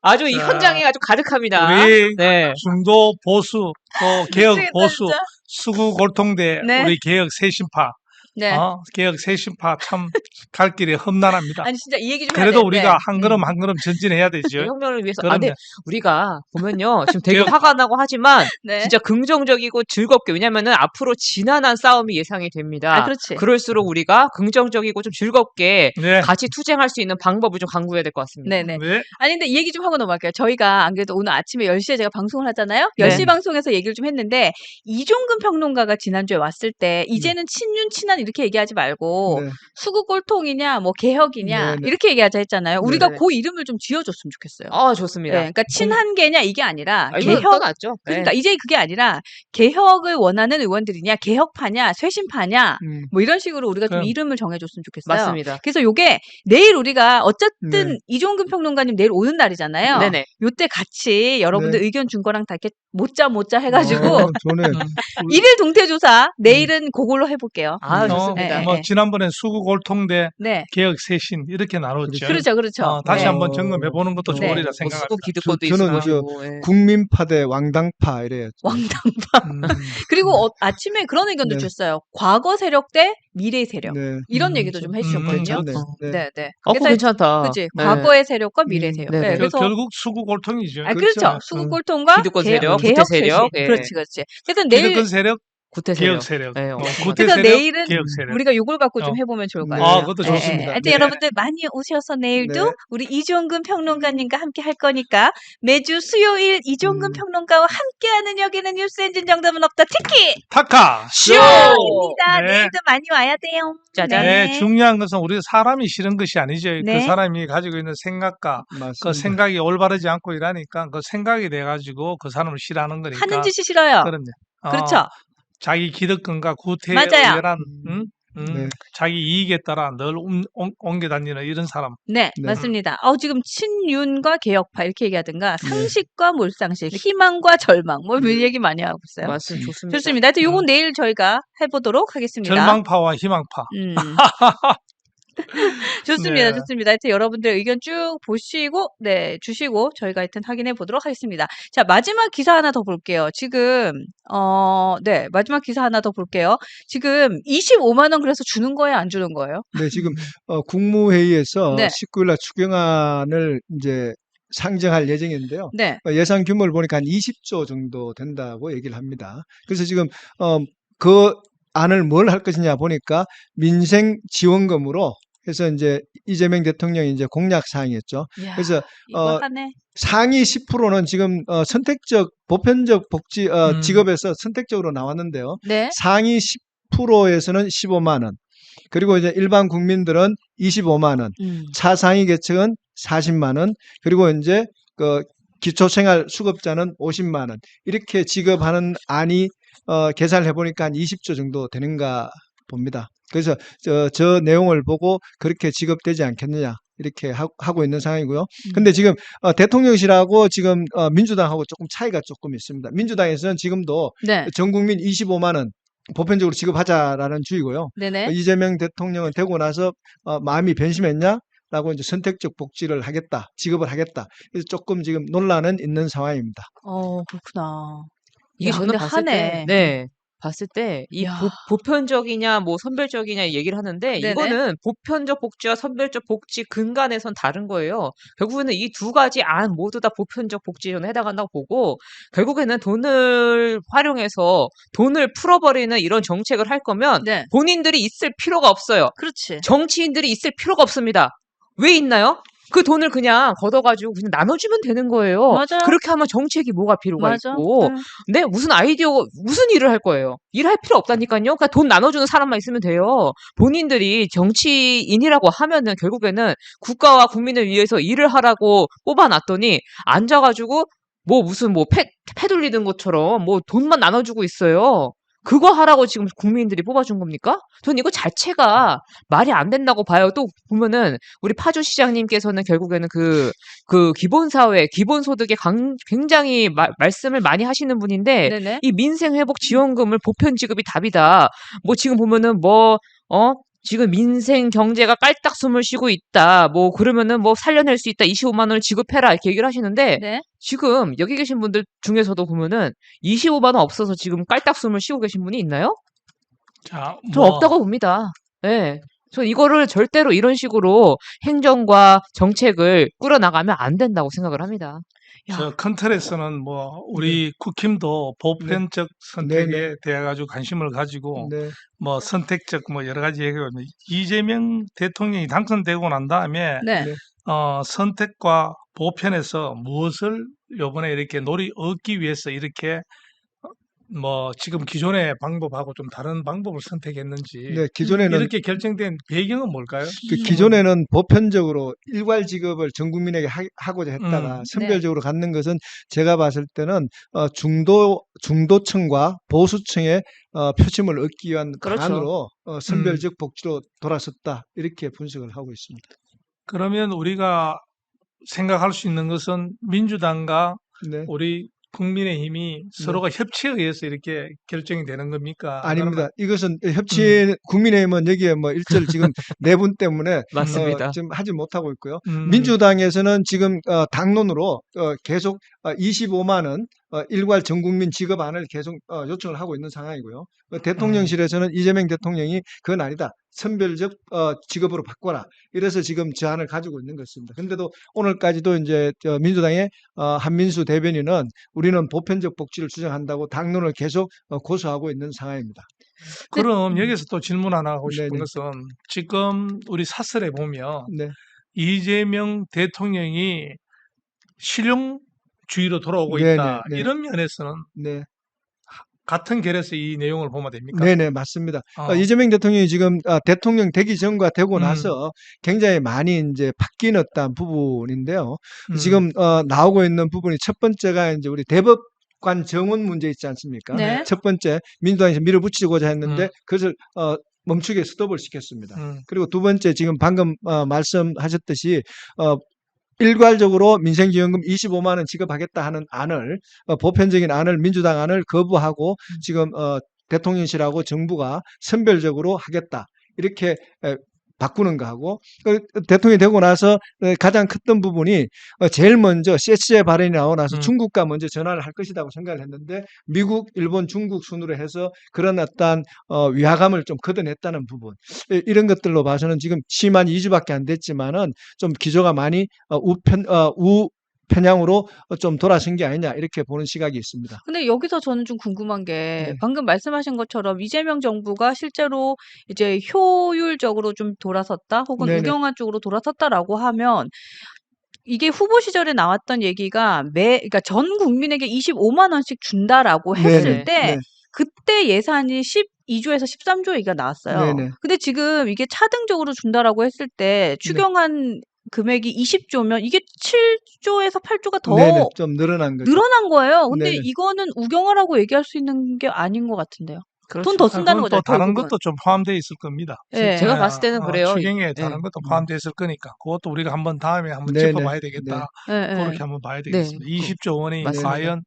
아주 이 자, 현장에 아주 가득합니다. 우리 네. 중도 보수 또 개혁 미치겠다, 보수 진짜. 수구 골통대 네. 우리 개혁 세신파 네. 개혁 세신파 참 갈 길이 험난합니다. 아니 진짜 이 얘기 좀 해야 그래도 돼. 우리가 네. 한 걸음 한 걸음 전진해야 되죠. 혁명을 위해서. 그럼요. 근데 우리가 보면요. 지금 되게 개혁- 화가 나고 하지만 네. 진짜 긍정적이고 즐겁게. 왜냐면은 앞으로 지난한 싸움이 예상이 됩니다. 아, 그렇지. 그럴수록 우리가 긍정적이고 좀 즐겁게 네. 같이 투쟁할 수 있는 방법을 좀 강구해야 될 것 같습니다. 네네. 네. 아니 근데 이 얘기 좀 하고 넘어갈게요. 저희가 안 그래도 오늘 아침에 10시에 제가 방송을 하잖아요. 네. 10시 방송에서 얘기를 좀 했는데 이종근 평론가가 지난주에 왔을 때 이제는 친윤 친한 이렇게 얘기하지 말고 네. 수구 꼴통이냐 뭐 개혁이냐 네, 네. 이렇게 얘기하자 했잖아요. 우리가 네. 그 이름을 좀 지어줬으면 좋겠어요. 아, 좋습니다. 네, 그러니까 친한계냐 이게 아니라 아, 이거 개혁 떠났죠. 그러니까 네. 이제 그게 아니라 개혁을 원하는 의원들이냐 개혁파냐 쇄신파냐 뭐 이런 식으로 우리가 좀 그럼. 이름을 정해줬으면 좋겠어요. 맞습니다. 그래서 요게 내일 우리가 어쨌든 네. 이종근 평론가님 내일 오는 날이잖아요. 네네. 요때 같이 여러분들 네. 의견 준 거랑 다 이렇게 못자 해가지고 좋네. 일일 동태조사 내일은 그걸로 해볼게요. 아, 음. 좋습니다. 네, 뭐 네. 지난번에 수구 골통대 네, 개혁 세신 이렇게 나눴죠. 그렇죠. 다시 네. 한번 점검해 보는 것도 네. 좋으리라 뭐 생각합니다. 수국 기득권도 저는 있을 저 것이고. 예. 국민파 대 왕당파 이래요. 왕당파. 음, 그리고 아침에 그런 의견도 네. 주셨어요. 과거 세력 대 미래 세력. 네. 이런 얘기도 좀 해주셨거든요. 괜찮네. 네. 네, 네. 그거 괜찮다. 그치. 네. 과거의 세력과 미래 세력. 네, 네, 네. 그래서 결국 수구 골통이죠. 아, 그렇죠. 그렇죠. 수구골통과 기득권 세력, 구태 개혁 세력, 쇄신. 예. 그렇지. 그래서 내일 기득권 세력, 구태 개혁 세력. 세력, 네, 구태 그래서 세력, 내일은 개혁 세력. 우리가 요걸 갖고 좀 어. 해보면 좋을 것 네. 같아요. 아, 그것도 좋습니다. 하여튼 네. 여러분들 많이 오셔서 내일도 네. 우리 이종근 평론가님과 함께 할 거니까 매주 수요일 이종근 평론가와 함께하는 여기는 뉴스엔진 정답은 없다. 특히 타카 쇼. 입니다. 네. 내일도 많이 와야 돼요. 짜잔. 네, 중요한 것은 우리 사람이 싫은 것이 아니죠. 네. 그 사람이 가지고 있는 생각과 그 맞습니다. 생각이 올바르지 않고 일하니까 그 생각이 돼가지고 그 사람을 싫어하는 거니까. 하는 짓이 싫어요. 그럼요. 그렇죠. 자기 기득권과 구태에 맞아요. 의한 네. 자기 이익에 따라 늘 옮겨 다니는 이런 사람. 네, 네. 맞습니다. 지금 친윤과 개혁파 이렇게 얘기하든가 상식과 몰상식, 희망과 절망 뭐 이런 얘기 많이 하고 있어요. 맞습니다. 좋습니다. 좋습니다. 하여튼 요건 내일 저희가 해보도록 하겠습니다. 절망파와 희망파. 좋습니다. 네. 좋습니다. 하여튼 여러분들 의견 쭉 보시고, 네, 주시고, 저희가 하여튼 확인해 보도록 하겠습니다. 자, 마지막 기사 하나 더 볼게요. 지금, 네, 마지막 기사 하나 더 볼게요. 지금 25만원 그래서 주는 거예요? 안 주는 거예요? 네, 지금 국무회의에서 네. 19일 날 추경안을 이제 상정할 예정인데요. 네. 예산 규모를 보니까 한 20조 정도 된다고 얘기를 합니다. 그래서 지금 그 안을 뭘 할 것이냐 보니까 민생 지원금으로 해서 이제 이재명 대통령이 이제 공약 사항이었죠. 이야, 그래서 이거 하네. 상위 10%는 지금 선택적 보편적 복지 직업에서 선택적으로 나왔는데요. 네. 상위 10%에서는 15만 원. 그리고 이제 일반 국민들은 25만 원. 차상위 계층은 40만 원. 그리고 이제 그 기초생활 수급자는 50만 원. 이렇게 지급하는 안이 계산을 해보니까 한 20조 정도 되는가 봅니다. 그래서 저 내용을 보고 그렇게 지급되지 않겠느냐 이렇게 하고 있는 상황이고요. 근데 지금 대통령실하고 지금 민주당하고 조금 차이가 조금 있습니다. 민주당에서는 지금도 네. 전 국민 25만 원 보편적으로 지급하자라는 주의고요. 네네. 이재명 대통령은 되고 나서 마음이 변심했냐? 라고 이제 선택적 복지를 하겠다, 지급을 하겠다. 그래서 조금 지금 논란은 있는 상황입니다. 그렇구나. 이게 야, 저는 근데 봤을 하네. 때, 네. 봤을 때, 이 야. 보편적이냐, 뭐 선별적이냐 얘기를 하는데, 네네. 이거는 보편적 복지와 선별적 복지 근간에선 다른 거예요. 결국에는 이 두 가지 안 모두 다 보편적 복지에 해당한다고 보고, 결국에는 돈을 활용해서 돈을 풀어버리는 이런 정책을 할 거면, 네. 본인들이 있을 필요가 없어요. 그렇지. 정치인들이 있을 필요가 없습니다. 왜 있나요? 그 돈을 그냥 걷어가지고 그냥 나눠주면 되는 거예요. 맞아요. 그렇게 하면 정책이 뭐가 필요가 맞아. 있고. 근데 무슨 무슨 일을 할 거예요? 일할 필요 없다니까요. 그러니까 돈 나눠주는 사람만 있으면 돼요. 본인들이 정치인이라고 하면은 결국에는 국가와 국민을 위해서 일을 하라고 뽑아놨더니 앉아가지고 무슨 패 돌리는 것처럼 돈만 나눠주고 있어요. 그거 하라고 지금 국민들이 뽑아준 겁니까? 전 이거 자체가 말이 안 된다고 봐요. 또 보면은 우리 파주 시장님께서는 결국에는 그 기본사회, 기본소득에 굉장히 말씀을 많이 하시는 분인데 네네. 이 민생회복 지원금을 보편 지급이 답이다. 지금 보면은 지금 민생 경제가 깔딱 숨을 쉬고 있다. 뭐 그러면은 뭐 살려낼 수 있다. 25만 원을 지급해라 이렇게 얘기를 하시는데 네. 지금 여기 계신 분들 중에서도 보면은 25만 원 없어서 지금 깔딱 숨을 쉬고 계신 분이 있나요? 자, 저 없다고 봅니다. 네. 저 이거를 절대로 이런 식으로 행정과 정책을 꾸려나가면 안 된다고 생각을 합니다. 저 큰 틀에서는 뭐 우리 국힘도 보편적 선택에 네. 대해 가지고 관심을 가지고 네. 뭐 선택적 뭐 여러 가지 얘기가 있는데 이재명 대통령이 당선되고 난 다음에 네. 네. 선택과 보편에서 무엇을 요번에 이렇게 얻기 위해서 이렇게 뭐 지금 기존의 방법하고 좀 다른 방법을 선택했는지 네, 기존에는 이렇게 결정된 배경은 뭘까요? 기존에는 보편적으로 일괄 지급을 전 국민에게 하고자 했다가 선별적으로 갖는 것은 제가 봤을 때는 중도층과 보수층의 표심을 얻기 위한 그렇죠. 방안으로 선별적 복지로 돌아섰다 이렇게 분석을 하고 있습니다. 그러면 우리가 생각할 수 있는 것은 민주당과 네. 우리 국민의힘이 서로가 협치에 의해서 이렇게 결정이 되는 겁니까? 아닙니다. 이것은 국민의힘은 여기에 뭐 일절 지금 내분 때문에 맞습니다. 지금 하지 못하고 있고요. 음, 민주당에서는 지금 당론으로 계속 25만 원 일괄 전 국민 지급안을 계속 요청을 하고 있는 상황이고요. 대통령실에서는 이재명 대통령이 그건 아니다. 선별적 지급으로 바꿔라. 이래서 지금 제안을 가지고 있는 것입니다. 그런데도 오늘까지도 이제 민주당의 한민수 대변인은 우리는 보편적 복지를 주장한다고 당론을 계속 고수하고 있는 상황입니다. 그럼 여기서 또 질문 하나 하고 싶은 네네. 것은 지금 우리 사설에 보면 네, 이재명 대통령이 실용주의로 돌아오고 네네, 있다. 네. 이런 면에서는 네. 같은 결에서 이 내용을 보면 됩니까? 네네, 맞습니다. 어. 이재명 대통령이 지금 대통령 되기 전과 되고 음. 나서 굉장히 많이 이제 바뀌었다는 부분인데요. 음. 지금 나오고 있는 부분이 첫 번째가 이제 우리 대법관 정원 문제 있지 않습니까? 네. 첫 번째 민주당에서 밀어붙이고자 했는데 음. 그것을 멈추게 스톱을 시켰습니다. 음. 그리고 두 번째 지금 방금 말씀하셨듯이 일괄적으로 민생지원금 25만 원 지급하겠다 하는 안을 보편적인 안을 민주당 안을 거부하고 지금 대통령실하고 정부가 선별적으로 하겠다 이렇게 바꾸는 거하고 대통령이 되고 나서 가장 컸던 부분이 제일 먼저 세치의 발언이 나오고 나서 중국과 먼저 전화를 할 것이라고 생각을 했는데 미국, 일본, 중국 순으로 해서 그런 어떤 위화감을 좀 걷어냈다는 부분 이런 것들로 봐서는 지금 취임한 2주밖에 안 됐지만은 좀 기조가 많이 우편향으로 좀 돌아선 게 아니냐 이렇게 보는 시각이 있습니다. 근데 여기서 저는 좀 궁금한 게 네. 방금 말씀하신 것처럼 이재명 정부가 실제로 이제 효율적으로 좀 돌아섰다 혹은 네네. 우경화 쪽으로 돌아섰다라고 하면 이게 후보 시절에 나왔던 얘기가 그러니까 전 국민에게 25만 원씩 준다라고 했을 네네. 때 네. 그때 예산이 12조에서 13조 얘기가 나왔어요. 네네. 근데 지금 이게 차등적으로 준다라고 했을 때 추경한 금액이 20조면 이게 7조에서 8조가 더 네네. 좀 늘어난 거죠. 늘어난 거예요. 근데 네네. 이거는 우경화라고 얘기할 수 있는 게 아닌 것 같은데요. 그렇죠. 돈 더 쓴다는 그건 또 거죠. 다른 결국은. 것도 좀 포함되어 있을 겁니다. 예. 제가 봤을 때는 그래요. 추경에 예. 다른 것도 포함되어 있을 거니까 그것도 우리가 한번 다음에 한번 네네. 짚어봐야 되겠다. 예, 예. 그렇게 한번 봐야 네. 되겠습니다. 20조 원이 맞습니다. 과연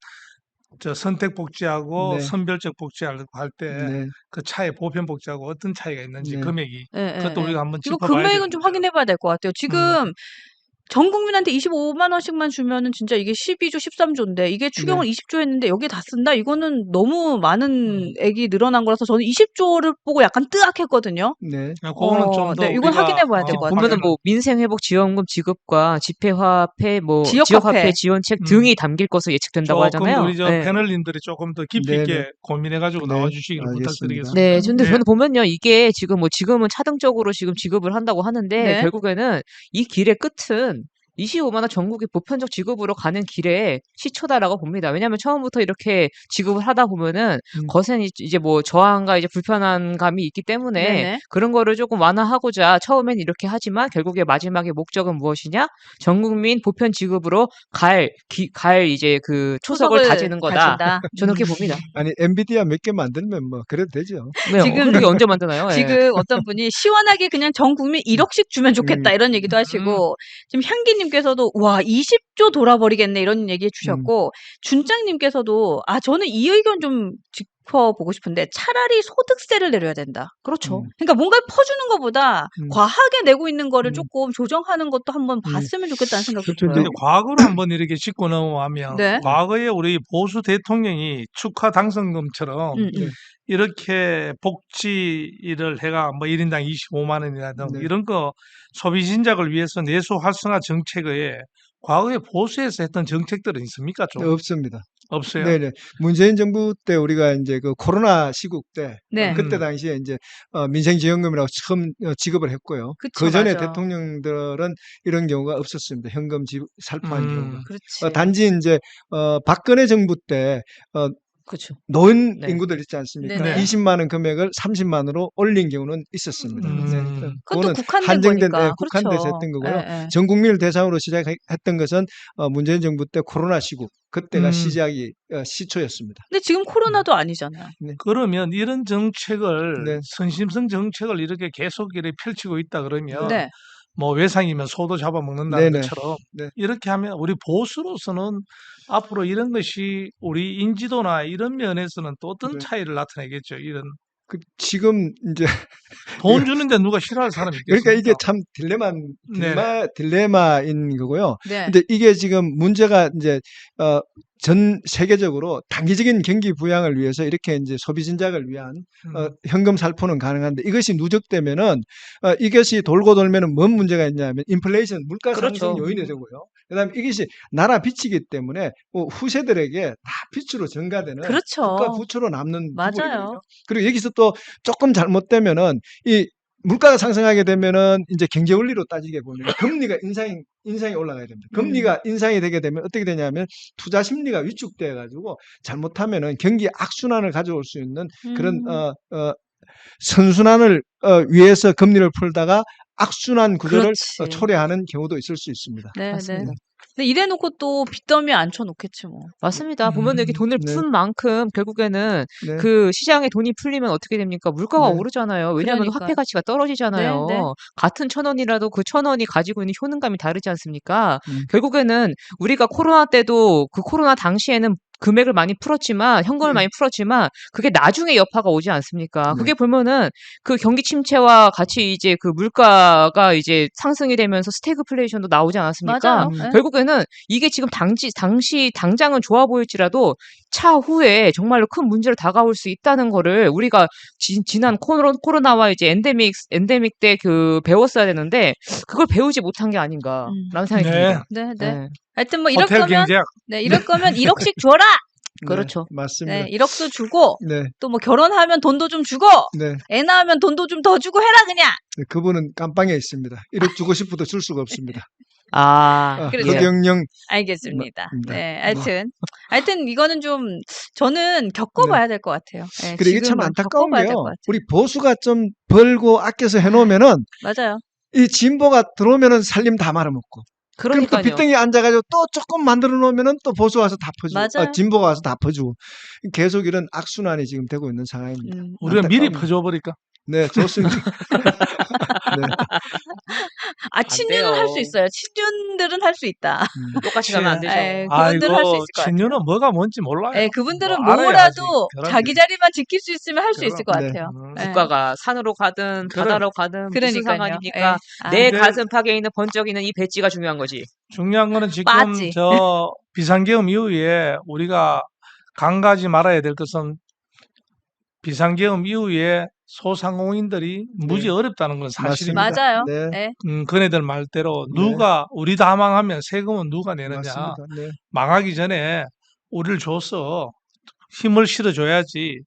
저 선택 복지하고 네. 선별적 복지하고 할 때 그 네. 차이 보편 복지하고 어떤 차이가 있는지 네. 금액이 예, 예, 그것도 예. 우리가 한번 이거 짚어봐야 금액은 됩니다. 좀 확인해 봐야 될 것 같아요. 지금 전 국민한테 25만 원씩만 주면은 진짜 이게 12조, 13조인데 이게 추경을 20조 했는데 여기에 다 쓴다? 이거는 너무 많은 액이 늘어난 거라서 저는 20조를 보고 약간 뜨악했거든요. 네. 그거는 좀 더 네, 이건 확인해 봐야 될 것 같아요. 보면은 뭐 민생회복 지원금 지급과 집회화폐 뭐 지역화폐. 지역화폐 지원책 등이 담길 것으로 예측된다고 조금 하잖아요. 우리 저 네. 패널님들이 조금 더 깊이 네네. 있게 고민해가지고 네, 나와주시기를 알겠습니다. 부탁드리겠습니다. 네, 근데 저는 보면요, 이게 지금은 차등적으로 지금 지급을 한다고 하는데, 네. 결국에는 이 길의 끝은 25만 원 전국의 보편적 지급으로 가는 길에 시초다라고 봅니다. 왜냐하면 처음부터 이렇게 지급을 하다 보면은 거센 이제 뭐 저항과 이제 불편한 감이 있기 때문에 네네. 그런 거를 조금 완화하고자 처음엔 이렇게 하지만 결국에 마지막에 목적은 무엇이냐? 전 국민 보편 지급으로 갈 이제 그 초석을 다지는 거다. 다진다. 저는 그렇게 봅니다. 아니 엔비디아 몇 개 만들면 뭐 그래도 되죠. 네, 지금- 그게 언제 만드나요? 예. 지금 어떤 분이 시원하게 그냥 전 국민 1억씩 주면 좋겠다 이런 얘기도 하시고 지금 향기님께서도 와 20조 돌아버리겠네 이런 얘기 해주셨고 준장님께서도 저는 이 의견 좀 보고 싶은데 차라리 소득세를 내려야 된다. 그렇죠. 그러니까 뭔가를 퍼주는 것보다 음. 과하게 내고 있는 거를 음. 조금 조정하는 것도 한번 봤으면 좋겠다는 생각이 그렇죠. 들어요. 근데 과거로 한번 이렇게 짚고 넘어가면 네. 과거에 우리 보수 대통령이 축하 당선금처럼 음. 이렇게 복지를 해가 뭐 1인당 25만 원이라든 네. 이런 거 소비 진작을 위해서 내수 활성화 정책에 과거에 보수에서 했던 정책들은 있습니까? 좀 없습니다. 없어요. 네네. 문재인 정부 때 우리가 이제 그 코로나 시국 때 네. 그때 당시에 이제 민생지원금이라고 처음 지급을 했고요. 그쵸, 그 전에 맞아. 대통령들은 이런 경우가 없었습니다. 현금 살포한 경우가. 그렇지. 단지 이제 박근혜 정부 때 그렇죠. 노인 네. 인구들 있지 않습니까? 네네. 20만 원 금액을 30만으로 올린 경우는 있었습니다. 네. 그것도 그거는 국한된 한정된, 거니까. 국한돼서 그렇죠. 했던 거고요. 예, 예. 전 국민을 대상으로 시작했던 것은 문재인 정부 때 코로나 시국 그때가 시초였습니다. 근데 지금 코로나도 아니잖아요. 그러면 이런 정책을 네. 선심성 정책을 이렇게 계속 이렇게 펼치고 있다 그러면 네. 뭐 외상이면 소도 잡아먹는다는 네네. 것처럼 네. 이렇게 하면 우리 보수로서는 앞으로 이런 것이 우리 인지도나 이런 면에서는 또 어떤 네. 차이를 나타내겠죠. 이런 지금 이제 돈 주는데 누가 싫어할 사람이 있겠습니까? 그러니까 이게 참 딜레마인 거고요. 네. 근데 이게 지금 문제가 이제 전 세계적으로 단기적인 경기 부양을 위해서 이렇게 이제 소비 진작을 위한 현금 살포는 가능한데 이것이 누적되면은 이것이 돌고 돌면은 뭔 문제가 있냐면 인플레이션 물가 상승 그렇죠. 요인이 되고요. 그다음에 이것이 나라 빚이기 때문에 후세들에게 다 빚으로 전가되는 그렇죠. 국가 부채로 남는 맞아요. 부분이거든요. 그리고 여기서 또 조금 잘못되면은 이 물가가 상승하게 되면은 이제 경제 원리로 따지게 보면 금리가 인상이 올라가야 됩니다. 금리가 인상이 되게 되면 어떻게 되냐면 투자 심리가 위축돼 가지고 잘못하면은 경기 악순환을 가져올 수 있는 그런 선순환을 위해서 금리를 풀다가 악순환 구조를 그렇지. 초래하는 경우도 있을 수 있습니다. 네, 네. 맞습니다. 근데 이래놓고 또 빚더미에 앉혀놓겠지 뭐. 맞습니다. 보면 이렇게 돈을 네. 푼 만큼 결국에는 네. 그 시장에 돈이 풀리면 어떻게 됩니까? 물가가 네. 오르잖아요. 왜냐하면 그러니까. 화폐 가치가 떨어지잖아요. 네, 네. 같은 1,000원이라도 그 1,000원이 가지고 있는 효능감이 다르지 않습니까? 음. 결국에는 우리가 코로나 때도 그 코로나 당시에는 금액을 많이 풀었지만 현금을 많이 풀었지만 그게 나중에 여파가 오지 않습니까? 네. 그게 보면은 그 경기 침체와 같이 이제 그 물가가 이제 상승이 되면서 스태그플레이션도 나오지 않았습니까? 맞아요. 네. 결국에는 이게 지금 당시 당장은 좋아 보일지라도 차후에 정말로 큰 문제로 다가올 수 있다는 거를 우리가 지난 코로나와 이제 엔데믹 때 그 배웠어야 되는데 그걸 배우지 못한 게 아닌가라는 생각이 네. 듭니다. 네, 네. 네. 하여튼 뭐 이럴 호텔 거면 경제학. 네, 이럴 거면 1억씩 줘라. 그렇죠. 네, 맞습니다. 네, 1억도 주고 네. 또 뭐 결혼하면 돈도 좀 주고 네. 애 낳으면 돈도 좀 더 주고 해라 그냥. 그분은 깜빵에 있습니다. 1억 주고 싶어도 줄 수가 없습니다. 그렇죠. 허경영 알겠습니다. 네. 네, 하여튼 이거는 좀 저는 겪어봐야 될 것 같아요. 네, 그래 이게 참 지금은 안타까운 겪어봐야 될 게요. 것 같아요. 우리 보수가 좀 벌고 아껴서 해놓으면은 맞아요. 이 진보가 들어오면은 살림 다 말아먹고 그럼 또 그러니까요. 빚덩이 앉아가지고 또 조금 만들어 놓으면은 또 보수 와서 다 퍼주고 맞아요. 진보가 와서 다 퍼주고 계속 이런 악순환이 지금 되고 있는 상황입니다. 우리가 미리 안타까운- 퍼줘버릴까? 네, 좋습니다. 네. 친윤은 할 수 돼요. 있어요. 친윤들은 할 수 있다. 똑같이 가면 안 되죠. 그분들은 할 수 있을 것 같아요. 친유는 뭐가 뭔지 몰라요. 네, 그분들은 뭐 알아야지. 뭐라도 그럼요. 자기 자리만 지킬 수 있으면 할 수 있을 것 네. 같아요. 네. 국가가 산으로 가든 그래. 바다로 가든 무슨 그러니까요. 상관입니까? 예. 내 근데- 가슴팍에 있는 번쩍이는 이 배지가 중요한 거지. 중요한 거는 지금 맞지. 저 비상계엄 이후에 우리가 강가지 말아야 될 것은 비상계엄 이후에 소상공인들이 무지 어렵다는 건 사실입니다. 맞습니다. 맞아요. 네. 네. 그네들 말대로 네. 우리 다 망하면 세금은 누가 내느냐. 맞습니다. 네. 망하기 전에 우리를 줘서 힘을 실어줘야지.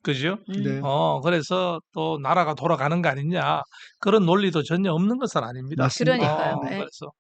그죠? 네. 그래서 또 나라가 돌아가는 거 아니냐. 그런 논리도 전혀 없는 것은 아닙니다. 맞습니다. 그러니까요. 네. 그래서,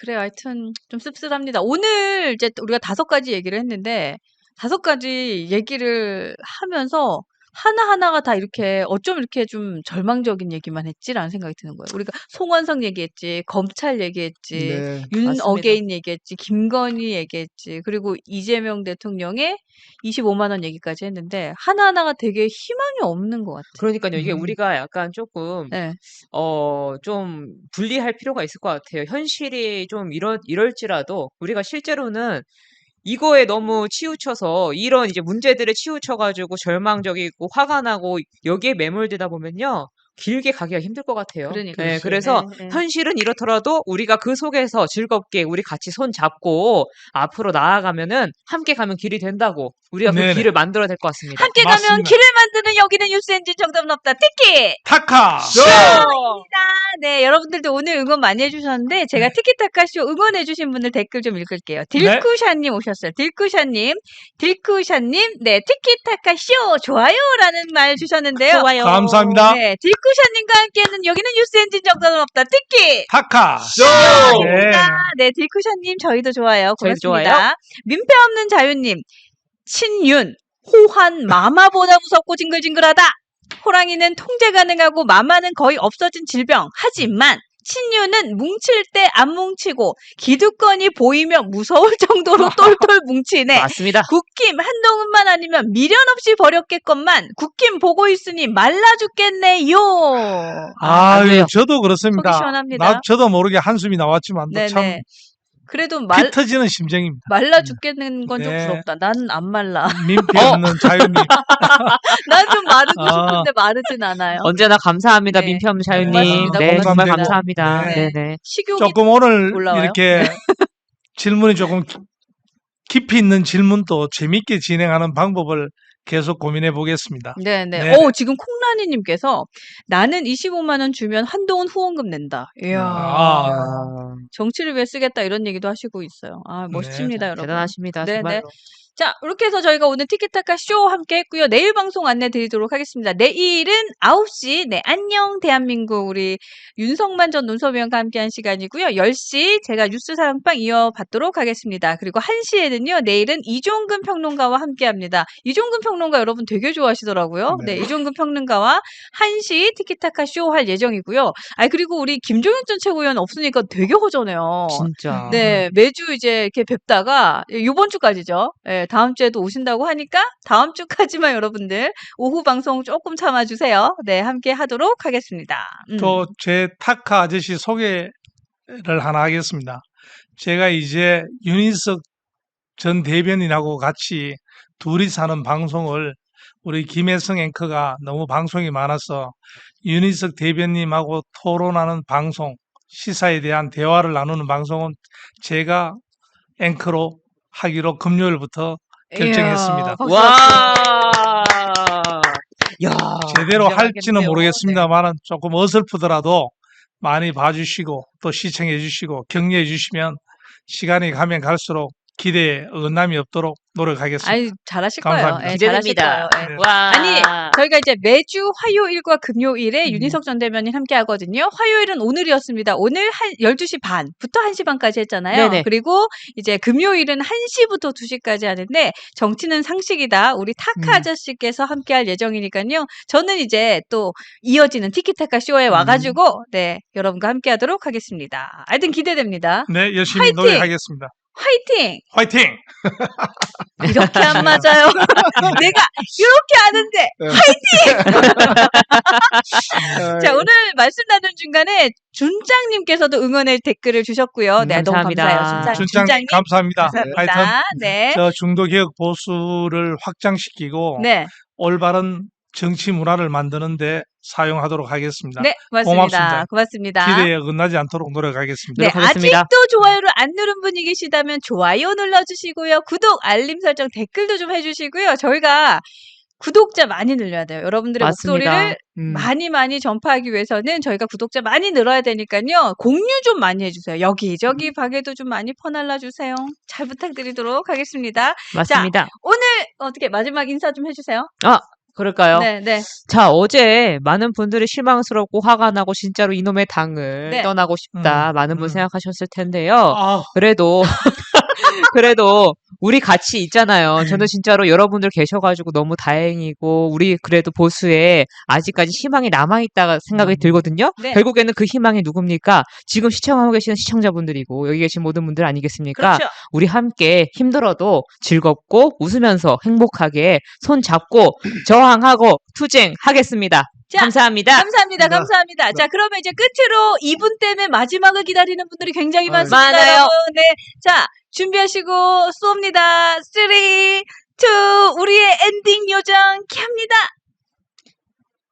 그래요. 하여튼 좀 씁쓸합니다. 오늘 이제 우리가 5가지 얘기를 했는데 5가지 얘기를 하면서 하나하나가 다 이렇게 어쩜 이렇게 좀 절망적인 얘기만 했지라는 생각이 드는 거예요. 우리가 송원석 얘기했지, 검찰 얘기했지, 네. 윤어게인 얘기했지, 김건희 얘기했지, 그리고 이재명 대통령의 25만 원 얘기까지 했는데 하나하나가 되게 희망이 없는 것 같아요. 그러니까요. 이게 우리가 약간 조금 네. 좀 분리할 필요가 있을 것 같아요. 현실이 좀 이럴지라도 우리가 실제로는 이거에 너무 치우쳐서 이런 이제 문제들에 치우쳐가지고 절망적이고 화가 나고 여기에 매몰되다 보면요. 길게 가기가 힘들 것 같아요. 그러니까요. 네, 그래서 네, 네. 현실은 이렇더라도 우리가 그 속에서 즐겁게 우리 같이 손 잡고 앞으로 나아가면은 함께 가면 길이 된다고 우리가 그 네네. 길을 만들어야 될 것 같습니다. 함께 가면 맞습니다. 길을 만드는 여기는 뉴스엔진 정답은 없다. 티키! 타카! 네, 여러분들도 오늘 응원 많이 해주셨는데 제가 티키타카쇼 응원해주신 분들 댓글 좀 읽을게요. 딜쿠샤님 오셨어요. 딜쿠샤님, 네, 티키타카쇼 좋아요라는 말 주셨는데요. 좋아요. 감사합니다. 네, 딜쿠샤님과 함께하는 여기는 뉴스엔진 정답은 없다. 티키! 타카! 네. 네, 딜쿠샤님 저희도 좋아요. 저희도 고맙습니다. 좋아요. 민폐 없는 자유님, 친윤, 호환, 마마보다 무섭고 징글징글하다. 호랑이는 통제 가능하고 마마는 거의 없어진 질병. 하지만 친유는 뭉칠 때 안 뭉치고 기득권이 보이면 무서울 정도로 똘똘 뭉치네. 맞습니다. 국김 한동훈만 아니면 미련 없이 버렸겠건만 국김 보고 있으니 말라 죽겠네요. 아유, 맞아요. 저도 그렇습니다. 속이 시원합니다. 저도 모르게 한숨이 나왔지만 또 참 네네. 그래도 피 터지는 심정입니다. 말라 죽겠는 건 좀 네. 부럽다. 나는 안 말라. 민폐 없는 자유님. 난 좀 마르고 아. 싶은데 마르진 않아요. 언제나 감사합니다. 네. 민폐 없는 자유님. 맞습니다. 네, 정말 공감되고. 감사합니다. 네. 네, 네. 식욕이 조금 오늘 올라와요? 이렇게 질문이 조금 깊이 있는 질문도 재밌게 진행하는 방법을 계속 고민해 보겠습니다. 네네. 네. 지금 콩라니님께서 나는 25만 원 주면 한동훈 후원금 낸다. 이야. 아. 정치를 왜 쓰겠다 이런 얘기도 하시고 있어요. 아, 멋집니다, 여러분. 대단하십니다. 네네. 정말로. 자, 이렇게 해서 저희가 오늘 티키타카 쇼 함께 했고요. 내일 방송 안내 드리도록 하겠습니다. 내일은 9시, 네, 안녕, 대한민국, 우리 윤석만 전 논설위원과 함께한 시간이고요. 10시, 제가 뉴스 사랑방 이어받도록 하겠습니다. 그리고 1시에는요, 내일은 이종근 평론가와 함께 합니다. 이종근 평론가 여러분 되게 좋아하시더라고요. 네, 이종근 평론가와 1시 티키타카 쇼 할 예정이고요. 그리고 우리 김종현 전 최고위원 없으니까 되게 허전해요. 진짜. 네, 매주 이제 이렇게 뵙다가 이번 주까지죠. 네, 다음 주에도 오신다고 하니까 다음 주까지만 여러분들 오후 방송 조금 참아주세요. 네, 함께 하도록 하겠습니다. 또 제 타카 아저씨 소개를 하나 하겠습니다. 제가 이제 윤희석 전 대변인하고 같이 둘이 사는 방송을 우리 김혜성 앵커가 너무 방송이 많아서 윤희석 대변님하고 토론하는 방송, 시사에 대한 대화를 나누는 방송은 제가 앵커로 하기로 금요일부터 결정했습니다. 박수. 와. 야. 제대로 할지는 인정하겠네요. 모르겠습니다만 조금 어설프더라도 많이 봐주시고 또 시청해 주시고 격려해 주시면 시간이 가면 갈수록 기대에 어긋남이 없도록 노력하겠습니다. 아이, 잘하실 감사합니다. 거예요. 예, 잘하실 기대됩니다. 거예요. 예. 네. 와. 아니, 저희가 이제 매주 화요일과 금요일에 윤희석 전 대변인 함께 하거든요. 화요일은 오늘이었습니다. 오늘 12시 반부터 1시 반까지 했잖아요. 네네. 그리고 이제 금요일은 1시부터 2시까지 하는데 정치는 상식이다. 우리 타카 아저씨께서 함께 할 예정이니까요. 저는 이제 또 이어지는 티키타카 쇼에 와가지고 네, 여러분과 함께 하도록 하겠습니다. 하여튼 기대됩니다. 네, 열심히 화이팅! 노력하겠습니다. 화이팅! 화이팅! 이렇게 안 맞아요. 내가 이렇게 하는데 자, 오늘 말씀 나눈 중간에 준장님께서도 응원의 댓글을 주셨고요. 네, 너무 감사합니다. 감사해요. 준장님 감사합니다. 하여튼 감사합니다. 네. 저 중도개혁 보수를 확장시키고 네. 올바른 정치 문화를 만드는데 사용하도록 하겠습니다. 네, 고맙습니다. 고맙습니다. 고맙습니다. 기대에 어긋나지 않도록 노력하겠습니다. 네, 노력하겠습니다. 아직도 좋아요를 안 누른 분이 계시다면 좋아요 눌러주시고요. 구독, 알림 설정, 댓글도 좀 해주시고요. 저희가 구독자 많이 늘려야 돼요. 여러분들의 맞습니다. 목소리를 음. 많이 전파하기 위해서는 저희가 구독자 많이 늘어야 되니까요. 공유 좀 많이 해주세요. 여기저기 방에도 좀 많이 퍼날라 주세요. 잘 부탁드리도록 하겠습니다. 맞습니다. 오늘 어떻게 마지막 인사 좀 해주세요. 그럴까요? 네, 네. 자, 어제 많은 분들이 실망스럽고 화가 나고 진짜로 이놈의 당을 네. 떠나고 싶다. 많은 분 음. 생각하셨을 텐데요. 아, 그래도 우리 같이 있잖아요. 저는 진짜로 여러분들 계셔가지고 너무 다행이고 우리 그래도 보수에 아직까지 희망이 남아있다 생각이 들거든요. 네. 결국에는 그 희망이 누굽니까? 지금 시청하고 계시는 시청자분들이고 여기 계신 모든 분들 아니겠습니까? 그렇죠. 우리 함께 힘들어도 즐겁고 웃으면서 행복하게 손 잡고 저항하고 투쟁하겠습니다. 자, 감사합니다. 감사합니다. 네. 감사합니다. 자, 그러면 이제 끝으로 이분 때문에 마지막을 기다리는 분들이 굉장히 아유. 많습니다. 많아요. 여러분. 네. 자, 준비하시고 쏩니다. 3, 2, 우리의 엔딩 요정 켭니다.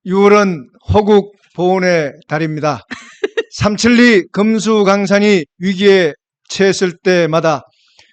6월은 호국 보훈의 달입니다. 삼천리 금수강산이 위기에 처했을 때마다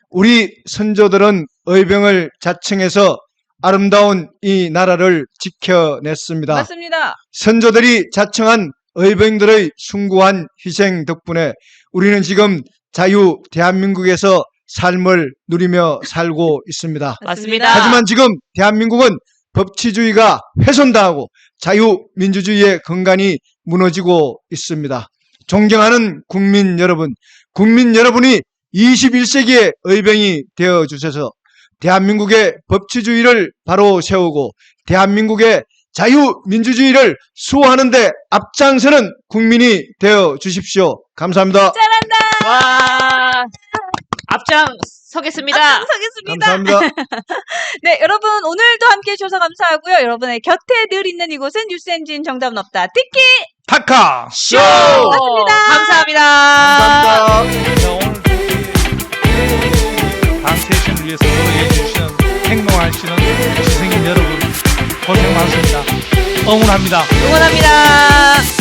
우리 선조들은 의병을 자청해서 아름다운 이 나라를 지켜냈습니다. 맞습니다. 선조들이 자청한 의병들의 숭고한 희생 덕분에 우리는 지금 자유 대한민국에서 삶을 누리며 살고 있습니다. 맞습니다. 하지만 지금 대한민국은 법치주의가 훼손당하고 자유민주주의의 근간이 무너지고 있습니다. 존경하는 국민 여러분이 21세기의 의병이 되어주셔서 대한민국의 법치주의를 바로 세우고 대한민국의 자유민주주의를 수호하는 데 앞장서는 국민이 되어주십시오. 감사합니다. 와, 앞장 서겠습니다. 서겠습니다. 감사합니다. 네, 여러분 오늘도 함께해 주셔서 감사하고요. 여러분의 곁에 늘 있는 이곳은 뉴스엔진 정답은 없다. 티키 타카 쇼! 맞습니다. 감사합니다. 감사합니다. 오늘 방세신을 위해서 노력해 주시는 행동하시는 지성인 여러분 고생 많습니다. 응원합니다. 응원합니다.